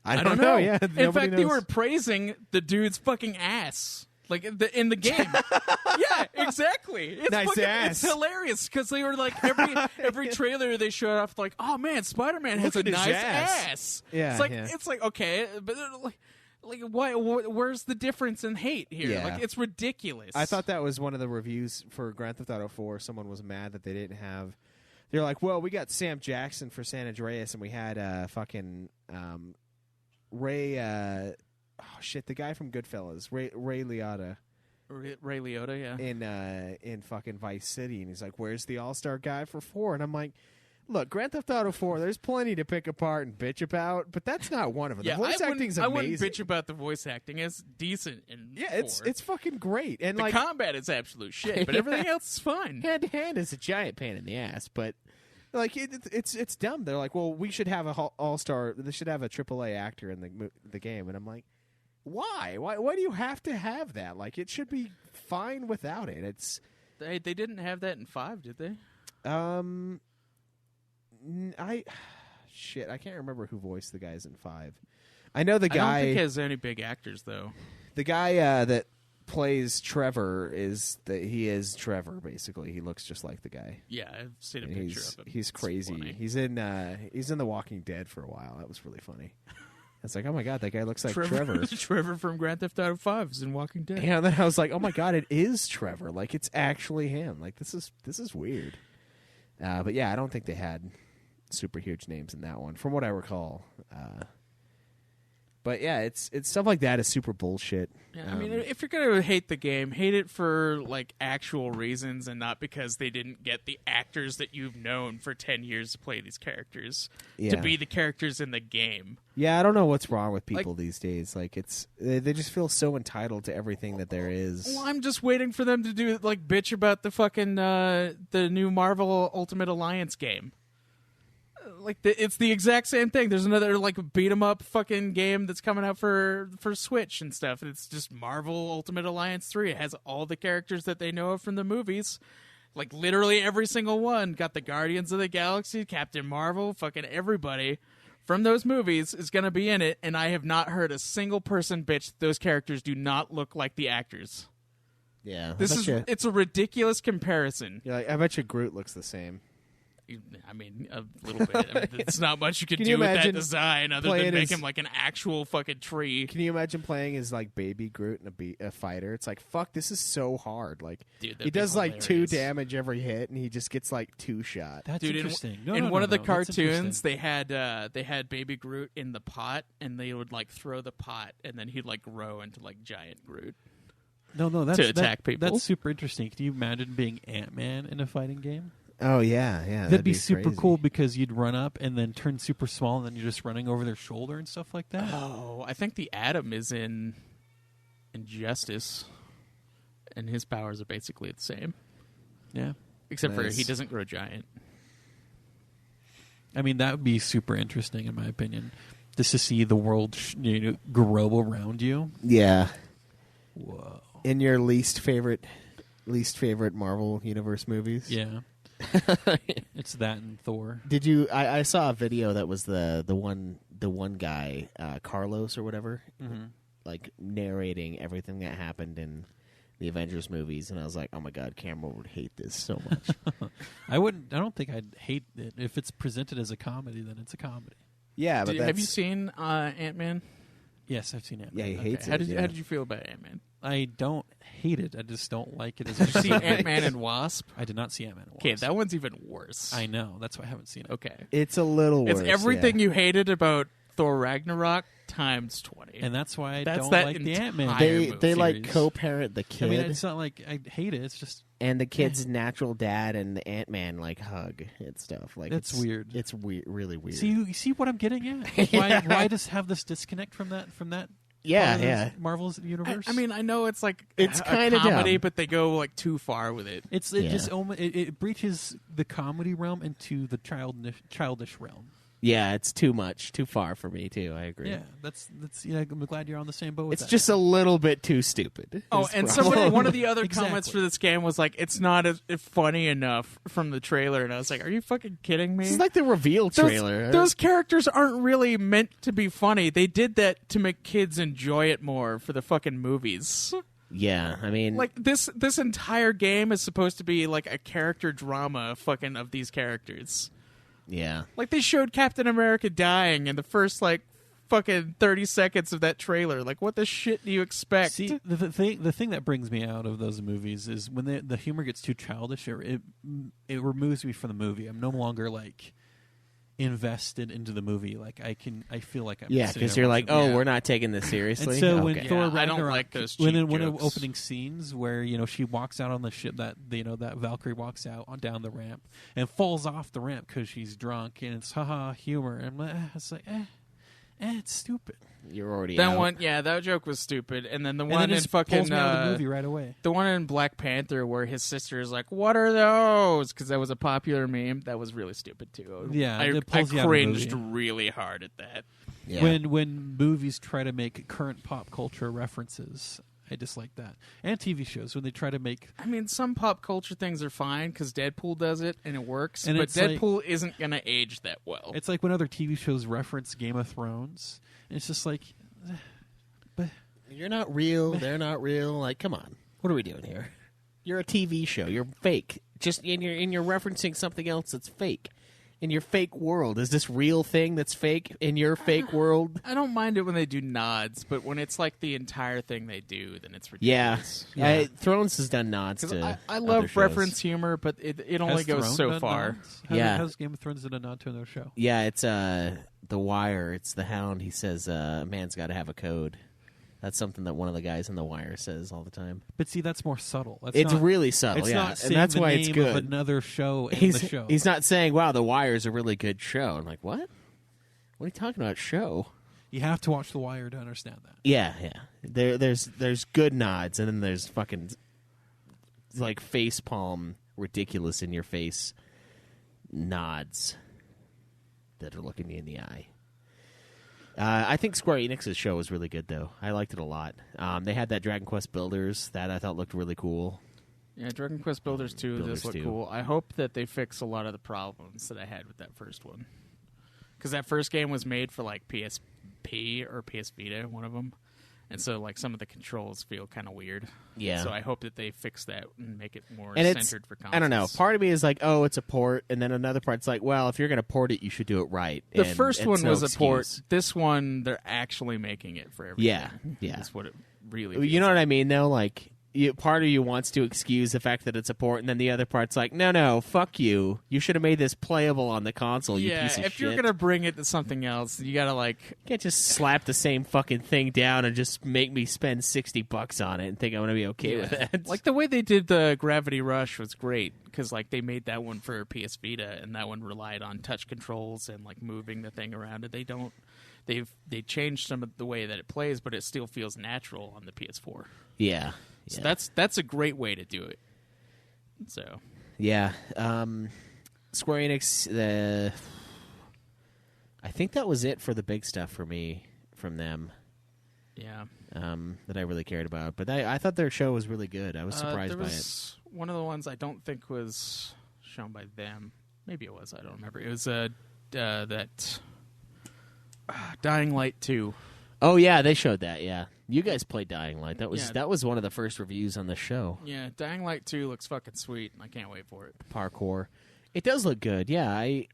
I don't know. Yeah, In fact, they were praising the dude's fucking ass. Like in the game. Yeah, exactly. It's Nice fucking, ass. It's hilarious because they were like every trailer they showed off like, oh man, Spider-Man has a Look at his nice ass. ass. Yeah, it's like okay, but like why? Where's the difference in hate here? Yeah. Like it's ridiculous. I thought that was one of the reviews for Grand Theft Auto 4. Someone was mad that they didn't have. They're like, well, we got Sam Jackson for San Andreas, and we had fucking Ray. The guy from Goodfellas, Ray Liotta. Ray Liotta, yeah. In fucking Vice City, and he's like, "Where's the all-star guy for 4?" And I'm like, "Look, Grand Theft Auto 4. There's plenty to pick apart and bitch about, but that's not one of them. Yeah, the voice acting's amazing. I wouldn't bitch about the voice acting. It's decent in 4. It's fucking great. And the like combat is absolute shit, but everything else is fine. hand to hand is a giant pain in the ass, but like it's dumb. They're like, well, we should have a all-star. They should have a AAA actor in the game, and I'm like, why? Why do you have to have that? Like, it should be fine without it. It's They didn't have that in 5, did they? I can't remember who voiced the guys in 5. I know the guy. I don't think he has any big actors though. The guy that plays Trevor is Trevor. Basically, he looks just like the guy. Yeah, I've seen a And picture of him. He's crazy. Funny. He's in The Walking Dead for a while. That was really funny. It's like, oh my god, that guy looks like Trevor. Trevor from Grand Theft Auto 5 is in Walking Dead. Yeah, and then I was like, oh my god, it is Trevor. Like, it's actually him. Like, this is weird. But yeah, I don't think they had super huge names in that one, from what I recall. But yeah, it's stuff like that is super bullshit. Yeah, I mean, if you're gonna hate the game, hate it for like actual reasons and not because they didn't get the actors that you've known for 10 years to play these characters to be the characters in the game. Yeah, I don't know what's wrong with people these days. Like, they just feel so entitled to everything that there is. Well, I'm just waiting for them to do like bitch about the fucking the new Marvel Ultimate Alliance game. Like it's the exact same thing. There's another like beat 'em up fucking game that's coming out for Switch and stuff. It's just Marvel Ultimate Alliance 3. It has all the characters that they know of from the movies. Like literally every single one. Got the Guardians of the Galaxy, Captain Marvel, fucking everybody from those movies is going to be in it, and I have not heard a single person bitch those characters do not look like the actors. Yeah. It's a ridiculous comparison. I bet you Groot looks the same. I mean, a little bit. I mean, it's not much you could Can do you with that imagine design other playing than make as- him like an actual fucking tree. Can you imagine playing as like Baby Groot and a fighter? It's like, fuck, this is so hard. Like, Dude, that'd he be does like 2 hilarious. damage every hit, and he just gets like 2 shot. That's Dude, interesting. in one of the That's cartoons, interesting. they had Baby Groot in the pot, and they would like throw the pot, and then he'd like grow into like giant Groot. No, that's to attack people. That's super interesting. Can you imagine being Ant-Man in a fighting game? Oh yeah, That'd be super crazy. cool because you'd run up and then turn super small, and then you're just running over their shoulder and stuff like that. Oh, I think the Atom is in Injustice, and his powers are basically the same, Yeah, except for Nice. he doesn't grow giant. I mean that would be super interesting in my opinion, just to see the world grow around you. Yeah. Whoa. In your least favorite Marvel Universe movies? Yeah, it's that and Thor. Did you? I saw a video that was the one guy, Carlos or whatever, like narrating everything that happened in the Avengers movies, and I was like, oh my god, Cameron would hate this so much. I don't think I'd hate it if it's presented as a comedy. Then it's a comedy. Yeah, but Have you seen Ant-Man? Yes, I've seen it. Yeah, he hates How it. did yeah. how did you feel about Ant-Man? I don't hate it. I just don't like it as Did you a see Ant-Man and Wasp? I did not see Ant-Man. Okay, that one's even worse. I know. That's why I haven't seen it. Okay, It's a little worse. it's everything yeah. you hated about Thor Ragnarok times 20. And that's why I That's don't that like the entire Ant-Man. They movie like series. co-parent the kid, I mean, it's not like I hate it. It's just and the kid's natural dad and the Ant-Man like hug and stuff. Like That's it's weird. It's really weird. you see what I'm getting at. Why just have this disconnect from that yeah, part of yeah. this Marvel's universe? I mean, I know it's like It's a kinda comedy, dumb. but they go like too far with it. it Yeah. just it breaches the comedy realm into the childish realm. Yeah, it's too much, too far for me too. I agree. Yeah, that's I'm glad you're on the same boat with It's that. just a little bit too stupid. Oh, is the and problem. somebody, one of the other Exactly. comments for this game was like, "It's not as funny enough from the trailer," and I was like, "Are you fucking kidding me?" This is like the reveal trailer. Those characters aren't really meant to be funny. They did that to make kids enjoy it more for the fucking movies. Yeah, I mean, Like this entire game is supposed to be like a character drama, fucking of these characters. yeah, Like they showed Captain America dying in the first like fucking 30 seconds of that trailer. Like what the shit do you expect? See, the thing that brings me out of those movies is when the humor gets too childish. It removes me from the movie. I'm no longer like invested into the movie. Like I feel like I'm yeah, sitting because there you're like, watching oh, Yeah. we're not taking this seriously. And so when Okay. Thor Yeah, I don't Ragnarok, like those when cheap in one of jokes. the opening scenes where she walks out on the ship that that Valkyrie walks out on down the ramp and falls off the ramp because she's drunk and it's haha humor and it's like it's stupid. You're already that out. one, yeah, that joke was stupid. And then the And one then it in just fucking pulls me out of the movie right away. the one in Black Panther where his sister is like, "What are those?" Because that was a popular meme. That was really stupid too. Yeah, I it pulls you out of the cringed movie. really hard at that. Yeah. When movies try to make current pop culture references, I dislike that. And TV shows when they try to make I mean, some pop culture things are fine because Deadpool does it and it works, And but it's like- Deadpool isn't gonna age that well. it's like when other TV shows reference Game of Thrones. And it's just like You're not real. They're not real. Like, come on. What are we doing here? You're a TV show. You're fake. Just and you're referencing something else that's fake. In your fake world, is this real thing that's fake in your fake world? I don't mind it when they do nods, but when it's like the entire thing they do, then it's Yeah. ridiculous. Thrones has done nods 'Cause to. I other love shows. reference humor, but it only has goes Throne so done far. nods? Yeah. How's Game of Thrones done a nod to another show? Yeah, it's The Wire. It's the Hound. He says a man's got to have a code. That's something that one of the guys in The Wire says all the time. But see, that's more subtle. That's It's not, really subtle, It's yeah, not and saying that's the why name it's of good. another show in He's the show. he's not saying, "Wow, The Wire is a really good show." I'm like, what? What are you talking about? Show? You have to watch The Wire to understand that. Yeah, yeah. There's good nods, and then there's fucking like face palm, ridiculous in your face nods that are looking you in the eye. I think Square Enix's show was really good, though. I liked it a lot. They had that Dragon Quest Builders that I thought looked really cool. Yeah, Dragon Quest Builders 2 Builders does look 2. cool. I hope that they fix a lot of the problems that I had with that first one. Because that first game was made for like PSP or PS Vita, one of them. And so, like, some of the controls feel kind of weird. Yeah. So I hope that they fix that and make it more And centered for consoles. I don't know. Part of me is like, oh, it's a port, and then another part's like, well, if you're going to port it, you should do it right. The And first it's one no was a port. excuse. This one, they're actually making it for everything. Yeah. That's what it really You feels know what like. I mean, though? Like, part of you wants to excuse the fact that it's a port, and then the other part's like, no, fuck you. You should have made this playable on the console, you piece of if shit. you're going to bring it to something else, you got to, like... You can't just slap the same fucking thing down and just make me spend $60 on it and think I'm going to be okay with that. Like, the way they did the Gravity Rush was great, because, like, they made that one for PS Vita, and that one relied on touch controls and, like, moving the thing around it. They changed some of the way that it plays, but it still feels natural on the PS4. Yeah. So that's a great way to do it. So Yeah. Square Enix, I think that was it for the big stuff for me from them. yeah, That I really cared about. But I thought their show was really good. I was surprised there by it. was one of the ones I don't think was shown by them. Maybe it was. I don't remember. It was that Dying Light 2. Oh yeah, they showed that. Yeah, you guys played Dying Light. That was Yeah. that was one of the first reviews on the show. Yeah, Dying Light 2 looks fucking sweet. I can't wait for it. Parkour. It does look good. Yeah, I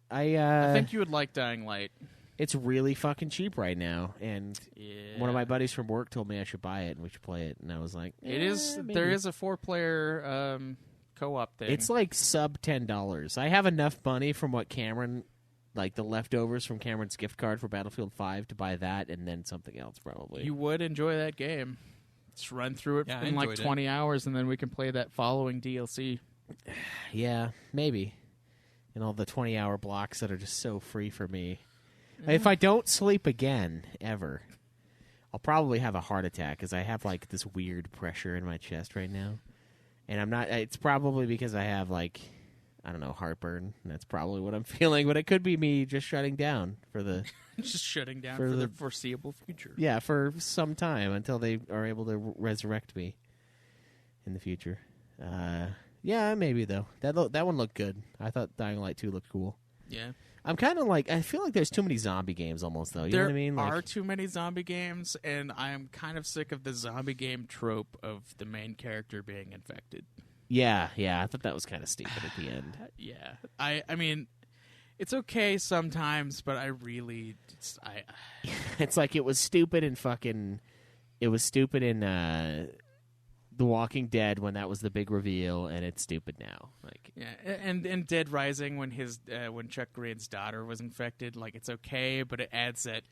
think you would like Dying Light. it's really fucking cheap right now, and Yeah. one of my buddies from work told me I should buy it and we should play it, and I was like, It is. maybe. There is a 4-player co-op thing. It's like sub $10. I have enough money from what Cameron, like the leftovers from Cameron's gift card for Battlefield 5 to buy that and then something else probably. You would enjoy that game. Just run through it Yeah, I in like enjoyed it. 20 hours, and then we can play that following DLC. Yeah, maybe. And all the 20-hour blocks that are just so free for me. If I don't sleep again, ever, I'll probably have a heart attack because I have, like, this weird pressure in my chest right now. And I'm not... It's probably because I have, like, I don't know, heartburn. And that's probably what I'm feeling. But it could be me just shutting down for the... Just shutting down For for the the- foreseeable future. Yeah, for some time until they are able to resurrect me in the future. Yeah, maybe, though. That one looked good. I thought Dying Light 2 looked cool. Yeah. I'm kind of like, I feel like there's too many zombie games almost, though. You know There what I mean? Like, are too many zombie games, and I am kind of sick of the zombie game trope of the main character being infected. yeah, I thought that was kind of stupid at the end. Yeah. I mean, it's okay sometimes, but I really... It's like it was stupid in It was stupid in The Walking Dead when that was the big reveal, and it's stupid now. Like, Yeah, and Dead Rising when Chuck Green's daughter was infected, like it's okay, but it adds that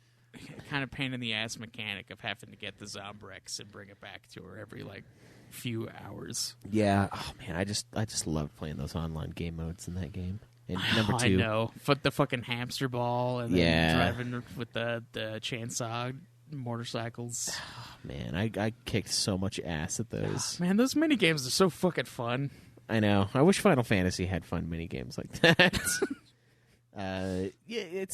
kind of pain in the ass mechanic of having to get the Zombrex and bring it back to her every like few hours. yeah, oh man, I just love playing those online game modes in that game. And number 2, I know, but the fucking hamster ball and then Yeah. driving with the chainsaw motorcycles. man, I kicked so much ass at those. Man, those mini games are so fucking fun. I know. I wish Final Fantasy had fun mini games like that. Yeah,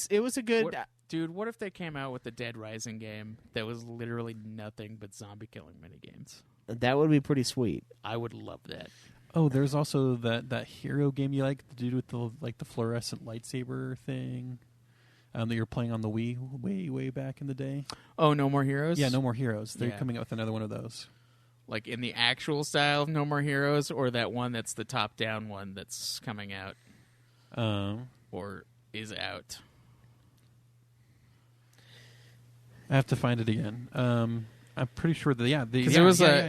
it was a good. Dude, what if they came out with the Dead Rising game that was literally nothing but zombie killing mini games? That would be pretty sweet. I would love that. Oh, there's also that hero game you like, the dude with the fluorescent lightsaber thing that you're playing on the Wii way back in the day. Oh, No More Heroes? Yeah, No More Heroes. They're Yeah. coming out with another one of those. Like in the actual style of No More Heroes, or that one that's the top-down one that's coming out or is out? I have to find it again. I'm pretty sure that Because it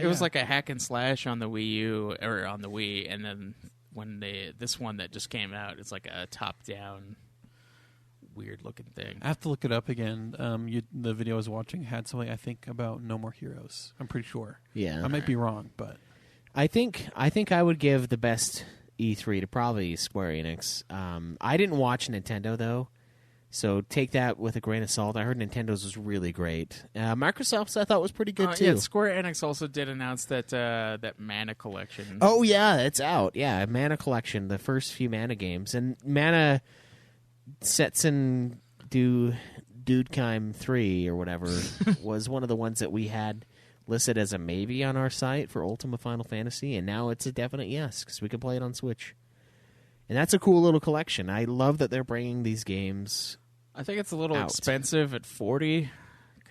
was like a hack and slash on the Wii U or on the Wii, and then when this one that just came out, it's like a top-down, weird-looking thing. I have to look it up again. The video I was watching had something I think about No More Heroes. I'm pretty sure. Yeah. I might be wrong, but I think I would give the best E3 to probably Square Enix. I didn't watch Nintendo though, so take that with a grain of salt. I heard Nintendo's was really great. Microsoft's I thought was pretty good too. Yeah, Square Enix also did announce that Mana collection. Oh yeah, it's out. Yeah, Mana collection, the first few Mana games, and Mana Setsun Dudekheim 3 or whatever was one of the ones that we had listed as a maybe on our site for Ultima Final Fantasy, and now it's a definite yes because we can play it on Switch. And that's a cool little collection. I love that they're bringing these games. I think it's a little out. expensive at $40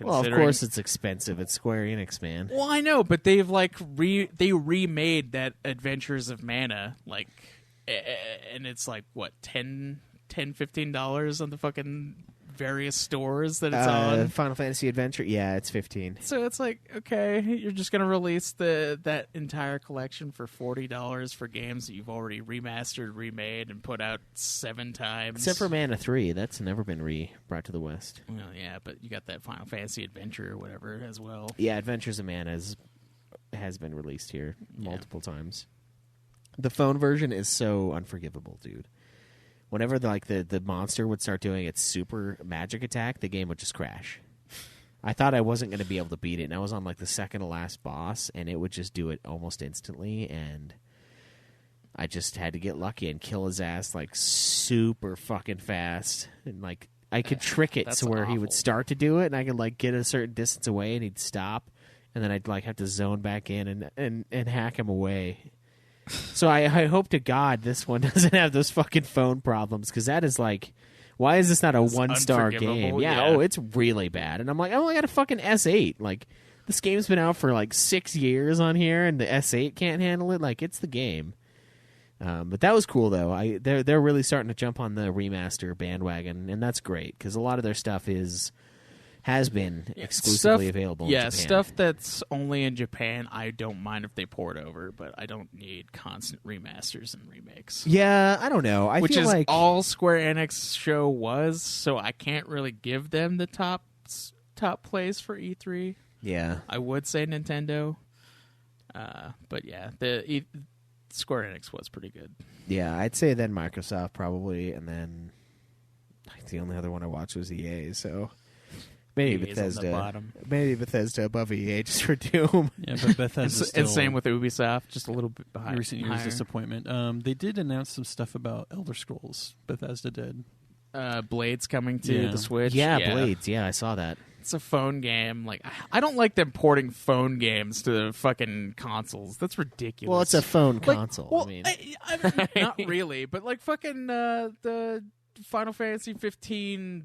Well, of considering- course it's expensive. It's Square Enix, man. Well, I know, but they've like they remade that Adventures of Mana, like, and it's like what $10-$15 on the fucking various stores that it's on. Final Fantasy Adventure, yeah, it's $15. So it's like, okay, you're just gonna release that entire collection for $40 for games that you've already remastered, remade, and put out 7 times. Except for Mana 3, that's never been brought to the West. Well, yeah, but you got that Final Fantasy Adventure or whatever as well. Yeah, Adventures of Mana has been released here multiple times. The phone version is so unforgivable, dude. Whenever the monster would start doing its super magic attack, the game would just crash. I thought I wasn't going to be able to beat it, and I was on like the second to last boss, and it would just do it almost instantly, and I just had to get lucky and kill his ass like super fucking fast, and like I could trick it That's to where he would awful. start to do it, and I could like get a certain distance away, and he'd stop, and then I'd like have to zone back in and hack him away. So I hope to God this one doesn't have those fucking phone problems, because that is like, why is this not a 1-star unforgivable, game? yeah. Oh, it's really bad. And I'm like, I only got a fucking S8. Like, this game's been out for like 6 years on here, and the S8 can't handle it. Like, it's the game. But that was cool though. They're really starting to jump on the remaster bandwagon, and that's great because a lot of their stuff has been exclusively available in Japan. Stuff that's only in Japan, I don't mind if they port over, but I don't need constant remasters and remakes. Yeah, I don't know. I Which feel is like all Square Enix show was, so I can't really give them the top place for E3. yeah. I would say Nintendo, but yeah, Square Enix was pretty good. Yeah, I'd say then Microsoft probably, and then the only other one I watched was EA, so maybe EA's on the Bethesda. bottom. Maybe Bethesda above EA just for Doom. Yeah, but Bethesda still, And same with Ubisoft, just a little bit behind. recent years higher. disappointment. They did announce some stuff about Elder Scrolls. Bethesda did. Blades coming to Yeah. the Switch. Yeah, Blades. Yeah, I saw that. It's a phone game. Like, I don't like them porting phone games to the fucking consoles. That's ridiculous. Well, it's a phone Like, console. Well, I mean, not really, but like fucking the Final Fantasy 15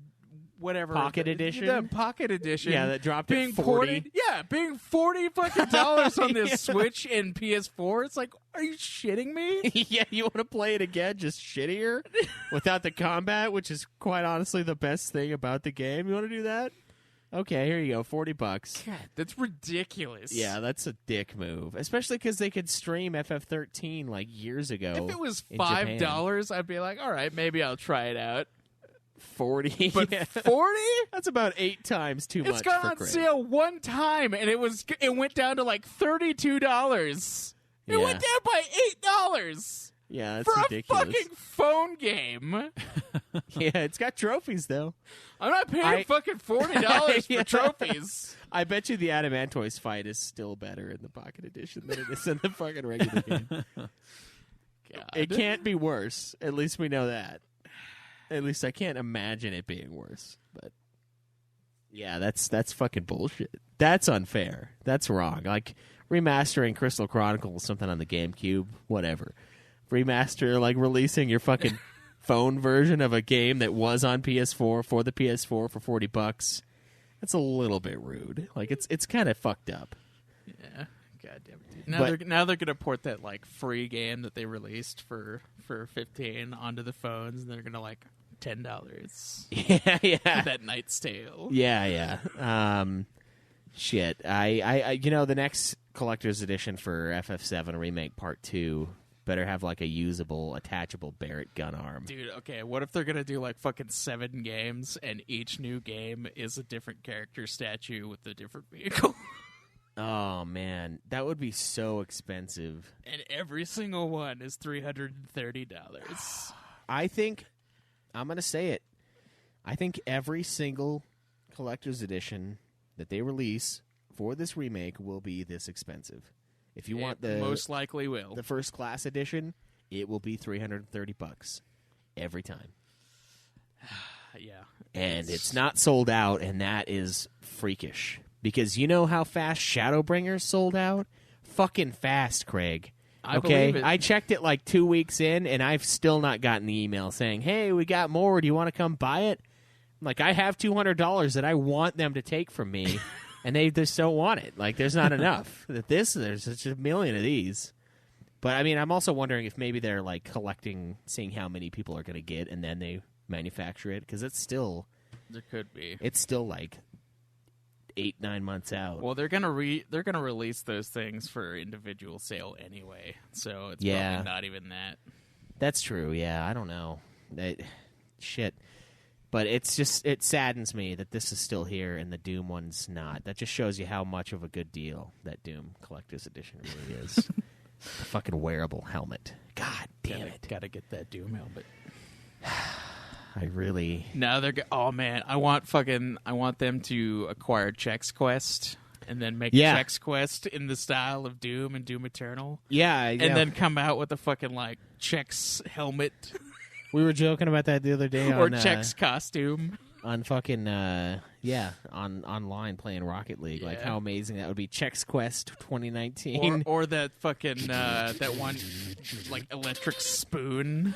whatever Pocket Edition? the Pocket Edition, Yeah, that dropped at being 40. ported, being $40 fucking dollars on this Yeah. Switch and PS4. It's like, are you shitting me? yeah, you want to play it again, just shittier, without the combat, which is quite honestly the best thing about the game. You want to do that? Okay, here you go, $40. God, that's ridiculous. Yeah, that's a dick move, especially because they could stream FF13 like years ago. If it was in Japan. $5, I'd be like, all right, maybe I'll try it out. 40, But yeah. 40? That's about 8 times too It's much gone for on Craig. sale one time, and it went down to like $32. It went down by $8 Yeah, that's for ridiculous. a fucking phone game. Yeah, it's got trophies though. I'm not paying fucking $40 Yeah. for trophies. I bet you the Adamantoise fight is still better in the Pocket Edition than it is in the fucking regular game. God. It can't be worse. At least we know that. At least I can't imagine it being worse. But yeah, that's fucking bullshit. That's unfair. That's wrong. Like remastering Crystal Chronicles, something on the GameCube, whatever. Remaster, like releasing your fucking phone version of a game that was on PS4 for the PS4 for $40. That's a little bit rude. Like it's kind of fucked up. Yeah. God damn it. Dude. Now they're gonna port that like free game that they released for $15 onto the phones, and they're gonna like $10. Yeah. That Knight's Tale. Yeah. Shit. I the next collector's edition for FF7 Remake Part 2 better have like a usable, attachable Barrett gun arm. Dude, okay, what if they're gonna do like fucking 7 games and each new game is a different character statue with a different vehicle? Oh man, that would be so expensive. And every single one is $330. I think I'm gonna say it. I think every single collector's edition that they release for this remake will be this expensive. If you want the most likely will. the first class edition, it will be $330 every time. Yeah. And it's not sold out, and that is freakish. Because you know how fast Shadowbringers sold out? Fucking fast, Craig. I Okay, believe it. I checked it like 2 weeks in, and I've still not gotten the email saying, hey, we got more. Do you want to come buy it? Like, I have $200 that I want them to take from me, and they just don't want it. Like, there's not enough. There's such a million of these. But, I mean, I'm also wondering if maybe they're, like, collecting, seeing how many people are going to get, and then they manufacture it. Because it's still... There could be. It's still, like, 8-9 months out. Well, they're gonna release those things for individual sale anyway, so it's probably not even that. That's true. Yeah, I don't know. Shit. But it's just, it saddens me that this is still here and the Doom one's not. That just shows you how much of a good deal that Doom Collector's Edition really is. The fucking wearable helmet. God damn it. Gotta get that Doom helmet. I really... No, oh man, I want them to acquire Chex Quest and then make Chex Quest in the style of Doom and Doom Eternal. Yeah. And then come out with a fucking, like, Chex helmet. We were joking about that the other day or Chex costume. On fucking, online playing Rocket League. Like, how amazing that would be. Chex Quest 2019. Or that fucking, that one, like, electric spoon.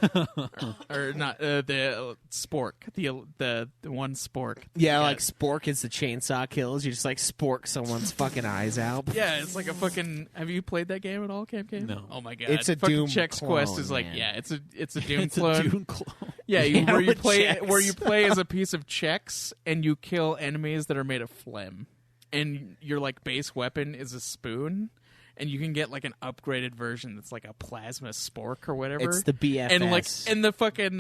or not, the spork. The one spork. Yeah, like, spork is the chainsaw kills. You just, like, spork someone's fucking eyes out. Yeah, it's like a fucking... Have you played that game at all, Camp Game? No. Oh, my God. It's a fucking Doom Chex clone, Quest is like, man. it's a Doom It's clone. a Doom clone. Yeah, where you play as a piece of Chex and you kill enemies that are made of phlegm, and your like base weapon is a spoon, and you can get like an upgraded version that's like a plasma spork or whatever. It's the BFS. And the fucking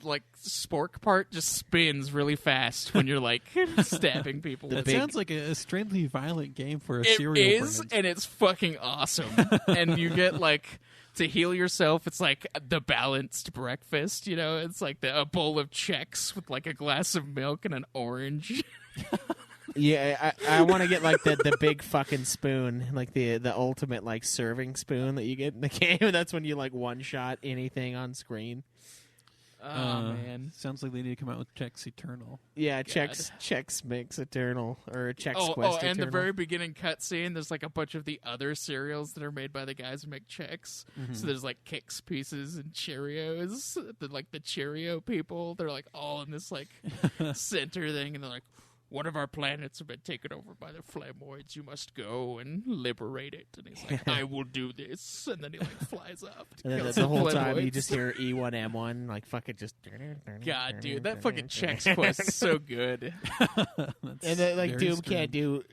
like spork part just spins really fast when you're like stabbing people. That with it. sounds like a strangely violent game for a It cereal is, brand. and it's fucking awesome. And you get like to heal yourself. It's like the balanced breakfast. You know, it's like a bowl of Chex with like a glass of milk and an orange. Yeah, I want to get like the big fucking spoon, like the ultimate like serving spoon that you get in the game. That's when you like one shot anything on screen. Oh man, sounds like they need to come out with Chex Eternal. Yeah, Chex Mix Eternal or Chex Quest Eternal. And the very beginning cutscene, there's like a bunch of the other cereals that are made by the guys who make Chex. Mm-hmm. So there's like Kix Pieces and Cheerios. The Cheerio people, they're like all in this like center thing, and they're like, one of our planets have been taken over by the Flamoids. You must go and liberate it. And he's like, I will do this. And then he like flies up. And then the whole time you just hear E1M1, like fucking just. God, dude, that fucking Chex Quest is so good. And then like Doom can't do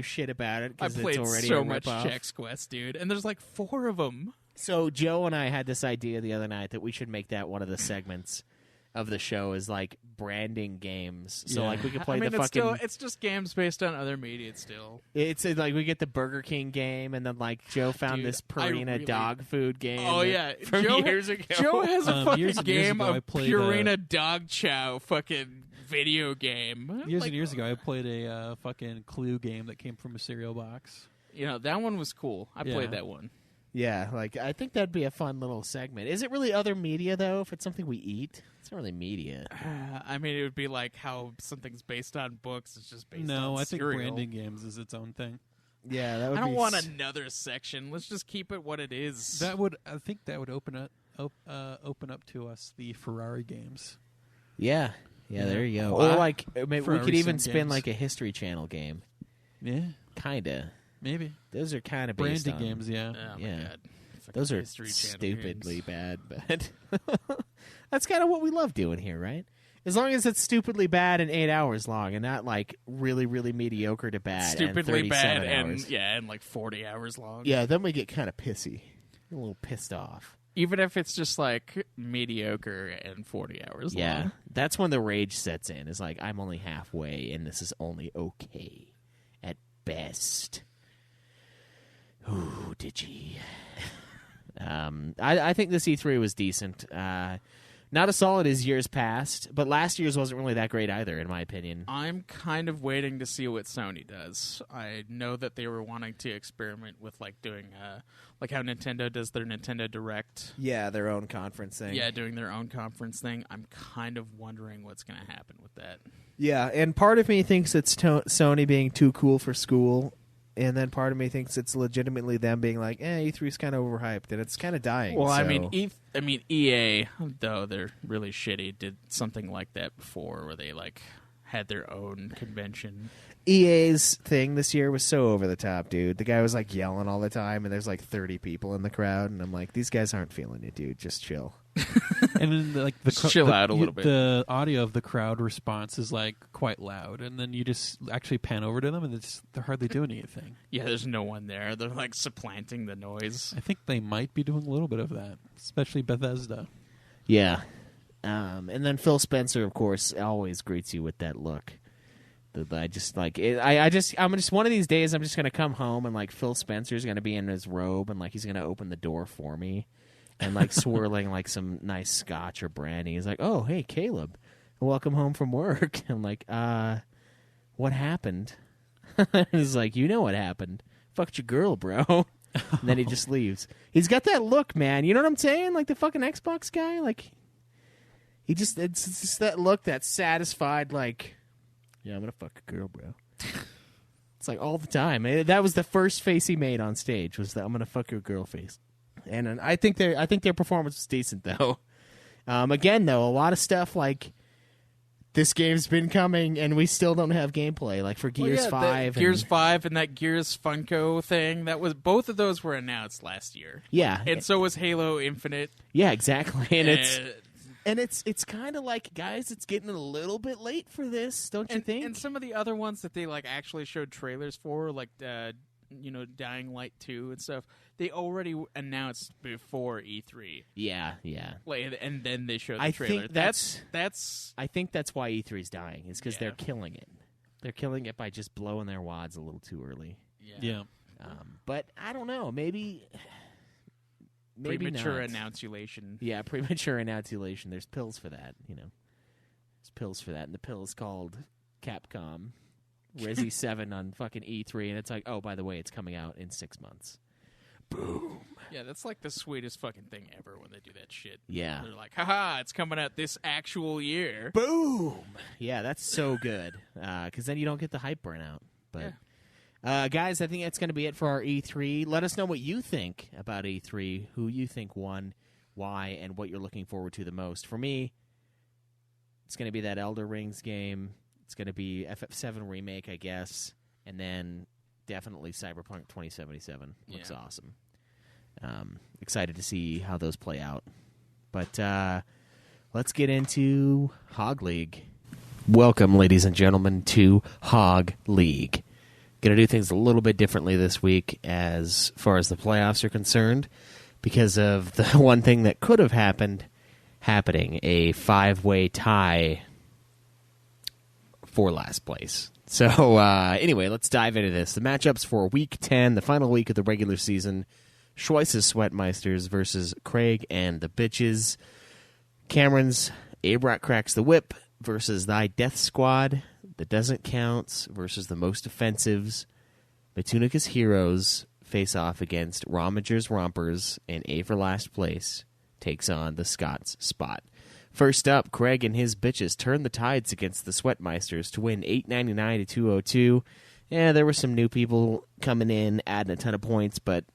shit about it I because played it's already so a much ripoff. Chex Quest, dude, and there's like 4 of them. So Joe and I had this idea the other night that we should make that one of the segments of the show is like branding games. So like we could play the fucking. It's just games based on other media. Still, It's like we get the Burger King game, and then like Joe found Dude, this Purina dog food game. Oh yeah, from years ago. Joe has a fucking years and years game ago, I of played, Purina dog chow fucking video game. Years and years ago, I played a fucking Clue game that came from a cereal box. You know that one was cool. I played that one. Yeah, like I think that'd be a fun little segment. Is it really other media though? If it's something we eat, it's not really media. I mean, it would be like how something's based on books. It's just based on No, I think cereal. branding games is its own thing. Yeah, that would. I don't want another section. Let's just keep it what it is. I think that would open up to us the Ferrari games. Yeah, there you go. Well, or like maybe we Ferrari could even sim spin games. like a History Channel game. Yeah, Kinda. Maybe Those are kind of based branding on games. Yeah, Oh, my Yeah. God. Fucking Those are History Channel stupidly games. bad, but that's kind of what we love doing here, right? As long as it's stupidly bad and 8 hours long, and not like really, really mediocre to bad, Stupidly and bad 37 hours. and like 40 hours long. Yeah, then we get kind of pissy, a little pissed off. Even if it's just like mediocre and 40 hours Yeah, long. that's when the rage sets in. It's like I'm only halfway, and this is only okay at best. Ooh, Digi. I think this E3 was decent. Not as solid as years past, but last year's wasn't really that great either, in my opinion. I'm kind of waiting to see what Sony does. I know that they were wanting to experiment with like doing like how Nintendo does their Nintendo Direct. Yeah, their own conference thing. Yeah, doing their own conference thing. I'm kind of wondering what's going to happen with that. Yeah, and part of me thinks it's Sony being too cool for school. and then part of me thinks it's legitimately them being like, E3's kind of overhyped, and it's kind of dying. Well, so. I mean, EA, though they're really shitty, did something like that before, where they like had their own convention. EA's thing this year was so over the top, dude. The guy was like yelling all the time, and there's like 30 people in the crowd, and I'm like, these guys aren't feeling it, dude. Just chill. And then like Chill out a little bit. The audio of the crowd response is like quite loud, and then you just actually pan over to them, and they're hardly doing anything. Yeah, there's no one there. They're like supplanting the noise. I think they might be doing a little bit of that, especially Bethesda. Yeah. And then Phil Spencer, of course, always greets you with that look. I just like it, I'm just one of these days I'm just gonna come home and like Phil Spencer's gonna be in his robe and like he's gonna open the door for me and like swirling like some nice scotch or brandy. He's like, "Oh, hey, Caleb, welcome home from work." I'm like, what happened? He's like, "You know what happened? Fucked your girl, bro." And then he just leaves. He's got that look, man. You know what I'm saying? Like the fucking Xbox guy. Like it's just that look, that satisfied like. Yeah, I'm gonna fuck a girl, bro. It's like all the time. That was the first face he made on stage. Was the "I'm gonna fuck your girl" face. And I think their performance was decent though. Again, though, a lot of stuff like this game's been coming, and we still don't have gameplay. Like for Gears 5, Gears 5, and that Gears Funko thing. That was both of those were announced last year. Yeah, and so was Halo Infinite. Yeah, exactly. And it's kind of like, guys, it's getting a little bit late for this, don't you think? And some of the other ones that they like actually showed trailers for, like Dying Light 2 and stuff, they already announced before E3. Yeah. Like, and then they showed the trailer. I think that's why E3's dying, is because they're killing it. They're killing it by just blowing their wads a little too early. Yeah. But I don't know, maybe premature not. Annunciation. Yeah, premature annunciation. There's pills for that, There's pills for that, and the pill is called Capcom Resi 7 on fucking E3, and it's like, oh, by the way, it's coming out in 6 months. Boom. Yeah, that's like the sweetest fucking thing ever when they do that shit. Yeah. They're like, haha, it's coming out this actual year. Boom. Yeah, that's so good, because then you don't get the hype burnout. But. Yeah. Guys, I think that's going to be it for our E3. Let us know what you think about E3, who you think won, why, and what you're looking forward to the most. For me, it's going to be that Elder Rings game. It's going to be FF7 Remake, I guess, and then definitely Cyberpunk 2077. Looks awesome. Excited to see how those play out. But let's get into Hog League. Welcome, ladies and gentlemen, to Hog League. Going to do things a little bit differently this week as far as the playoffs are concerned because of the one thing that could have happening, a 5-way tie for last place. So anyway, let's dive into this. The matchups for Week 10, the final week of the regular season, Schweiss's Sweatmeisters versus Craig and the Bitches. Cameron's Abrak Cracks the Whip versus Thy Death Squad. The Doesn't Counts versus the Most Offensives. Matunica's Heroes face off against Romager's Rompers, and A for Last Place takes on the Scots Spot. First up, Craig and his bitches turn the tides against the Sweatmeisters to win 899 to 202. Yeah, there were some new people coming in, adding a ton of points, but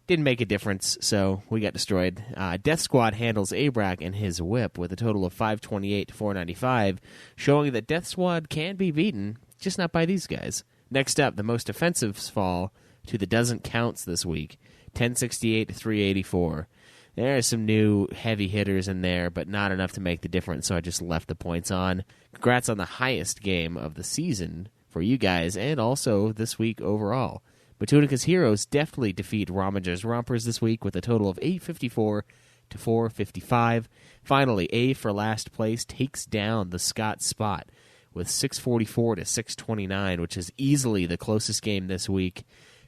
didn't make a difference, so we got destroyed. Death Squad handles Abrak and his whip with a total of 528 to 495, showing that Death Squad can be beaten, just not by these guys. Next up, the Most Offensives fall to the Doesn't Counts this week, 1068 to 384. There are some new heavy hitters in there, but not enough to make the difference, so I just left the points on. Congrats on the highest game of the season for you guys, and also this week overall. Matunica's Heroes deftly defeat Romager's Rompers this week with a total of 854 to 455. Finally, A for Last Place takes down the Scott Spot with 644 to 629, which is easily the closest game this week.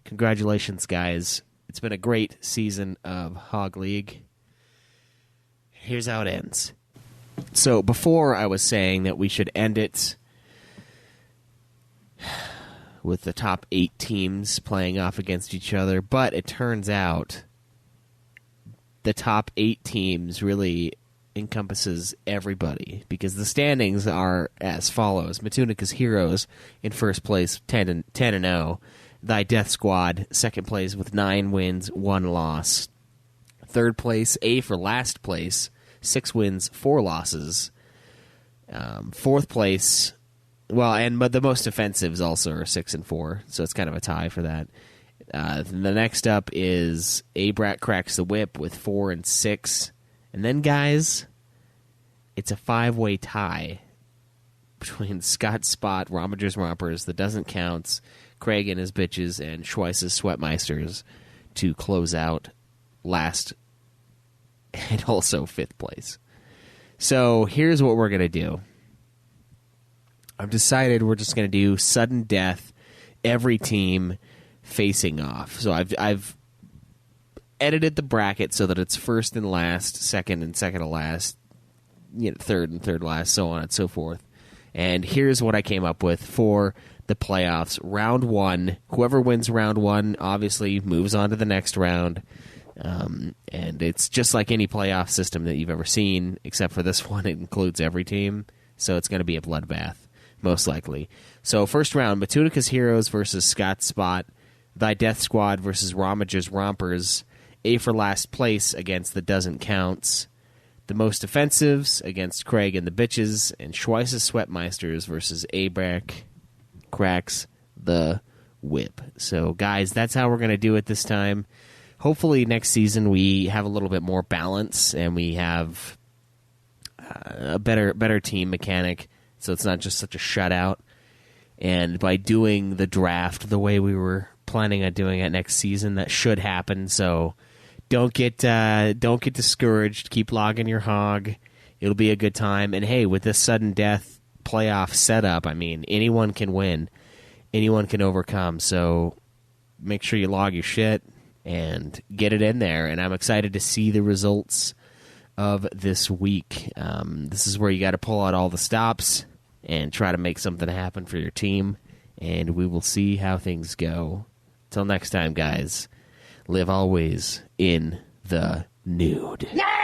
Congratulations, guys. It's been a great season of Hog League. Here's how it ends. So before I was saying that we should end it with the top 8 teams playing off against each other, but it turns out the top 8 teams really encompasses everybody, because the standings are as follows. Matunica's Heroes in first place, 10-0. Thy Death Squad, second place with 9 wins, 1 loss. Third place, A for last place, 6 wins, 4 losses. Fourth place, but the most offensives also are 6 and 4, so it's kind of a tie for that. The next up is Abrat Cracks the Whip with 4 and 6. And then, guys, it's a 5-way tie between Scott Spot, Romager's Rompers, The Doesn't Counts, Craig and His Bitches, and Schweiss's Sweatmeisters to close out last and also 5th place. So here's what we're going to do. I've decided we're just going to do sudden death, every team facing off. So I've edited the bracket so that it's first and last, second and second to last, third and third last, so on and so forth. And here's what I came up with for the playoffs. Round 1, whoever wins round 1 obviously moves on to the next round. And it's just like any playoff system that you've ever seen, except for this one, it includes every team. So it's going to be a bloodbath, most likely. So first round, Matunica's Heroes versus Scott Spot, Thy Death Squad versus Romager's Rompers, A for last place against The Doesn't Counts, The Most Offensives against Craig and the Bitches, and Schweiss's Sweatmeisters versus Abrak Cracks the Whip. So, guys, that's how we're going to do it this time. Hopefully next season we have a little bit more balance and we have a better team mechanic, so it's not just such a shutout. And by doing the draft the way we were planning on doing it next season, that should happen. So don't get discouraged. Keep logging your hog. It'll be a good time. And hey, with this sudden death playoff setup, I mean, anyone can win. Anyone can overcome. So make sure you log your shit and get it in there. And I'm excited to see the results of this week. This is where you got to pull out all the stops and try to make something happen for your team. And we will see how things go. Till next time, guys, live always in the nude. Yeah!